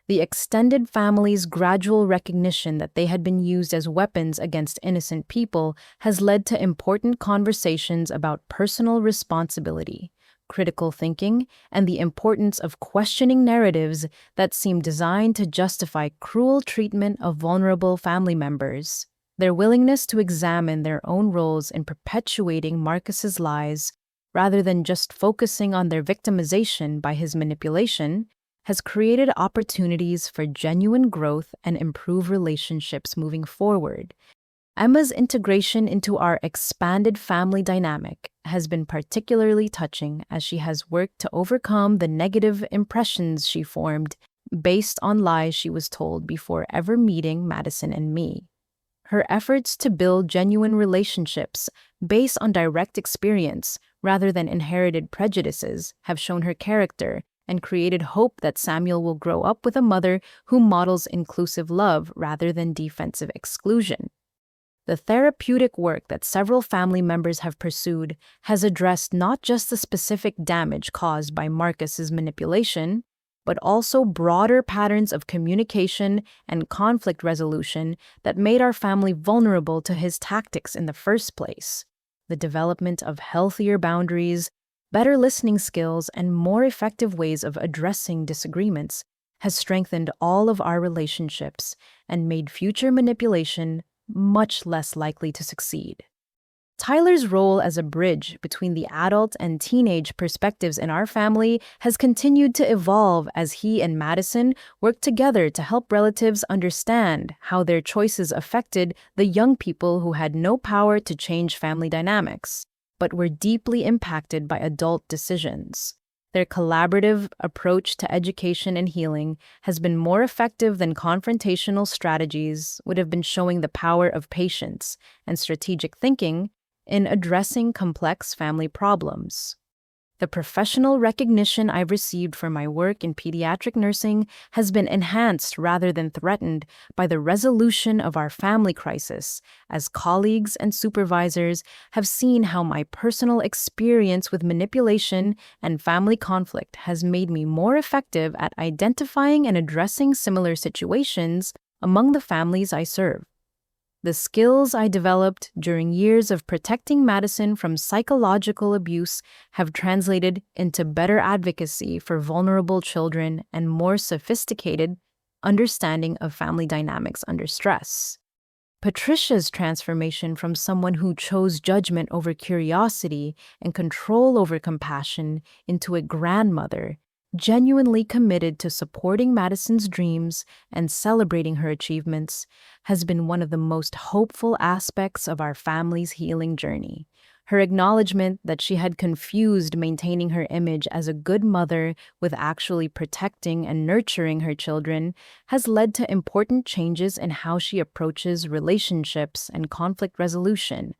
The extended family's gradual recognition that they had been used as weapons against innocent people has led to important conversations about personal responsibility, critical thinking, and the importance of questioning narratives that seem designed to justify cruel treatment of vulnerable family members. Their willingness to examine their own roles in perpetuating Marcus's lies, rather than just focusing on their victimization by his manipulation, has created opportunities for genuine growth and improved relationships moving forward. Emma's integration into our expanded family dynamic has been particularly touching as she has worked to overcome the negative impressions she formed based on lies she was told before ever meeting Madison and me. Her efforts to build genuine relationships based on direct experience rather than inherited prejudices have shown her character and created hope that Samuel will grow up with a mother who models inclusive love rather than defensive exclusion. The therapeutic work that several family members have pursued has addressed not just the specific damage caused by Marcus's manipulation, but also broader patterns of communication and conflict resolution that made our family vulnerable to his tactics in the first place. The development of healthier boundaries, better listening skills, and more effective ways of addressing disagreements has strengthened all of our relationships and made future manipulation much less likely to succeed. Tyler's role as a bridge between the adult and teenage perspectives in our family has continued to evolve as he and Madison work together to help relatives understand how their choices affected the young people who had no power to change family dynamics, but were deeply impacted by adult decisions. Their collaborative approach to education and healing has been more effective than confrontational strategies would have been, showing the power of patience and strategic thinking in addressing complex family problems. The professional recognition I've received for my work in pediatric nursing has been enhanced rather than threatened by the resolution of our family crisis, as colleagues and supervisors have seen how my personal experience with manipulation and family conflict has made me more effective at identifying and addressing similar situations among the families I serve. The skills I developed during years of protecting Madison from psychological abuse have translated into better advocacy for vulnerable children and more sophisticated understanding of family dynamics under stress. Patricia's transformation from someone who chose judgment over curiosity and control over compassion into a grandmother genuinely committed to supporting Madison's dreams and celebrating her achievements has been one of the most hopeful aspects of our family's healing journey. Her acknowledgement that she had confused maintaining her image as a good mother with actually protecting and nurturing her children has led to important changes in how she approaches relationships and conflict resolution.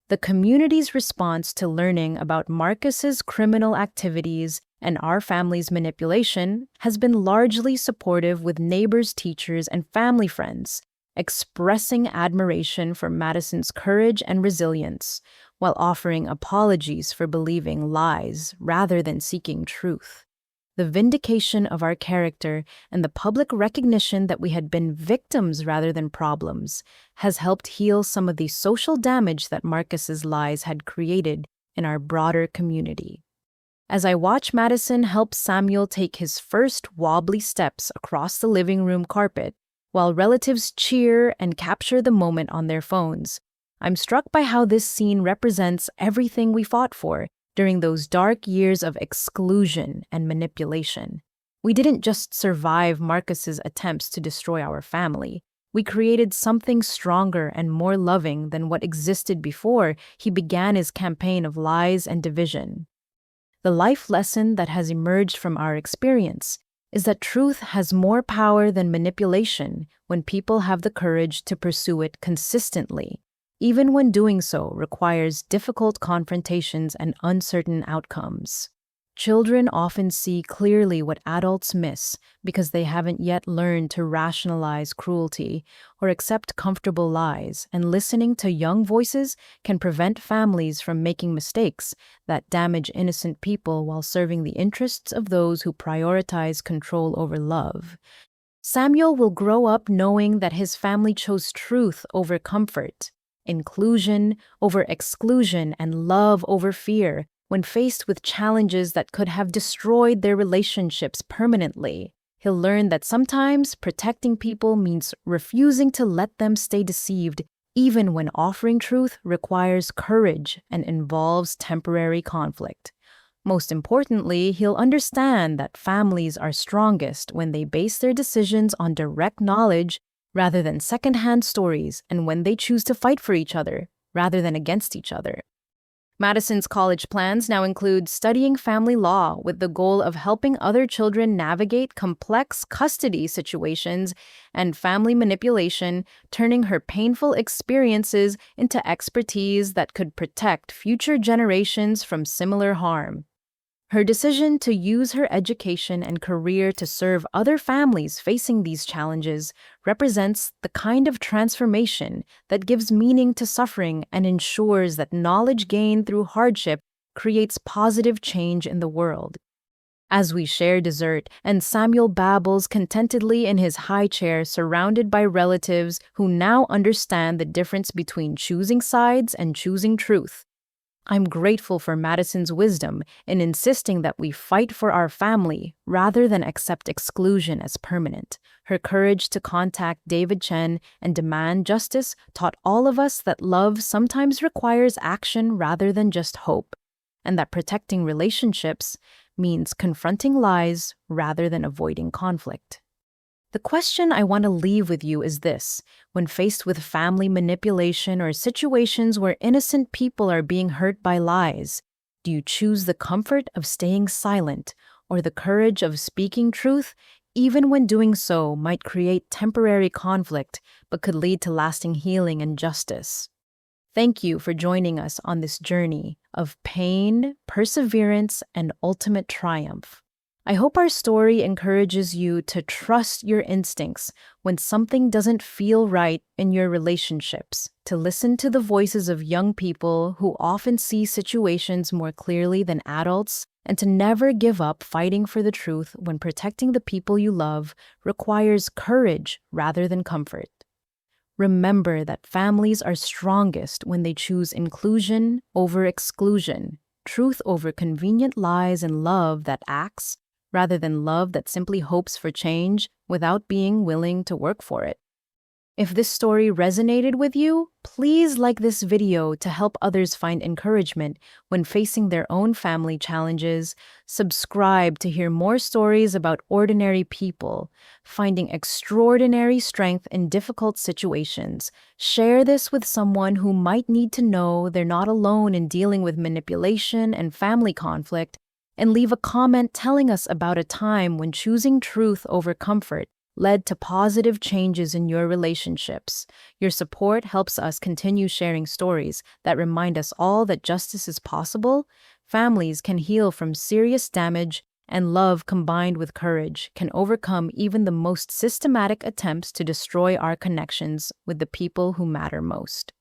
The community's response to learning about Marcus's criminal activities and our family's manipulation has been largely supportive, with neighbors, teachers, and family friends expressing admiration for Madison's courage and resilience, while offering apologies for believing lies rather than seeking truth. The vindication of our character and the public recognition that we had been victims rather than problems has helped heal some of the social damage that Marcus's lies had created in our broader community. As I watch Madison help Samuel take his first wobbly steps across the living room carpet, while relatives cheer and capture the moment on their phones, I'm struck by how this scene represents everything we fought for during those dark years of exclusion and manipulation. We didn't just survive Marcus's attempts to destroy our family. We created something stronger and more loving than what existed before he began his campaign of lies and division. The life lesson that has emerged from our experience is that truth has more power than manipulation when people have the courage to pursue it consistently, even when doing so requires difficult confrontations and uncertain outcomes. Children often see clearly what adults miss because they haven't yet learned to rationalize cruelty or accept comfortable lies, and listening to young voices can prevent families from making mistakes that damage innocent people while serving the interests of those who prioritize control over love. Samuel will grow up knowing that his family chose truth over comfort, inclusion over exclusion, and love over fear when faced with challenges that could have destroyed their relationships permanently. He'll learn that sometimes protecting people means refusing to let them stay deceived, even when offering truth requires courage and involves temporary conflict. Most importantly, he'll understand that families are strongest when they base their decisions on direct knowledge rather than secondhand stories, and when they choose to fight for each other rather than against each other. Madison's college plans now include studying family law with the goal of helping other children navigate complex custody situations and family manipulation, turning her painful experiences into expertise that could protect future generations from similar harm. Her decision to use her education and career to serve other families facing these challenges represents the kind of transformation that gives meaning to suffering and ensures that knowledge gained through hardship creates positive change in the world. As we share dessert and Samuel babbles contentedly in his high chair surrounded by relatives who now understand the difference between choosing sides and choosing truth, I'm grateful for Madison's wisdom in insisting that we fight for our family rather than accept exclusion as permanent. Her courage to contact David Chen and demand justice taught all of us that love sometimes requires action rather than just hope, and that protecting relationships means confronting lies rather than avoiding conflict. The question I want to leave with you is this: when faced with family manipulation or situations where innocent people are being hurt by lies, do you choose the comfort of staying silent or the courage of speaking truth, even when doing so might create temporary conflict but could lead to lasting healing and justice? Thank you for joining us on this journey of pain, perseverance, and ultimate triumph. I hope our story encourages you to trust your instincts when something doesn't feel right in your relationships, to listen to the voices of young people who often see situations more clearly than adults, and to never give up fighting for the truth when protecting the people you love requires courage rather than comfort. Remember that families are strongest when they choose inclusion over exclusion, truth over convenient lies, and love that acts rather than love that simply hopes for change without being willing to work for it. If this story resonated with you, please like this video to help others find encouragement when facing their own family challenges. Subscribe to hear more stories about ordinary people finding extraordinary strength in difficult situations. Share this with someone who might need to know they're not alone in dealing with manipulation and family conflict, and leave a comment telling us about a time when choosing truth over comfort led to positive changes in your relationships. Your support helps us continue sharing stories that remind us all that justice is possible, families can heal from serious damage, and love combined with courage can overcome even the most systematic attempts to destroy our connections with the people who matter most.